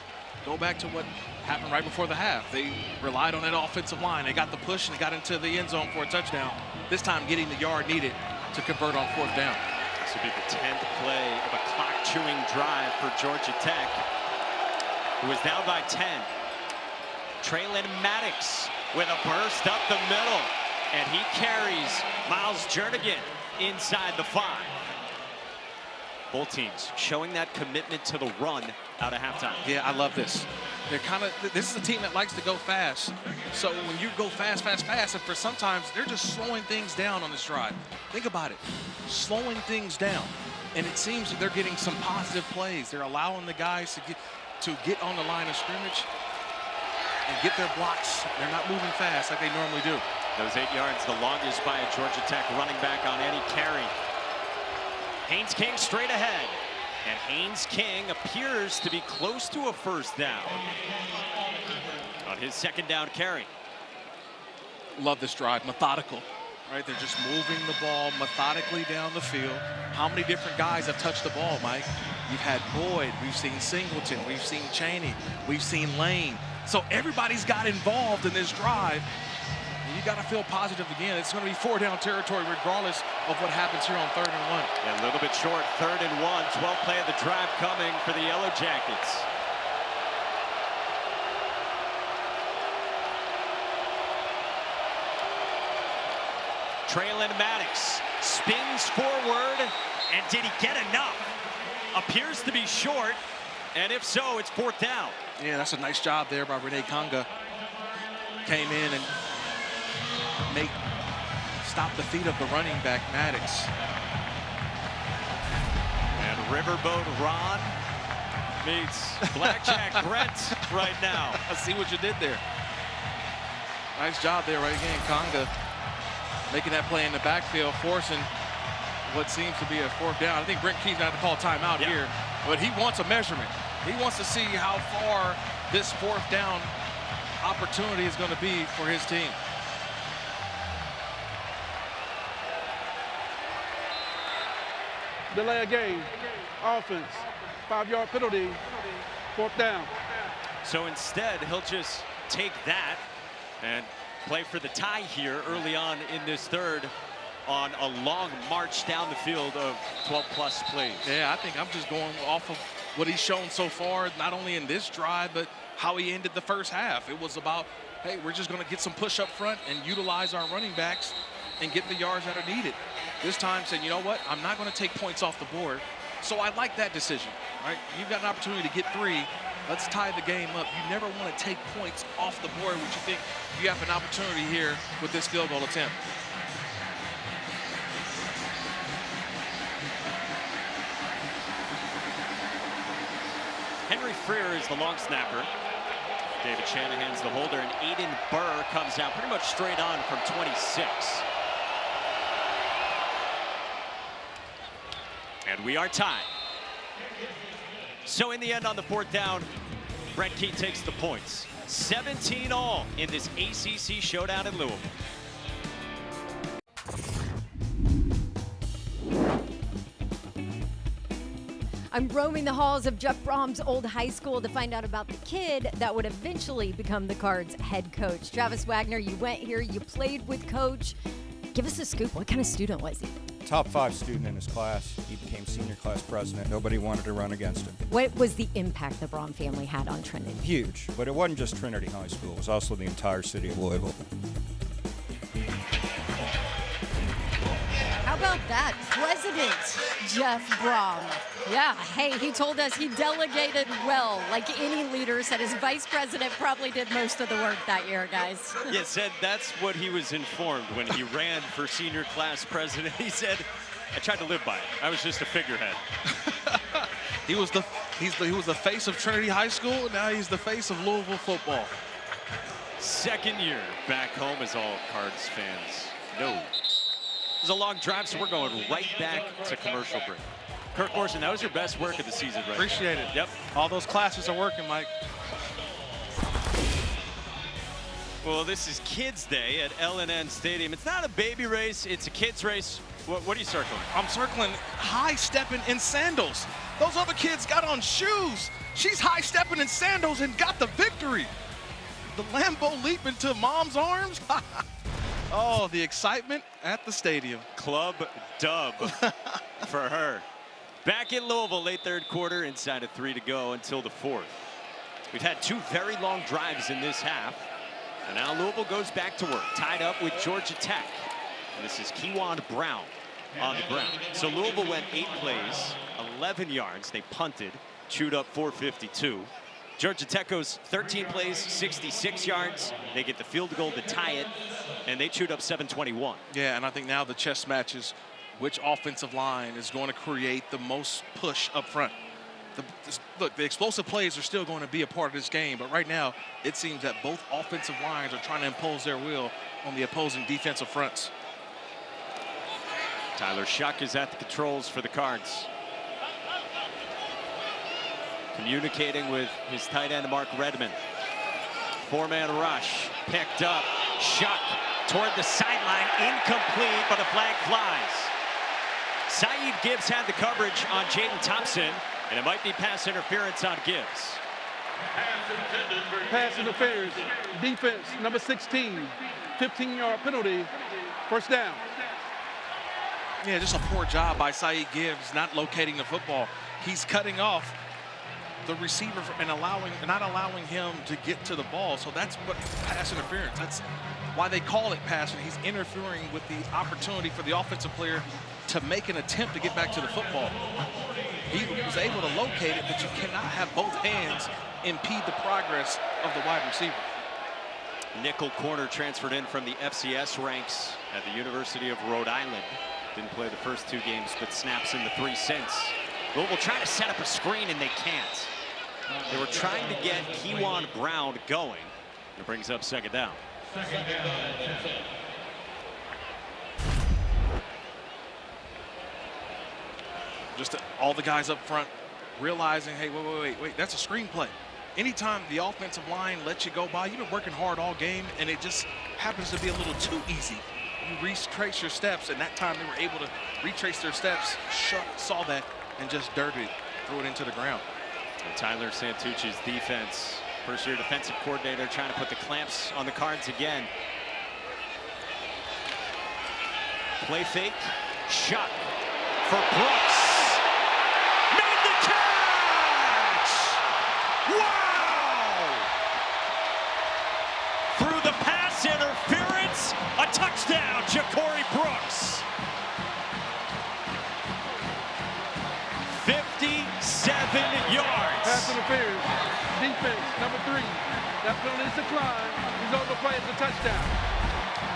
Go back to what happened right before the half. They relied on that offensive line. They got the push and they got into the end zone for a touchdown. This time getting the yard needed to convert on 4th down. This will be the 10th play of a clock-chewing drive for Georgia Tech, who is down by 10. Traylon Maddox with a burst up the middle, and he carries Miles Jernigan inside the 5. Both teams showing that commitment to the run out of halftime. Yeah, I love this. This is a team that likes to go fast. So when you go fast, and for sometimes they're just slowing things down on this drive. Think about it, slowing things down. And it seems that they're getting some positive plays. They're allowing the guys to get on the line of scrimmage and get their blocks. They're not moving fast like they normally do. Those 8 yards, the longest by a Georgia Tech running back on any carry. Haynes King straight ahead. And Haynes King appears to be close to a first down on his second down carry. Love this drive, methodical, right? They're just moving the ball methodically down the field. How many different guys have touched the ball, Mike? You've had Boyd, we've seen Singleton, we've seen Chaney, we've seen Lane. So everybody's got involved in this drive. And you got to feel positive again. It's going to be 4-down territory regardless of what happens here on 3rd and 1. Yeah, a little bit short, 3rd and 1. 12th play of the drive coming for the Yellow Jackets. Traylon Maddox spins forward, and did he get enough? Appears to be short, and if so, it's 4th down. Yeah, that's a nice job there by Renee Conga. Came in and stop the feet of the running back, Maddox. And Riverboat Ron meets Blackjack Brent right now. I see what you did there. Nice job there right again, Conga. Making that play in the backfield, forcing what seems to be a 4th down. I think Brent Key's going to have to call a timeout here, but he wants a measurement. He wants to see how far this 4th down opportunity is going to be for his team. Delay of game. Offense. 5-yard penalty. 4th down. So instead, he'll just take that and play for the tie here early on in this 3rd on a long march down the field of 12-plus plays. Yeah, I think I'm just going off of what he's shown so far, not only in this drive, but how he ended the first half. It was about, hey, we're just going to get some push up front and utilize our running backs and get the yards that are needed. This time saying, you know what, I'm not going to take points off the board. So I like that decision, right? You've got an opportunity to get 3. Let's tie the game up. You never want to take points off the board, which you think you have an opportunity here with this field goal attempt. Henry Freer is the long snapper. David Shanahan's the holder, and Aiden Burr comes out pretty much straight on from 26. And we are tied. So in the end on the 4th down, Brent Key takes the points. 17 all in this ACC showdown in Louisville. I'm roaming the halls of Jeff Brom's old high school to find out about the kid that would eventually become the Cards head coach. Travis Wagner, you went here, you played with Coach. Give us a scoop. What kind of student was he? Top 5 student in his class. He became senior class president. Nobody wanted to run against him. What was the impact the Brom family had on Trinity? Huge, but it wasn't just Trinity High School. It was also the entire city of Louisville. How about that? President Jeff Brom. Yeah, hey, he told us he delegated well, like any leader. Said his vice president probably did most of the work that year, guys. Yeah, said that's what he was informed when he ran for senior class president. He said, I tried to live by it. I was just a figurehead. He was the face of Trinity High School. Now he's the face of Louisville football. Second year back home, as all Cards fans know. It was a long drive, so we're going right back to commercial break. Kirk Orson, that was your best work of the season, right? Appreciate it. Yep. All those classes are working, Mike. Well, this is Kids Day at L&N Stadium. It's not a baby race, it's a kids race. What are you circling? I'm circling high-stepping in sandals. Those other kids got on shoes. She's high-stepping in sandals and got the victory. The Lambo leap into mom's arms. Oh, the excitement at the stadium. Club dub for her. Back in Louisville, late third quarter, inside of 3 to go until the 4th. We've had 2 very long drives in this half. And now Louisville goes back to work, tied up with Georgia Tech. And this is Kewan Brown on the ground. So Louisville went 8 plays, 11 yards. They punted, chewed up 452. Georgia Tech goes 13 plays, 66 yards. They get the field goal to tie it, and they chewed up 721. Yeah, and I think now the chess match is which offensive line is going to create the most push up front. Look, the explosive plays are still going to be a part of this game, but right now it seems that both offensive lines are trying to impose their will on the opposing defensive fronts. Tyler Shuck is at the controls for the Cards. Communicating with his tight end, Mark Redmond. 4-man rush, picked up. Shuck toward the sideline, incomplete, but a flag flies. Saeed Gibbs had the coverage on Jaden Thompson, and it might be pass interference on Gibbs. Pass interference. Defense, number 16. 15-yard penalty. First down. Yeah, just a poor job by Saeed Gibbs not locating the football. He's cutting off the receiver and not allowing him to get to the ball. So that's what pass interference. That's why they call it passing. He's interfering with the opportunity for the offensive player to make an attempt to get back to the football. He was able to locate it, but you cannot have both hands impede the progress of the wide receiver. Nickel corner transferred in from the FCS ranks at the University of Rhode Island. Didn't play the first 2 games, but snaps in the 3 since. Louisville trying to set up a screen, and they can't. They were trying to get Kewan Brown going. It brings up second down. Just all the guys up front realizing, hey, wait, that's a screen play. Anytime the offensive line lets you go by, you've been working hard all game, and it just happens to be a little too easy. You retrace your steps, and that time they were able to retrace their steps. Shuck saw that and just dirted it, threw it into the ground. And Tyler Santucci's defense, first-year defensive coordinator, trying to put the clamps on the Cards again. Play fake, Shuck for Brooks. Made the catch! Wow! Through the pass interference, a touchdown, Ja'Cory Brooks. 57 yards. Pass interference. Defense, number 3. That penalty is declined. He's on the play as a touchdown.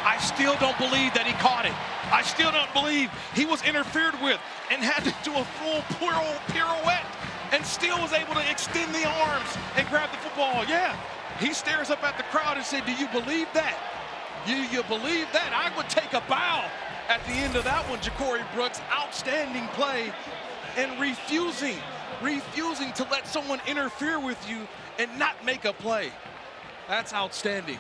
I still don't believe that he caught it. I still don't believe he was interfered with and had to do a full pirouette and still was able to extend the arms and grab the football. Yeah, he stares up at the crowd and said, do you believe that? Do you believe that? I would take a bow at the end of that one, Ja'Cory Brooks. Outstanding play and refusing to let someone interfere with you and not make a play. That's outstanding.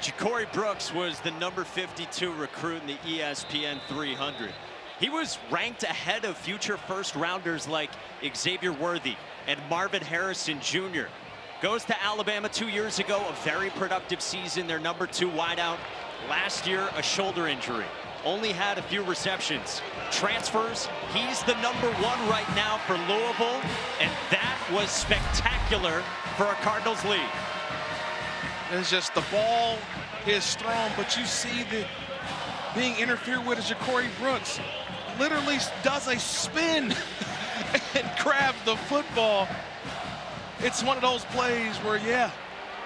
Ja'Cory Brooks was the number 52 recruit in the ESPN 300. He was ranked ahead of future first-rounders like Xavier Worthy and Marvin Harrison Jr. Goes to Alabama 2 years ago, a very productive season, their number 2 wideout. Last year, a shoulder injury. Only had a few receptions. Transfers, he's the number 1 right now for Louisville, and that was spectacular for a Cardinals lead. It's just the ball is thrown, but you see the being interfered with as Ja'Cory Brooks literally does a spin and grabs the football. It's one of those plays where, yeah,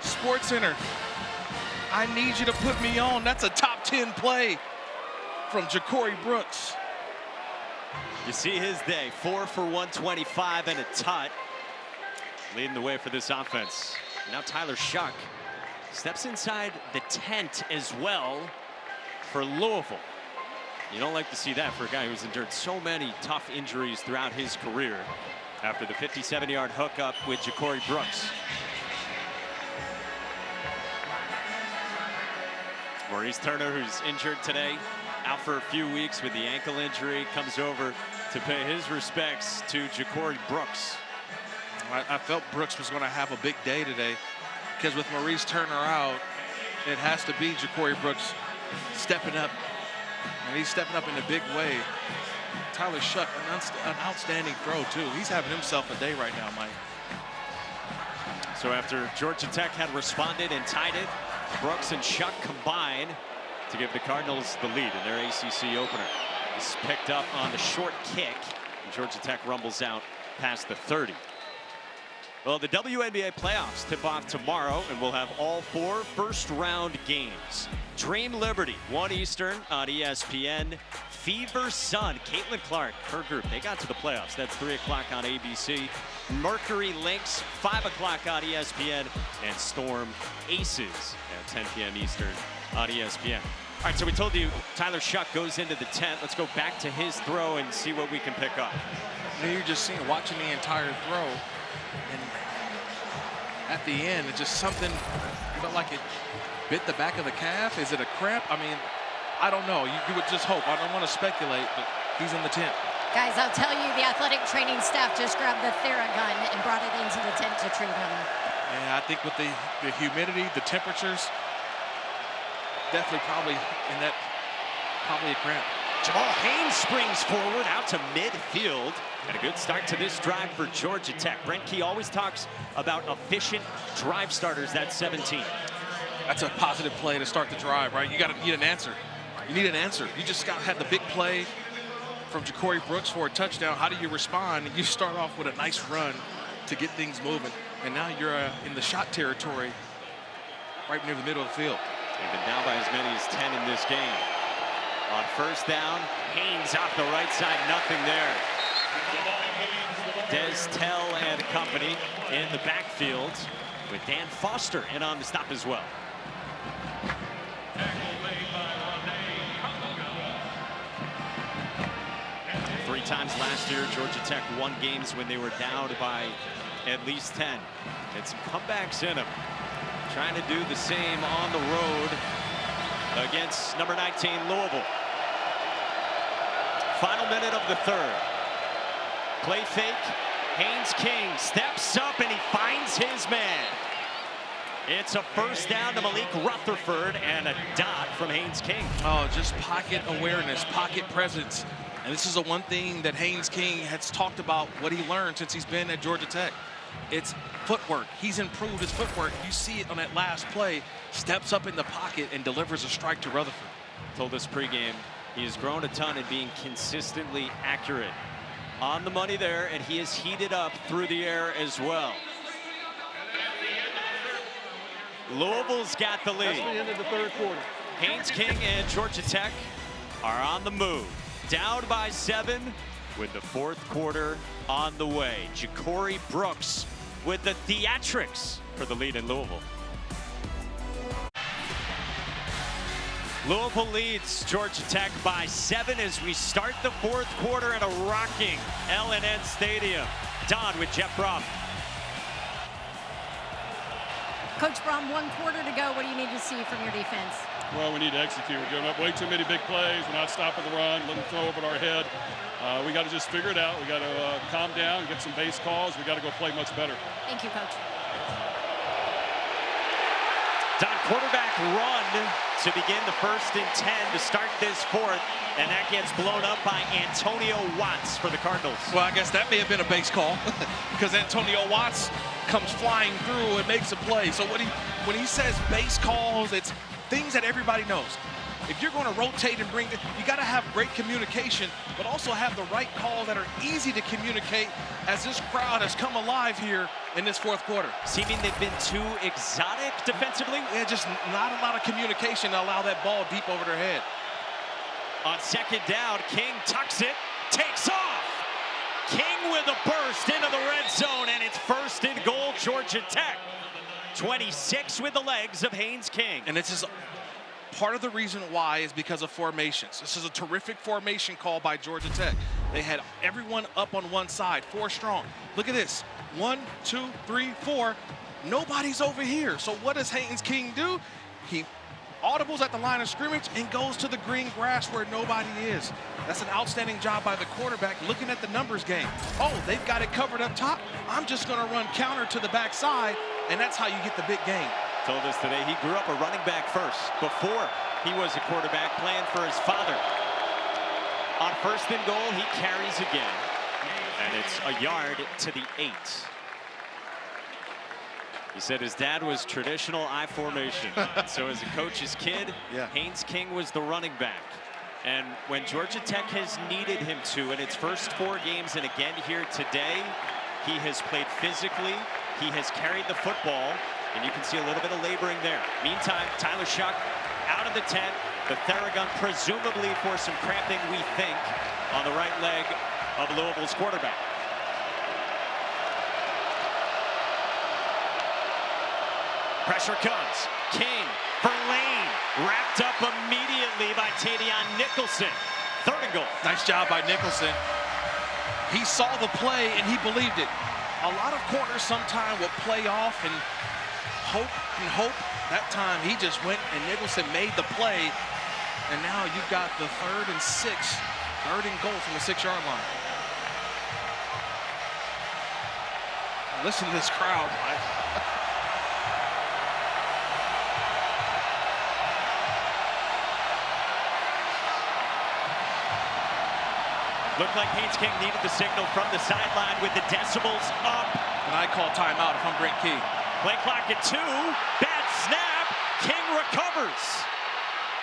SportsCenter, I need you to put me on. That's a top 10 play from Ja'Cory Brooks. You see his day, 4 for 125 and a tut, leading the way for this offense. Now Tyler Shuck steps inside the tent as well for Louisville. You don't like to see that for a guy who's endured so many tough injuries throughout his career after the 57-yard hookup with Ja'Cory Brooks. Maurice Turner, who's injured today, out for a few weeks with the ankle injury, comes over to pay his respects to Ja'Cory Brooks. I felt Brooks was going to have a big day today because with Maurice Turner out, it has to be Ja'Cory Brooks stepping up, and he's stepping up in a big way. Tyler Shuck, an outstanding throw, too. He's having himself a day right now, Mike. So after Georgia Tech had responded and tied it, Brooks and Shuck combined to give the Cardinals the lead in their ACC opener. This is picked up on the short kick, and Georgia Tech rumbles out past the 30. Well, the WNBA playoffs tip off tomorrow, and we'll have all 4 first-round games. Dream Liberty, 1 Eastern on ESPN. Fever Sun, Caitlin Clark, her group, they got to the playoffs. That's 3 o'clock on ABC. Mercury Lynx, 5 o'clock on ESPN. And Storm Aces at 10 p.m. Eastern on ESPN. All right, so we told you Tyler Shuck goes into the tent. Let's go back to his throw and see what we can pick up. And you're just watching the entire throw, and at the end, it's just something felt like it bit the back of the calf. Is it a cramp? I mean, I don't know. You would just hope. I don't want to speculate, but he's in the tent. Guys, I'll tell you, the athletic training staff just grabbed the Theragun and brought it into the tent to treat him. Yeah, I think with the humidity, the temperatures, definitely probably a cramp. Jamal Haynes springs forward out to midfield. And a good start to this drive for Georgia Tech. Brent Key always talks about efficient drive starters. That's 17. That's a positive play to start the drive, right? You need an answer. You need an answer. You just had the big play from Ja'Cory Brooks for a touchdown. How do you respond? You start off with a nice run to get things moving. And now you're in the shot territory right near the middle of the field. They've been down by as many as 10 in this game. On first down, Haynes off the right side, nothing there. Des Tell and company in the backfield with Dan Foster in on the stop as well. Three times last year, Georgia Tech won games when they were down by at least 10. Had some comebacks in them. Trying to do the same on the road against number 19 Louisville. Final minute of the third. Play fake. Haynes King steps up and he finds his man. It's a first down to Malik Rutherford and a dot from Haynes King. Oh, just pocket awareness, pocket presence. And this is the one thing that Haynes King has talked about, what he learned since he's been at Georgia Tech. It's footwork. He's improved his footwork. You see it on that last play. Steps up in the pocket and delivers a strike to Rutherford. Told us pregame he has grown a ton in being consistently accurate. On the money there, and he is heated up through the air as well. Louisville's got the lead. That's the end of the third quarter. Haynes King and Georgia Tech are on the move. Down by 7 with the fourth quarter on the way. Ja'Cory Brooks with the theatrics for the lead in Louisville. Louisville leads Georgia Tech by 7 as we start the fourth quarter in a rocking L&N Stadium. Don with Jeff Brom. Coach Brom, 1 quarter to go. What do you need to see from your defense? Well, we need to execute. We're giving up way too many big plays. We're not stopping the run, letting them throw over our head. We got to just figure it out. We got to calm down, get some base calls. We got to go play much better. Thank you, Coach. Don, quarterback run to begin the 1st and 10 to start this fourth, and that gets blown up by Antonio Watts for the Cardinals. Well, I guess that may have been a base call because Antonio Watts comes flying through and makes a play. So when he says base calls, it's things that everybody knows. If you're going to rotate and bring it, you got to have great communication, but also have the right calls that are easy to communicate as this crowd has come alive here in this fourth quarter. Seeming they've been too exotic defensively? Yeah, just not a lot of communication to allow that ball deep over their head. On second down, King tucks it, takes off. King with a burst into the red zone, and it's 1st and goal, Georgia Tech. 26 with the legs of Haynes King. And this is part of the reason why is because of formations. This is a terrific formation call by Georgia Tech. They had everyone up on one side, 4 strong. Look at this, 1, 2, 3, 4. Nobody's over here. So what does Haynes King do? He audibles at the line of scrimmage and goes to the green grass where nobody is. That's an outstanding job by the quarterback looking at the numbers game. Oh, they've got it covered up top. I'm just going to run counter to the backside, and that's how you get the big gain. told us today he grew up a running back first before he was a quarterback, playing for his father. On 1st and goal, he carries again, and it's a yard to the 8. He said his dad was traditional I formation. So as a coach's kid, Haynes King was the running back. And when Georgia Tech has needed him to in its first 4 games and again here today, he has played physically. He has carried the football, and you can see a little bit of laboring there. Meantime, Tyler Shuck out of the tent. The Theragun presumably for some cramping, we think, on the right leg of Louisville's quarterback. Pressure comes. King for Lane. Wrapped up immediately by Tavion Nicholson. 3rd and goal. Nice job by Nicholson. He saw the play and he believed it. A lot of corners sometime will play off and hope and hope. That time he just went and Nicholson made the play. And now you've got the 3rd and 6. 3rd and goal from the 6-yard line. Listen to this crowd. Looked like Haynes King needed the signal from the sideline with the decibels up. And I call timeout if I'm Brent Key. Play clock at 2. Bad snap. King recovers.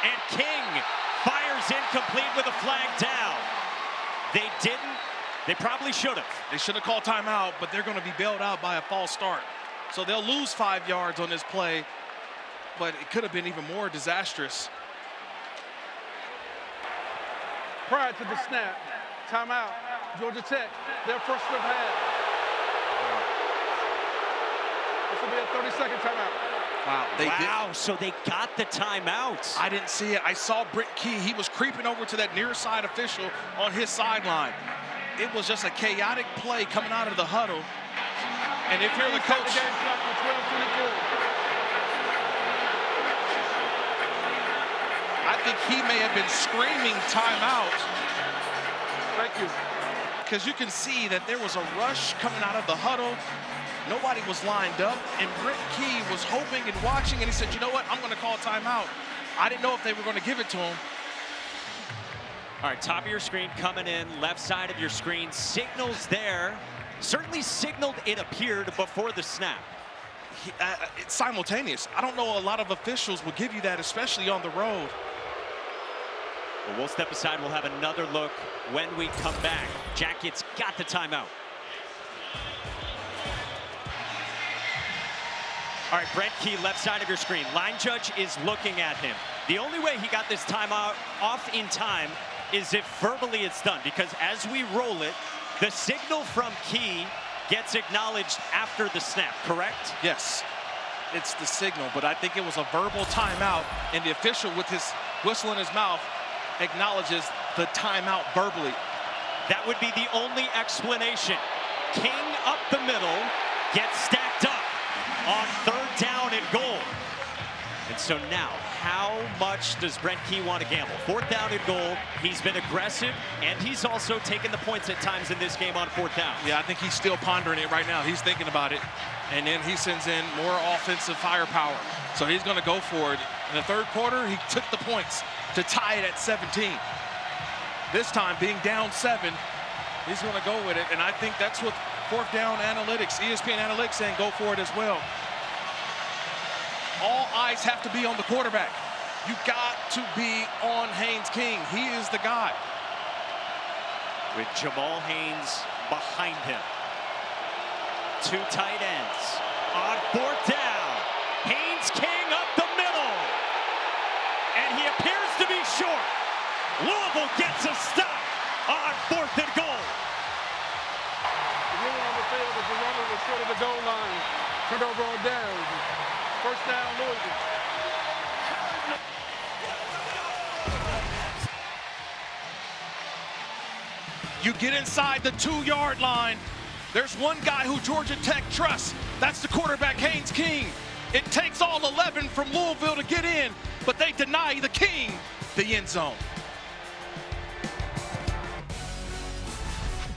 And King fires incomplete with a flag down. They didn't. They probably should have. They should have called timeout, but they're going to be bailed out by a false start. So they'll lose 5 yards on this play, but it could have been even more disastrous. Prior to the snap, timeout, Georgia Tech, their first of half. This will be a 30-second timeout. Wow, so they got the timeout. I didn't see it. I saw Brent Key. He was creeping over to that near side official on his sideline. It was just a chaotic play coming out of the huddle. And if you're the coach, The game clock for 12:24. I think he may have been screaming timeout. Thank you. Because you can see that there was a rush coming out of the huddle. Nobody was lined up, and Brent Key was hoping and watching, and he said, you know what, I'm going to call timeout. I didn't know if they were going to give it to him. All right, top of your screen coming in, left side of your screen. Signals there. Certainly signaled, it appeared, before the snap. It's simultaneous. I don't know a lot of officials will give you that, especially on the road. Well, we'll step aside. We'll have another look when we come back. Jackets got the timeout. All right, Brent Key, left side of your screen. Line judge is looking at him. The only way he got this timeout off in time is if verbally it's done, because as we roll it, the signal from Key gets acknowledged after the snap, correct? Yes, it's the signal, but I think it was a verbal timeout, and the official with his whistle in his mouth acknowledges the timeout verbally. That would be the only explanation. King up the middle, gets stacked up on 3rd down and goal. And so now, how much does Brent Key want to gamble? 4th down and goal. He's been aggressive, and he's also taken the points at times in this game on 4th down. Yeah, I think he's still pondering it right now. He's thinking about it, and then he sends in more offensive firepower. So he's going to go for it. In the 3rd quarter, he took the points to tie it at 17. This time, being down 7, he's going to go with it, and I think that's what 4th down analytics, ESPN analytics saying go for it as well. All eyes have to be on the quarterback. You got to be on Haynes King. He is the guy. With Jamal Haynes behind him. 2 tight ends on 4th down. Haynes King up the middle. And he appears to be short. Louisville gets a stop on 4th and goal. The rule on the field is the runner was short of the goal line. Turned over on downs. 1st down, Louisville. You get inside the 2-yard line. There's one guy who Georgia Tech trusts. That's the quarterback, Haynes King. It takes all 11 from Louisville to get in, but they deny the King the end zone.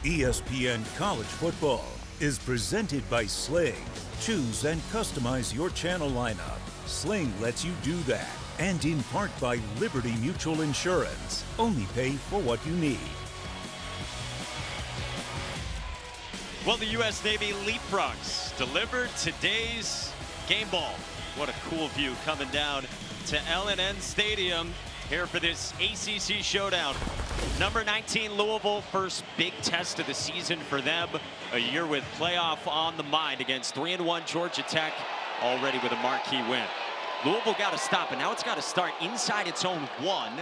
ESPN College Football is presented by Sling. Choose and customize your channel lineup. Sling lets you do that. And in part by Liberty Mutual Insurance. Only pay for what you need. Well, the U.S. Navy leapfrogs delivered today's game ball. What a cool view coming down to L&N Stadium here for this ACC showdown. Number 19 Louisville, first big test of the season for them. A year with playoff on the mind against 3-1 Georgia Tech, already with a marquee win. Louisville got to stop, and now it's got to start inside its own 1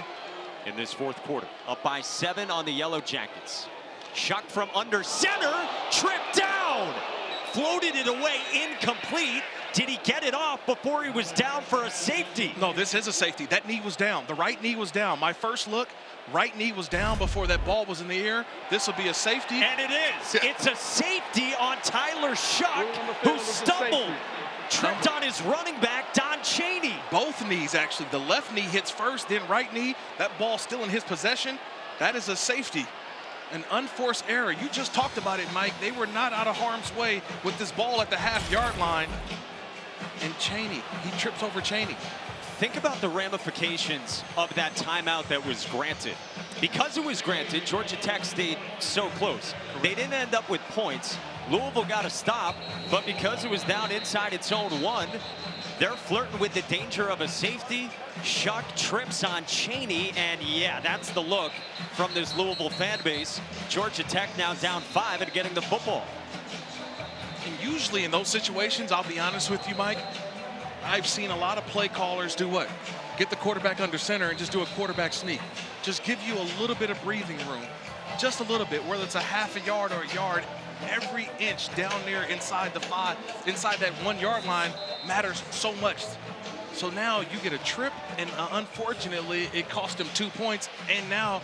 in this fourth quarter. Up by 7 on the Yellow Jackets. Shuck from under center, tripped down. Floated it away, incomplete. Did he get it off before he was down for a safety? No, this is a safety. That knee was down. The right knee was down. My first look, right knee was down before that ball was in the air. This will be a safety. And it is. It's a safety on Tyler Shuck, who stumbled. Tripped on his running back, Don Chaney. Both knees, actually. The left knee hits first, then right knee. That ball still in his possession. That is a safety. An unforced error. You just talked about it, Mike. They were not out of harm's way with this ball at the half-yard line. And Chaney, he trips over Chaney. Think about the ramifications of that timeout that was granted. Because it was granted, Georgia Tech stayed so close. They didn't end up with points. Louisville got a stop, but because it was down inside its own 1, they're flirting with the danger of a safety. Shuck trips on Chaney, and yeah, that's the look from this Louisville fan base. Georgia Tech now down 5 and getting the football. And usually in those situations, I'll be honest with you, Mike, I've seen a lot of play callers do what? Get the quarterback under center and just do a quarterback sneak. Just give you a little bit of breathing room. Just a little bit, whether it's a half a yard or a yard. Every inch down there inside the 5, inside that 1 yard line matters so much. So now you get a trip, and unfortunately, it cost him 2 points, and now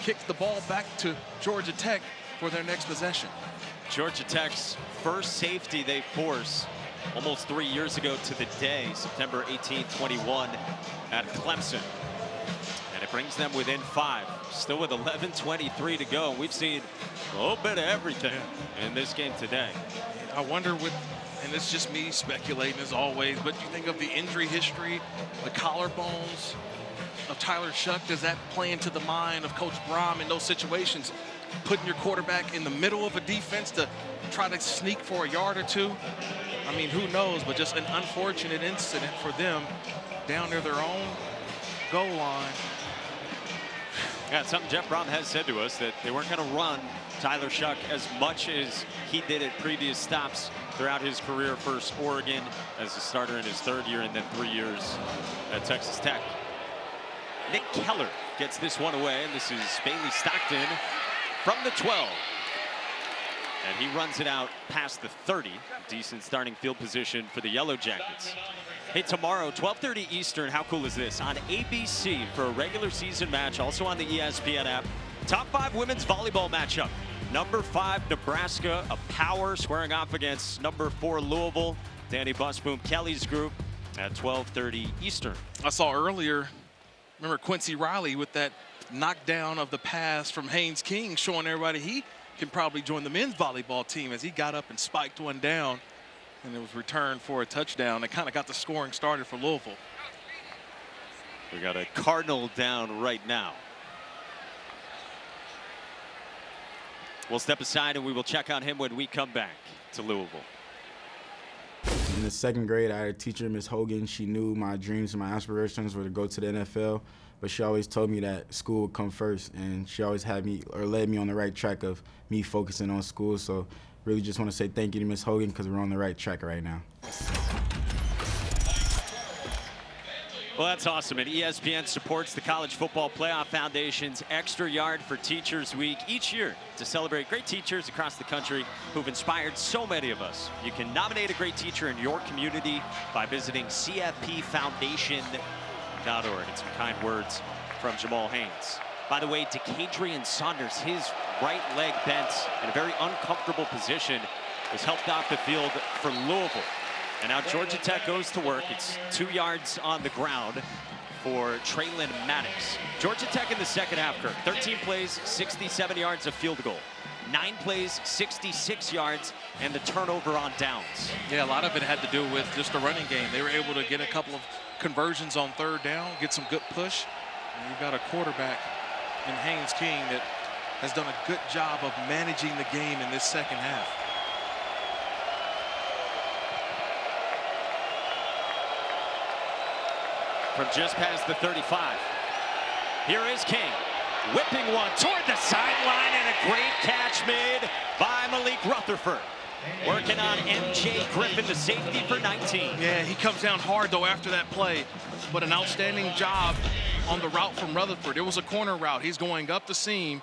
kicks the ball back to Georgia Tech for their next possession. Georgia Tech's first safety they force almost 3 years ago to the day, September 18, 21 at Clemson. And it brings them within 5, still with 11:23 to go. We've seen a little bit of everything in this game today. I wonder with, and it's just me speculating as always, but you think of the injury history, the collarbones of Tyler Shuck, does that play into the mind of Coach Brom in those situations? Putting your quarterback in the middle of a defense to try to sneak for a yard or 2? I mean, who knows, but just an unfortunate incident for them down near their own goal line. Yeah, something Jeff Brom has said to us, that they weren't going to run Tyler Shuck as much as he did at previous stops throughout his career. First Oregon as a starter in his 3rd year, and then 3 years at Texas Tech. Nick Keller gets this one away, and this is Bailey Stockton from the 12. And he runs it out past the 30. Decent starting field position for the Yellow Jackets. Hey, tomorrow, 12:30 Eastern, how cool is this? On ABC for a regular season match, also on the ESPN app. Top 5 women's volleyball matchup. Number 5, Nebraska, a power, squaring off against number 4, Louisville. Danny Busboom Kelly's group at 12:30 Eastern. I saw earlier, remember Quincy Riley with that knockdown of the pass from Haynes King, showing everybody he can probably join the men's volleyball team, as he got up and spiked one down, and it was returned for a touchdown. It kind of got the scoring started for Louisville. We got a Cardinal down right now. We'll step aside and we will check on him when we come back to Louisville. In the 2nd grade, I had a teacher, Miss Hogan. She knew my dreams and my aspirations were to go to the NFL, but she always told me that school would come first, and she always had me, or led me on the right track of me focusing on school. So really just want to say thank you to Miss Hogan, because we're on the right track right now. Well, that's awesome. And ESPN supports the College Football Playoff Foundation's Extra Yard for Teachers Week each year to celebrate great teachers across the country who've inspired so many of us. You can nominate a great teacher in your community by visiting cfpfoundation.org. And some kind words from Jamal Haynes. By the way, Decadrian Saunders, his right leg bent in a very uncomfortable position, was helped off the field for Louisville. And now Georgia Tech goes to work. It's 2 yards on the ground for Traylon Maddox. Georgia Tech in the second half, Kirk. 13 plays, 67 yards of field goal. 9 plays, 66 yards, and the turnover on downs. Yeah, a lot of it had to do with just the running game. They were able to get a couple of conversions on third down, get some good push. And you've got a quarterback in Haynes King that has done a good job of managing the game in this second half. From just past the 35. Here is King, whipping one toward the sideline, and a great catch made by Malik Rutherford. Working on MJ Griffin, the safety for 19. Yeah, he comes down hard, though, after that play. But an outstanding job on the route from Rutherford. It was a corner route. He's going up the seam,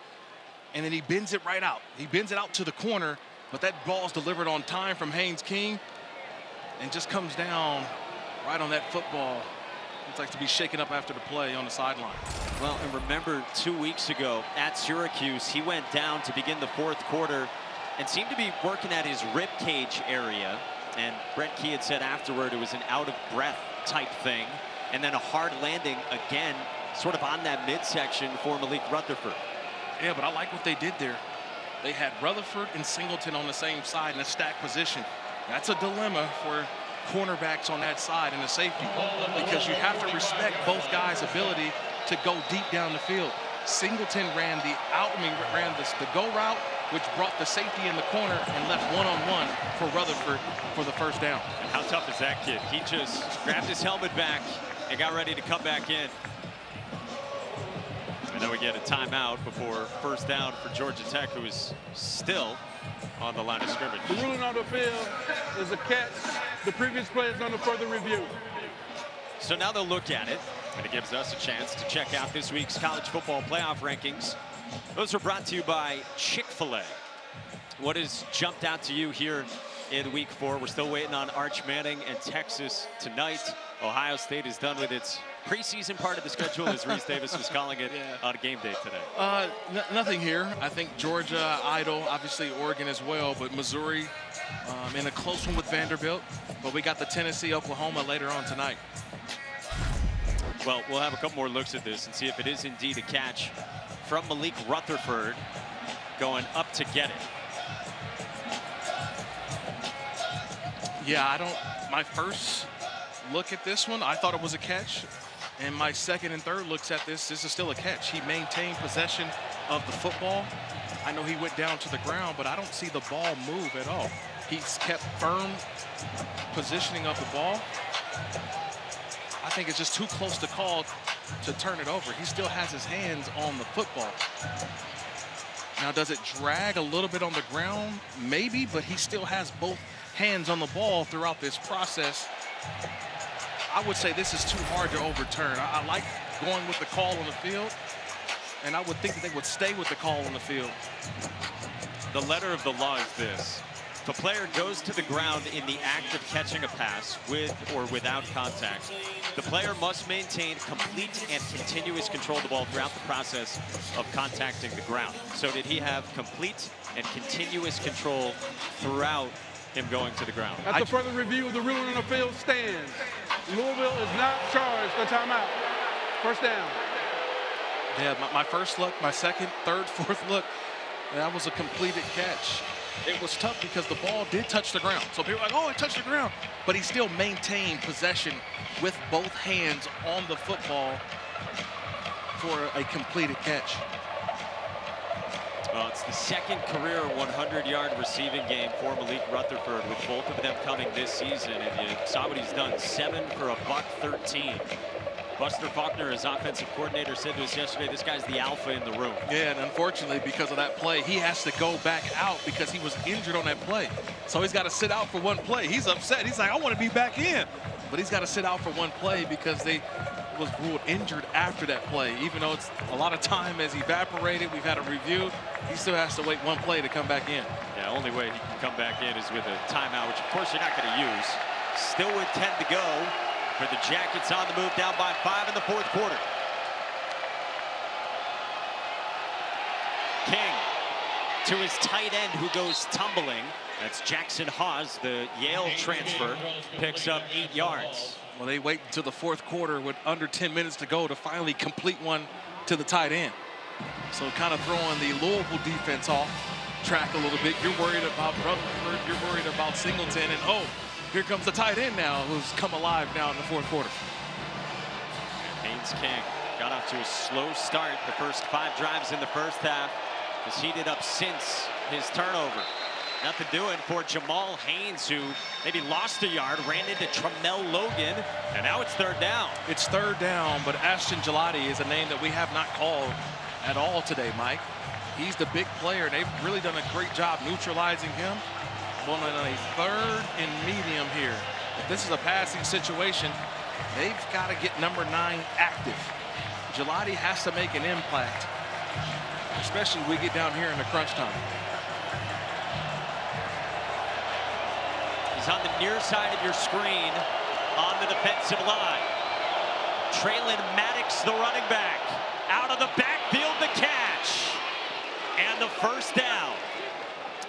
and then he bends it right out. He bends it out to the corner, but that ball's delivered on time from Haynes King and just comes down right on that football. Looks like to be shaken up after the play on the sideline. Well, and remember 2 weeks ago at Syracuse, he went down to begin the fourth quarter and seemed to be working at his rib cage area. And Brent Key had said afterward it was an out of breath type thing. And then a hard landing again, sort of on that midsection for Malik Rutherford. Yeah, but I like what they did there. They had Rutherford and Singleton on the same side in a stack position. That's a dilemma for cornerbacks on that side and the safety, because you have to respect both guys' ability to go deep down the field. Singleton ran the go route, which brought the safety in the corner and left one-on-one for Rutherford for the first down. And how tough is that kid? He just grabbed his helmet back and got ready to come back in. And then we get a timeout before first down for Georgia Tech, who is still on the line of scrimmage. The ruling on the field is a catch. The previous play is under further review. So now they'll look at it, and it gives us a chance to check out this week's college football playoff rankings. Those are brought to you by Chick-fil-A. What has jumped out to you here in week 4? We're still waiting on Arch Manning and Texas tonight. Ohio State is done with its preseason part of the schedule, as Reese Davis was calling it, on game day today. Nothing here. I think Georgia, idle, obviously Oregon as well, but Missouri in a close one with Vanderbilt. But we got the Tennessee, Oklahoma later on tonight. Well, we'll have a couple more looks at this and see if it is indeed a catch from Malik Rutherford going up to get it. Yeah, my first look at this one, I thought it was a catch. And my second and third looks at this is still a catch. He maintained possession of the football. I know he went down to the ground, but I don't see the ball move at all. He's kept firm positioning of the ball. I think it's just too close to call to turn it over. He still has his hands on the football. Now, does it drag a little bit on the ground? Maybe, but he still has both hands on the ball throughout this process. I would say this is too hard to overturn. I like going with the call on the field, and I would think that they would stay with the call on the field. The letter of the law is this. If a player goes to the ground in the act of catching a pass with or without contact, the player must maintain complete and continuous control of the ball throughout the process of contacting the ground. So did he have complete and continuous control throughout him going to the ground? After further review, the ruling on the field stands. Louisville is not charged a timeout. First down. Yeah, my first look, my second, third, fourth look, that was a completed catch. It was tough because the ball did touch the ground. So people are like, oh, it touched the ground. But he still maintained possession with both hands on the football for a completed catch. Well, it's the second career 100-yard receiving game for Malik Rutherford, with both of them coming this season. And you saw what he's done, 7 for $113. Buster Faulkner, his offensive coordinator, said to us yesterday, this guy's the alpha in the room. Yeah, and unfortunately, because of that play, he has to go back out because he was injured on that play. So he's got to sit out for one play. He's upset. He's like, I want to be back in. But he's got to sit out for one play because they was ruled injured after that play. Even though it's a lot of time has evaporated, we've had a review, he still has to wait one play to come back in. Yeah, only way he can come back in is with a timeout, which of course you're not going to use. Still with 10 to go for the Jackets, on the move, down by 5 in the fourth quarter. King to his tight end, who goes tumbling. That's Jackson Hawes, the Yale transfer, picks up 8 yards. Well, they wait until the fourth quarter with under 10 minutes to go to finally complete one to the tight end. So kind of throwing the Louisville defense off. track a little bit. You're worried about Rutherford. You're worried about Singleton. And, oh, here comes the tight end now who's come alive now in the fourth quarter. Haynes King got off to a slow start. The first 5 drives in the first half has heated up since his turnover. Nothing doing for Jamal Haynes, who maybe lost a yard, ran into Tramel Logan, and now it's third down. It's third down, but Ashton Gelati is a name that we have not called at all today, Mike. He's the big player. They've really done a great job neutralizing him. Going on a third and medium here. If this is a passing situation, they've got to get number 9 active. Gelati has to make an impact, especially when we get down here in the crunch time. He's on the near side of your screen on the defensive line. Traylon Maddox, the running back, out of the backfield, the catch. And the first down.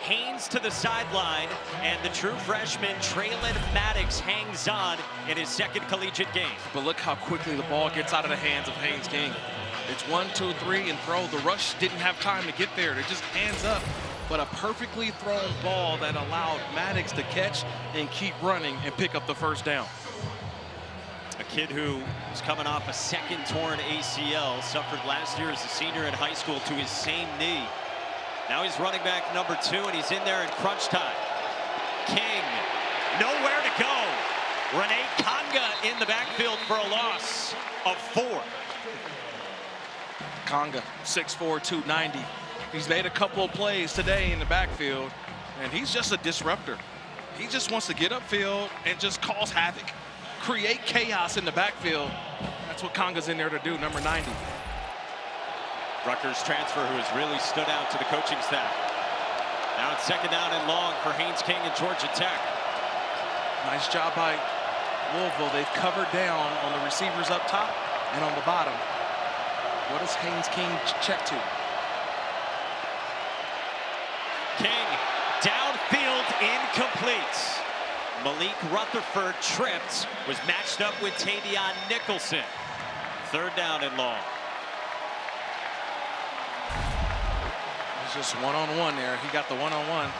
Haynes to the sideline, and the true freshman Traylon Maddox hangs on in his second collegiate game. But look how quickly the ball gets out of the hands of Haynes King. It's 1, 2, 3, and throw. The rush didn't have time to get there. They're just hands up. But a perfectly thrown ball that allowed Maddox to catch and keep running and pick up the first down. A kid who is coming off a second torn ACL, suffered last year as a senior in high school to his same knee. Now he's running back number 2, and he's in there in crunch time. King, nowhere to go. Renee Conga in the backfield for a loss of 4. Conga, 6'4", 290. He's made a couple of plays today in the backfield, and he's just a disruptor. He just wants to get upfield and just cause havoc, create chaos in the backfield. That's what Conga's in there to do, number 90. Rutgers transfer who has really stood out to the coaching staff. Now it's second down and long for Haynes King and Georgia Tech. Nice job by Louisville. They've covered down on the receivers up top and on the bottom. What does Haynes King check to? King, downfield, incomplete. Malik Rutherford tripped, was matched up with Tavion Nicholson. Third down and long. Just one-on-one there. He got the one-on-one.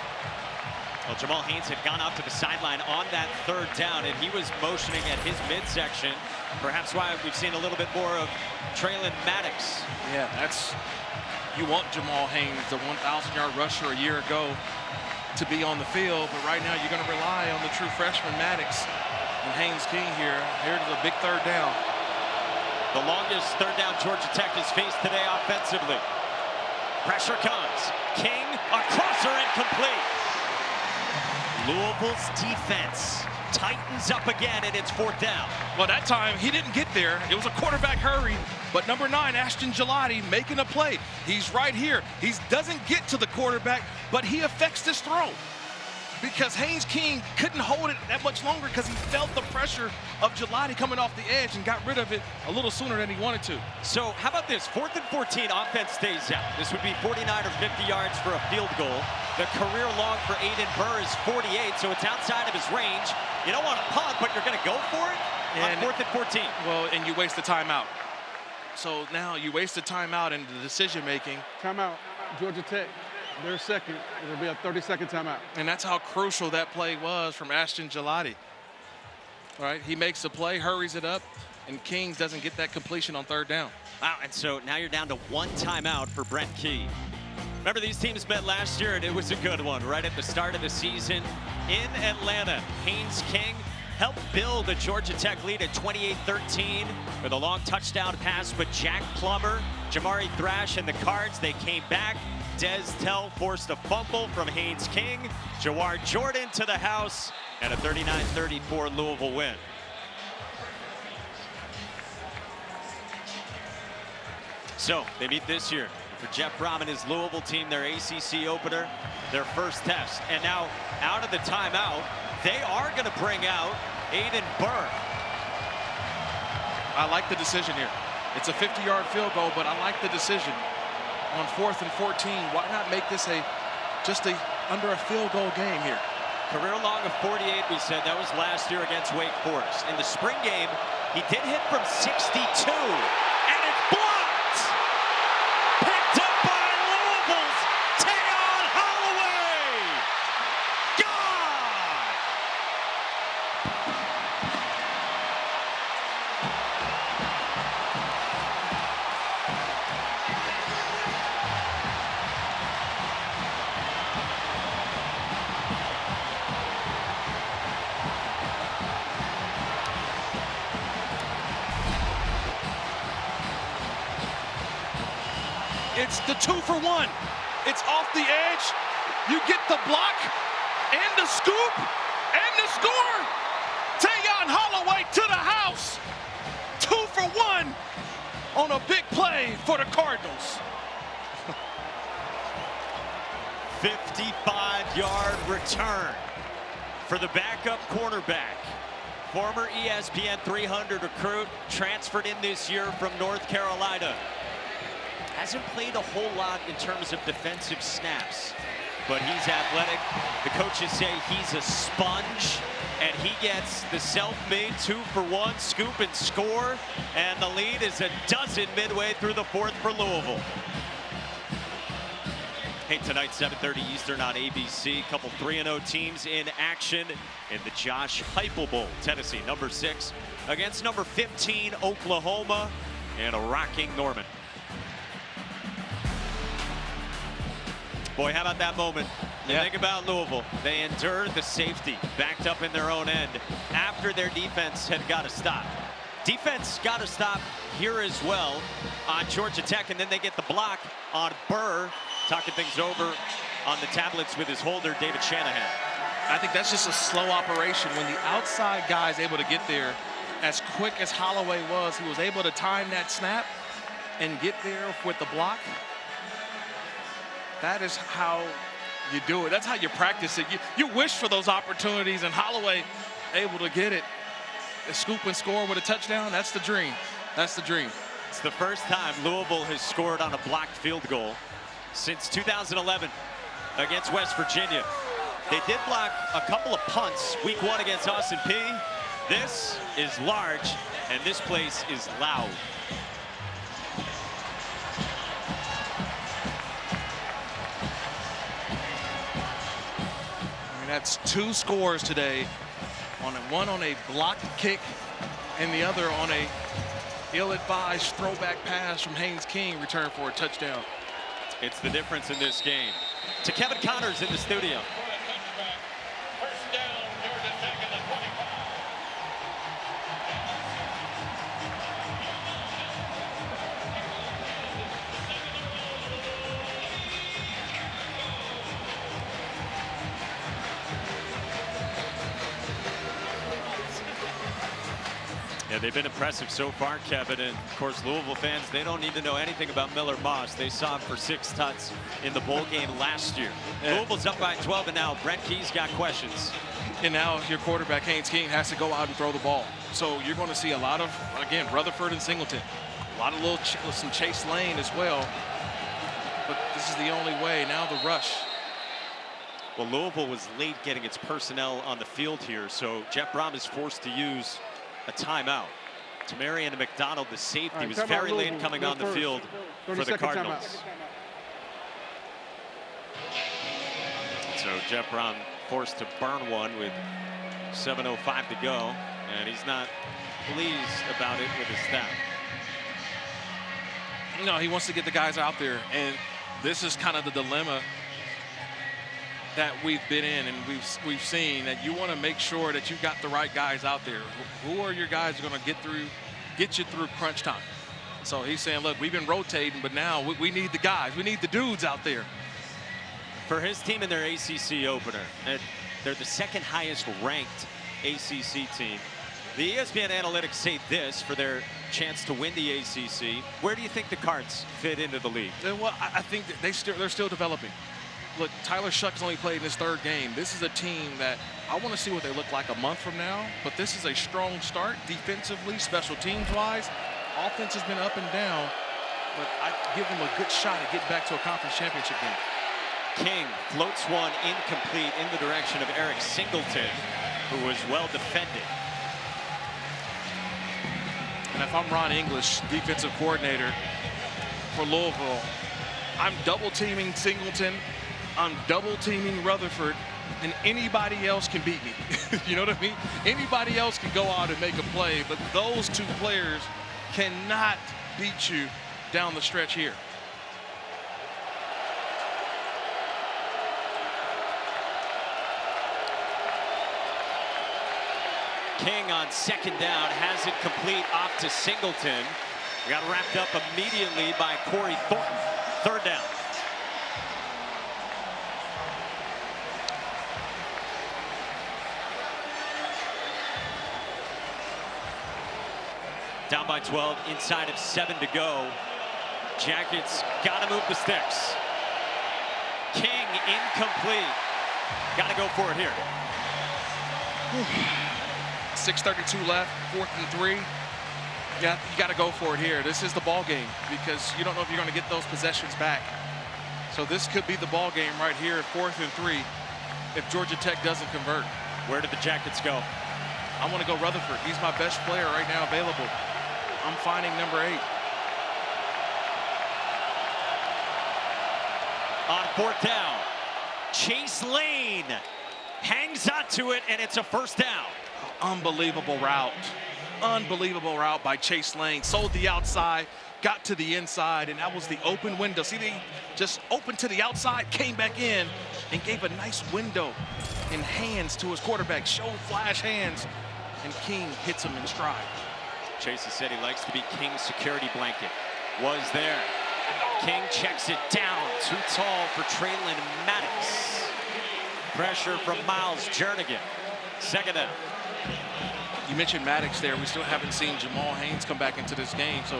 Well, Jamal Haynes had gone out to the sideline on that third down, and he was motioning at his midsection. Perhaps why we've seen a little bit more of Traylon Maddox. Yeah, you want Jamal Haynes, the 1,000-yard rusher a year ago, to be on the field, but right now you're going to rely on the true freshman Maddox and Haynes King here. Here's a big third down. The longest third down Georgia Tech has faced today offensively. Pressure comes. King, a crosser, incomplete. Louisville's defense tightens up again, and it's fourth down. Well, that time he didn't get there. It was a quarterback hurry, but number 9, Ashton Gelati, making a play. He's right here. He doesn't get to the quarterback, but he affects this throw because Haynes King couldn't hold it that much longer because he felt the pressure of Gelati coming off the edge and got rid of it a little sooner than he wanted to. So how about this? 4th and 14, offense stays out. This would be 49 or 50 yards for a field goal. The career long for Aiden Burr is 48, so it's outside of his range. You don't want to punt, but you're going to go for it on 4th and 14. Well, and you waste the timeout. So now you waste the timeout and the decision-making. Timeout, Georgia Tech. They're second. It'll be a 30-second timeout. And that's how crucial that play was from Ashton Gelati. All right, he makes the play, hurries it up, and Kings doesn't get that completion on third down. Wow, and so now you're down to 1 timeout for Brent Key. Remember, these teams met last year, and it was a good one right at the start of the season in Atlanta. Haynes King helped build a Georgia Tech lead at 28-13 with a long touchdown pass, but Jack Plummer, Jamari Thrash, and the Cards, they came back. Des Tell forced a fumble from Haynes King. Jawar Jordan to the house, and a 39-34 Louisville win. So they meet this year. For Jeff Brom and his Louisville team, their ACC opener, their first test. And now out of the timeout, they are going to bring out Aiden Burr. I like the decision here. It's a 50-yard field goal, but I like the decision. On 4th and 14, why not make this just under a field goal game here? Career long of 48, we said. That was last year against Wake Forest. In the spring game, he did hit from 62, and it's blocked! Picked up by Louisville's Tayon Holloway! It's the 2-for-1. It's off the edge. You get the block and the scoop and the score. Tayon Holloway to the house. 2-for-1 on a big play for the Cardinals. 55-yard return for the backup cornerback. Former ESPN 300 recruit, transferred in this year from North Carolina. Hasn't played a whole lot in terms of defensive snaps, but he's athletic. The coaches say he's a sponge, and he gets the self-made 2-for-1 scoop and score, and the lead is a dozen midway through the fourth for Louisville. Hey, tonight, 7:30 Eastern on ABC. Couple 3-0 teams in action in the Josh Heupel Bowl. Tennessee, number 6, against number 15, Oklahoma, and a rocking Norman. Boy, how about that moment? Yeah. Think about Louisville. They endured the safety, backed up in their own end, after their defense had got to stop. Defense got to stop here as well on Georgia Tech, and then they get the block on Burr, talking things over on the tablets with his holder, David Shanahan. I think that's just a slow operation. When the outside guy is able to get there as quick as Holloway was, he was able to time that snap and get there with the block. That is how you do it. That's how you practice it. You wish for those opportunities, and Holloway able to get it. A scoop and score with a touchdown, that's the dream. That's the dream. It's the first time Louisville has scored on a blocked field goal since 2011 against West Virginia. They did block a couple of punts week 1 against Austin Peay. This is large, and this place is loud. That's 2 scores today, one on a blocked kick and the other on a ill-advised throwback pass from Haynes King, returned for a touchdown. It's the difference in this game. To Kevin Connors in the studio. First down, Georgia Tech at the 25. Yeah, they've been impressive so far, Kevin. And of course, Louisville fans, they don't need to know anything about Miller Moss. They saw him for 6 tuts in the bowl game last year. Yeah. Louisville's up by 12, and now Brent Key's got questions. And now your quarterback, Haynes King, has to go out and throw the ball. So you're going to see a lot of, again, Rutherford and Singleton. A lot of some Chase Lane as well. But this is the only way. Now the rush. Well, Louisville was late getting its personnel on the field here, so Jeff Brom is forced to use a timeout. Tamarian McDonald, the safety, was very late coming on the field for the Cardinals. So Jeff Brom forced to burn one with 7:05 to go, and he's not pleased about it with his staff. No, he wants to get the guys out there, and this is kind of the dilemma that we've been in, and we've seen that you want to make sure that you've got the right guys out there. Who are your guys going to get you through crunch time? So he's saying, look, we've been rotating, but now we need the guys. We need the dudes out there. For his team in their ACC opener, they're the 2nd highest ranked ACC team. The ESPN analytics say this for their chance to win the ACC. Where do you think the Cards fit into the league? Well, I think that they're still developing. Look, Tyler Shuck's only played in his 3rd game. This is a team that I want to see what they look like a month from now, but this is a strong start defensively, special teams-wise. Offense has been up and down, but I give them a good shot at getting back to a conference championship game. King floats one incomplete in the direction of Eric Singleton, who was well defended. And if I'm Ron English, defensive coordinator for Louisville, I'm double-teaming Singleton, I'm double-teaming Rutherford, and anybody else can beat me. You know what I mean? Anybody else can go out and make a play, but those 2 players cannot beat you down the stretch here. King on 2nd down has it complete off to Singleton. Got wrapped up immediately by Corey Thornton. 3rd down. Down by 12, inside of 7 to go. Jackets got to move the sticks. King incomplete. Got to go for it here. 6:32 left, 4th and 3. Yeah, you got to go for it here. This is the ball game because you don't know if you're going to get those possessions back. So this could be the ball game right here, 4th and 3, if Georgia Tech doesn't convert. Where did the Jackets go? I want to go Rutherford. He's my best player right now available. I'm finding number 8. On 4th down, Chase Lane hangs onto it, and it's a 1st down. Unbelievable route. Unbelievable route by Chase Lane. Sold the outside, got to the inside, and that was the open window. See, they just opened to the outside, came back in, and gave a nice window and hands to his quarterback. Showed flash hands, and King hits him in stride. Chase has said he likes to be King's security blanket. Was there. King checks it down. Too tall for Traylon Maddox. Pressure from Miles Jernigan. 2nd down. You mentioned Maddox there. We still haven't seen Jamal Haynes come back into this game. So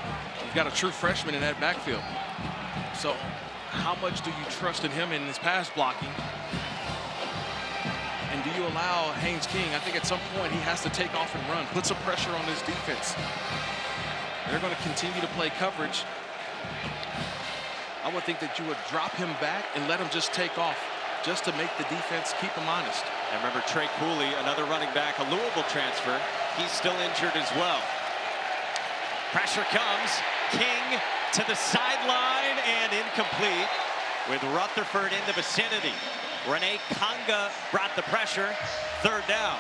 you've got a true freshman in that backfield. So how much do you trust in him in his pass blocking? And do you allow Haynes King? I think at some point he has to take off and run, put some pressure on this defense. They're going to continue to play coverage. I would think that you would drop him back and let him just take off, just to make the defense keep him honest. And remember Trey Cooley, another running back, a Louisville transfer. He's still injured as well. Pressure comes. King to the sideline and incomplete with Rutherford in the vicinity. Rene Conga brought the pressure. 3rd down.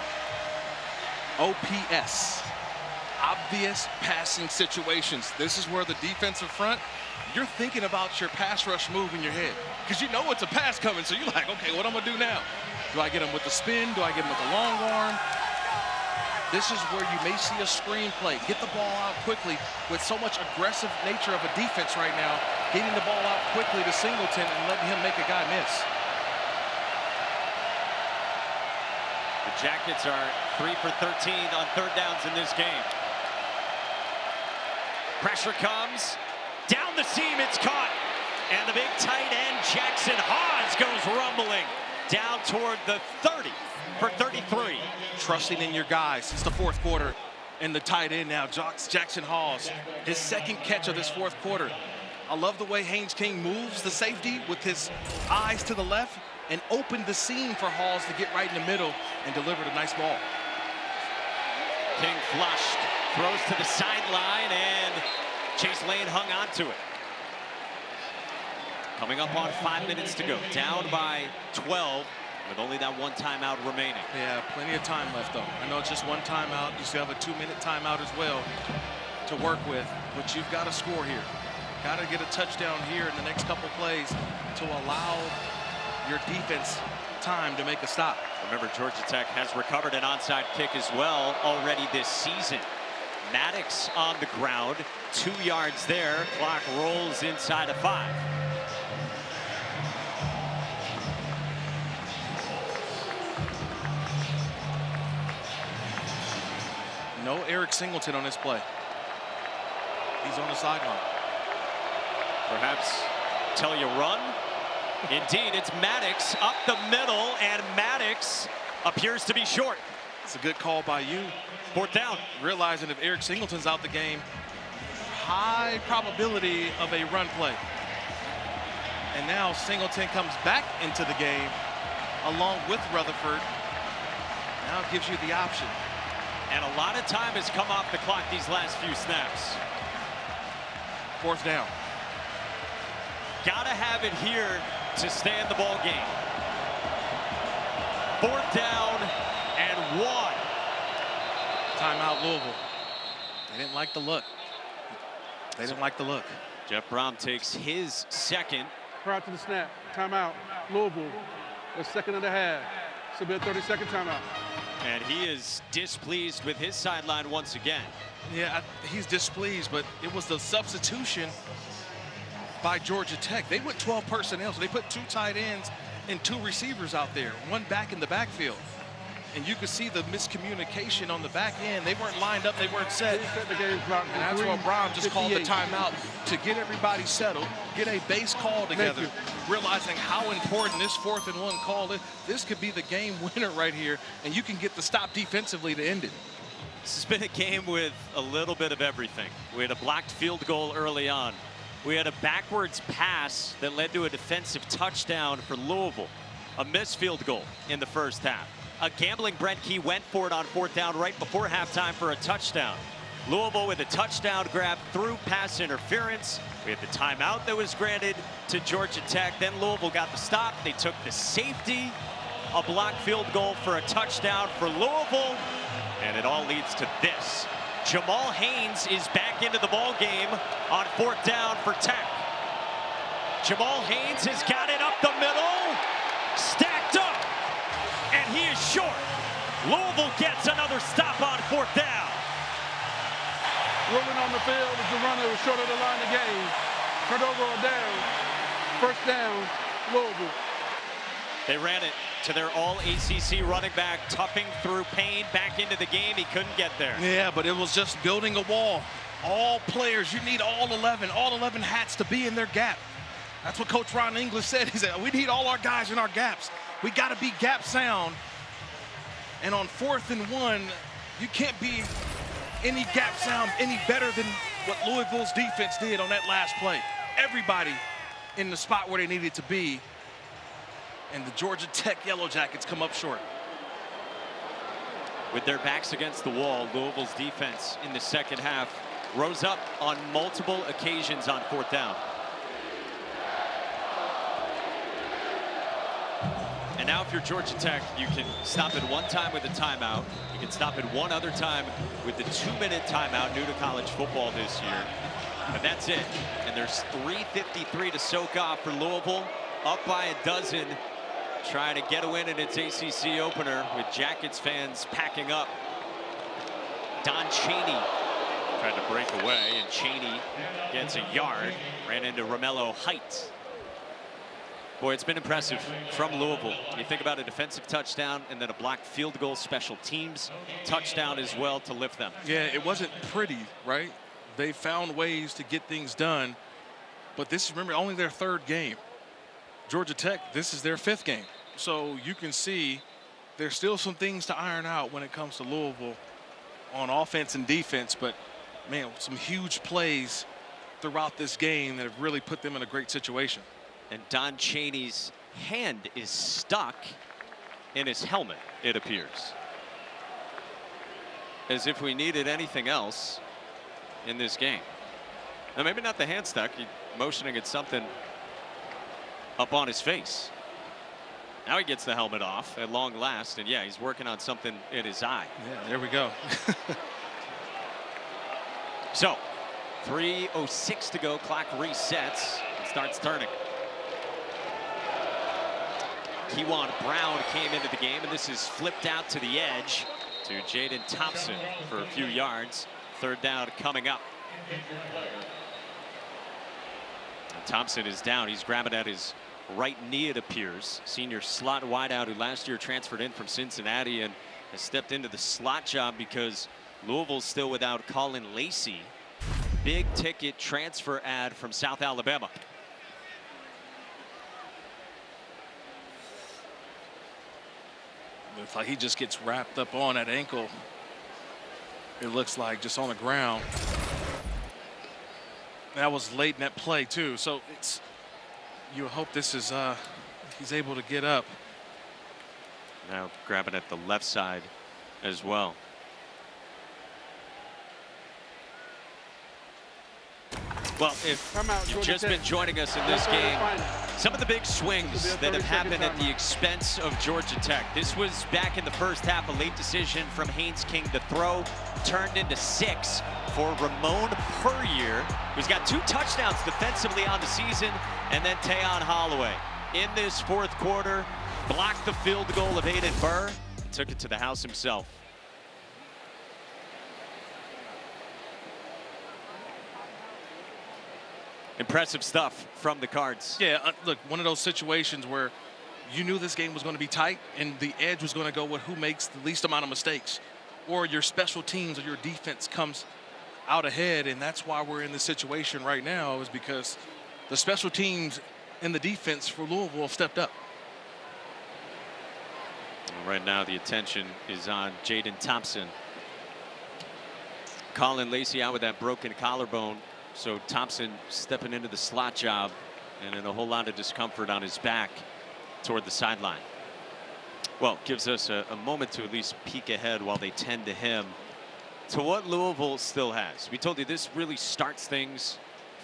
OPS. Obvious passing situations. This is where the defensive front, you're thinking about your pass rush move in your head because you know it's a pass coming. So you're like, okay, what I'm going to do now? Do I get him with the spin? Do I get him with the long arm? This is where you may see a screen play. Get the ball out quickly with so much aggressive nature of a defense right now. Getting the ball out quickly to Singleton and letting him make a guy miss. The Jackets are 3 for 13 on 3rd downs in this game. Pressure comes. Down the seam, it's caught. And the big tight end, Jackson Hawes, goes rumbling down toward the 30 for 33. Trusting in your guys. It's the 4th quarter. And the tight end now, Jackson Hawes, his 2nd catch of this 4th quarter. I love the way Haynes King moves the safety with his eyes to the left and opened the seam for Hawes to get right in the middle and delivered a nice ball. King flushed, throws to the sideline, and Chase Lane hung on to it. Coming up on 5 minutes to go. Down by 12 with only that 1 timeout remaining. Yeah, plenty of time left, though. I know it's just 1 timeout. You still have a 2-minute timeout as well to work with, but you've got to score here. Got to get a touchdown here in the next couple plays to allow your defense time to make a stop. Remember, Georgia Tech has recovered an onside kick as well already this season. Maddox on the ground, 2 yards there. Clock rolls inside of 5. No Eric Singleton on this play. He's on the sideline. Perhaps tell you run. Indeed, it's Maddox up the middle, and Maddox appears to be short. It's a good call by you. 4th down. Realizing if Eric Singleton's out the game, high probability of a run play. And now Singleton comes back into the game along with Rutherford. Now it gives you the option. And a lot of time has come off the clock these last few snaps. 4th down. Gotta have it here to stay in the ball game. 4th down and 1. Timeout Louisville. They didn't like the look. They didn't like the look. Jeff Brom takes his 2nd. Prior to the snap, timeout, Louisville, the 2nd of the half. Should be a 30-second timeout. And he is displeased with his sideline once again. Yeah, he's displeased, but it was the substitution by Georgia Tech. They went 12 personnel, so they put 2 tight ends and 2 receivers out there, 1 back in the backfield. And you could see the miscommunication on the back end. They weren't lined up, they weren't set. And that's why Brown just called the timeout to get everybody settled, get a base call together, realizing how important this 4th and 1 call is. This could be the game winner right here, and you can get the stop defensively to end it. This has been a game with a little bit of everything. We had a blocked field goal early on. We had a backwards pass that led to a defensive touchdown for Louisville. A missed field goal in the first half. A gambling Brent Key went for it on 4th down right before halftime for a touchdown. Louisville with a touchdown grab through pass interference. We had the timeout that was granted to Georgia Tech. Then Louisville got the stop. They took the safety. A blocked field goal for a touchdown for Louisville. And it all leads to this. Jamal Haynes is back into the ball game on 4th down for Tech. Jamal Haynes has got it up the middle, stacked up, and he is short. Louisville gets another stop on 4th down. Rolling on the field is the runner who's short of the line of game. Turned over or down. 1st down, Louisville. They ran it to their all-ACC running back, toughing through Payne back into the game. He couldn't get there. Yeah, but it was just building a wall. All players, you need all 11 hats to be in their gap. That's what Coach Ron English said. He said, we need all our guys in our gaps. We got to be gap sound. And on 4th and 1, you can't be any gap sound any better than what Louisville's defense did on that last play. Everybody in the spot where they needed to be. And the Georgia Tech Yellow Jackets come up short. With their backs against the wall, Louisville's defense in the second half rose up on multiple occasions on 4th down. And now if you're Georgia Tech, you can stop it 1 time with a timeout. You can stop it 1 other time with the 2-minute timeout, new to college football this year. And that's it. And there's 3:53 to soak off for Louisville, up by a dozen, trying to get a win in its ACC opener with Jackets fans packing up. Don Chaney tried to break away, and Chaney gets a yard, ran into Romello Height. Boy, it's been impressive from Louisville. You think about a defensive touchdown and then a blocked field goal, special teams touchdown as well to lift them. Yeah, it wasn't pretty, right? They found ways to get things done, but this is, remember, only their 3rd game. Georgia Tech, this is their 5th game. So you can see there's still some things to iron out when it comes to Louisville on offense and defense, but man, some huge plays throughout this game that have really put them in a great situation. And Don Chaney's hand is stuck in his helmet, it appears. As if we needed anything else in this game. Now, maybe not the hand stuck, he's motioning at something up on his face. Now he gets the helmet off at long last, and yeah, he's working on something in his eye. Yeah, there we go. So, 3:06 to go, clock resets, and starts turning. Kewan Brown came into the game, and this is flipped out to the edge to Jaden Thompson for a few yards. 3rd down coming up. And Thompson is down. He's grabbing at his right knee, it appears. Senior slot wideout who last year transferred in from Cincinnati and has stepped into the slot job because Louisville's still without Colin Lacey. Big ticket transfer ad from South Alabama. Looks like he just gets wrapped up on that ankle. It looks like just on the ground. That was late in that play too. So it's, you hope this is he's able to get up. Now grabbing at the left side as well. Well, if you've just been joining us in this game, some of the big swings that have happened at the expense of Georgia Tech. This was back in the first half, a late decision from Haynes King. The throw turned into 6 for Ramon Puryear, who's got 2 touchdowns defensively on the season, and then Tayon Holloway. In this 4th quarter, blocked the field goal of Aiden Burr, and took it to the house himself. Impressive stuff from the Cards. Yeah, look, one of those situations where you knew this game was going to be tight and the edge was going to go with who makes the least amount of mistakes, or your special teams or your defense comes out ahead, and that's why we're in this situation right now, is because the special teams and the defense for Louisville have stepped up. Right now the attention is on Jaden Thompson. Colin Lacey out with that broken collarbone, so Thompson stepping into the slot job and in a whole lot of discomfort on his back toward the sideline. Well, gives us a moment to at least peek ahead while they tend to him to what Louisville still has. We told you this really starts things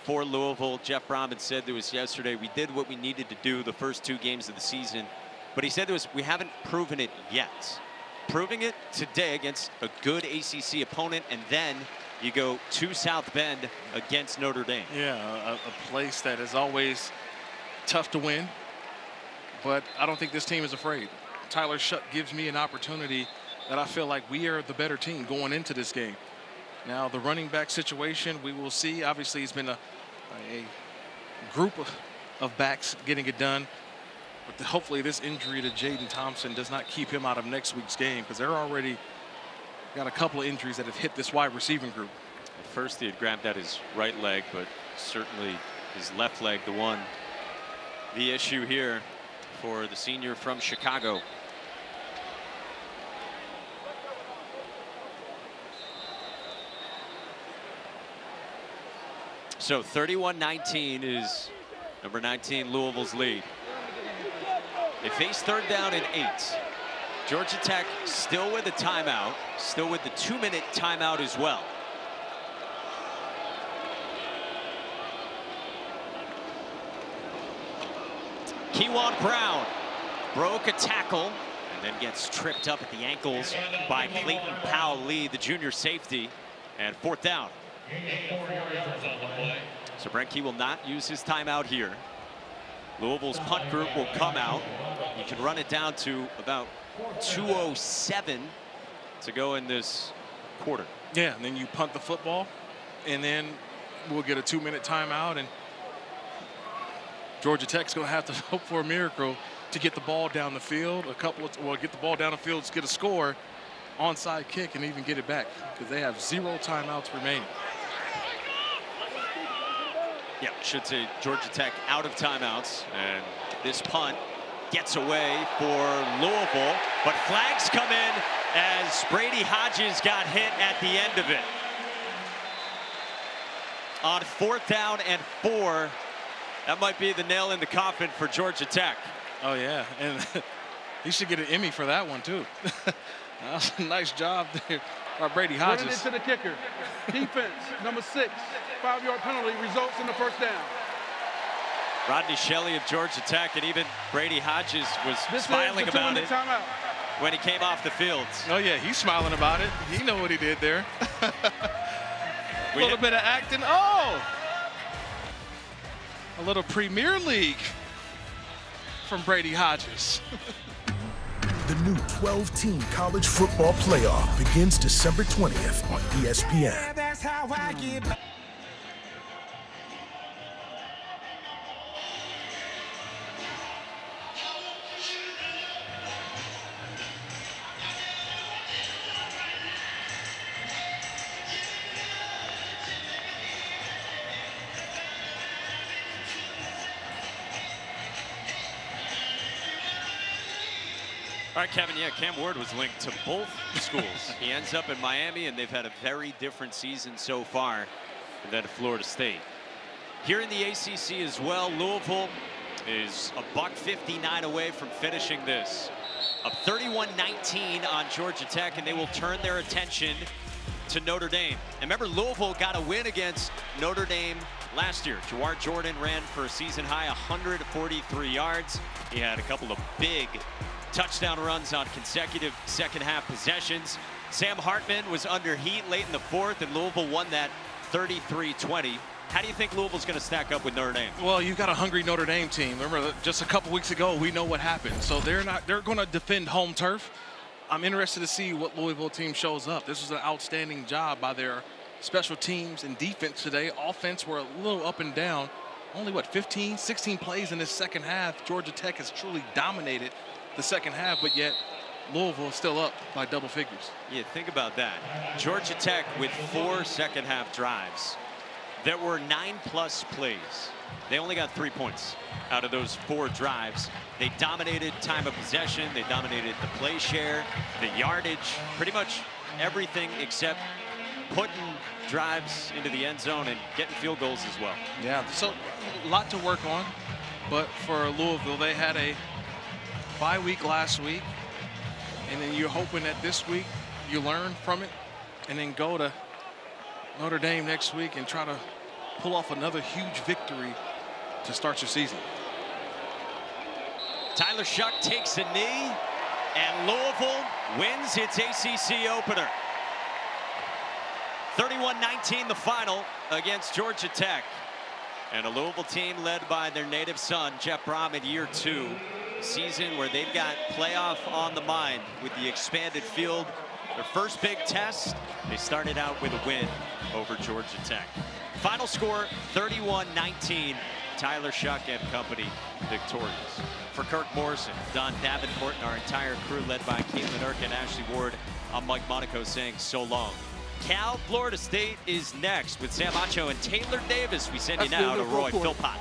for Louisville. Jeff Brahman said to us yesterday, we did what we needed to do the first 2 games of the season, but he said to us, we haven't proven it yet. Proving it today against a good ACC opponent, and then you go to South Bend against Notre Dame. Yeah, a place that is always tough to win, but I don't think this team is afraid. Tyler Shutt gives me an opportunity that I feel like we are the better team going into this game. Now, the running back situation, we will see. Obviously, it's been a group of backs getting it done. But hopefully this injury to Jaden Thompson does not keep him out of next week's game, because they're already got a couple of injuries that have hit this wide receiving group. At first, he had grabbed at his right leg, but certainly his left leg, the issue here for the senior from Chicago. So 31-19 is number 19 Louisville's lead. They face 3rd down and 8. Georgia Tech still with a timeout, still with the 2-minute timeout as well. Kewan Brown broke a tackle and then gets tripped up at the ankles by Clayton Powell-Lee, the junior safety, and 4th down. So Brent Key will not use his timeout here. Louisville's punt group will come out. You can run it down to about 2:07 to go in this quarter. Yeah, and then you punt the football, and then we'll get a 2-minute timeout, and Georgia Tech's going to have to hope for a miracle to get the ball down the field. Get the ball down the field to get a score, onside kick, and even get it back, because they have 0 timeouts remaining. Yeah, should say Georgia Tech out of timeouts, and this punt gets away for Louisville, but flags come in as Brady Hodges got hit at the end of it. On 4th down and 4, that might be the nail in the coffin for Georgia Tech. Oh yeah, and he should get an Emmy for that one too. That was a nice job there by Brady Hodges. Running into the kicker. Defense, number 6, 5-yard penalty results in the 1st down. Rodney Shelley of Georgia Tech, and even Brady Hodges was smiling about it when he came off the field. Oh yeah, he's smiling about it. He know what he did there. A little bit of acting. Oh! A little Premier League from Brady Hodges. The new 12-team college football playoff begins December 20th on ESPN. That's how I get. All right, Kevin, yeah, Cam Ward was linked to both schools. He ends up in Miami, and they've had a very different season so far than at Florida State. Here in the ACC as well, Louisville is $159 away from finishing this. Up 31-19 on Georgia Tech, and they will turn their attention to Notre Dame. And remember, Louisville got a win against Notre Dame last year. Jawar Jordan ran for a season-high 143 yards. He had a couple of big touchdown runs on consecutive second-half possessions. Sam Hartman was under heat late in the 4th, and Louisville won that 33-20. How do you think Louisville's going to stack up with Notre Dame? Well, you've got a hungry Notre Dame team. Remember, just a couple weeks ago, we know what happened. So they're going to defend home turf. I'm interested to see what Louisville team shows up. This was an outstanding job by their special teams and defense today. Offense were a little up and down. only, what, 15, 16 plays in this second half. Georgia Tech has truly dominated the second half, but yet Louisville is still up by double figures. Yeah, think about that. Georgia Tech with 4 second-half drives. There were 9+ plays. They only got 3 points out of those 4 drives. They dominated time of possession. They dominated the play share, the yardage, pretty much everything except putting drives into the end zone and getting field goals as well. Yeah, so a lot to work on. But for Louisville, they had a bye week last week. And then you're hoping that this week you learn from it and then go to Notre Dame next week and try to pull off another huge victory to start your season. Tyler Shuck takes a knee, and Louisville wins its ACC opener. 31-19 the final against Georgia Tech. And a Louisville team led by their native son, Jeff Brom, in year 2. Season where they've got playoff on the mind with the expanded field. Their first big test, they started out with a win over Georgia Tech. Final score, 31-19. Tyler Shuck and company victorious. For Kirk Morrison, Don Davenport, and our entire crew led by Caitlin Irk and Ashley Ward, I'm Mike Monaco saying so long. Cal Florida State is next with Sam Acho and Taylor Davis. We send you now to Roy Philpott.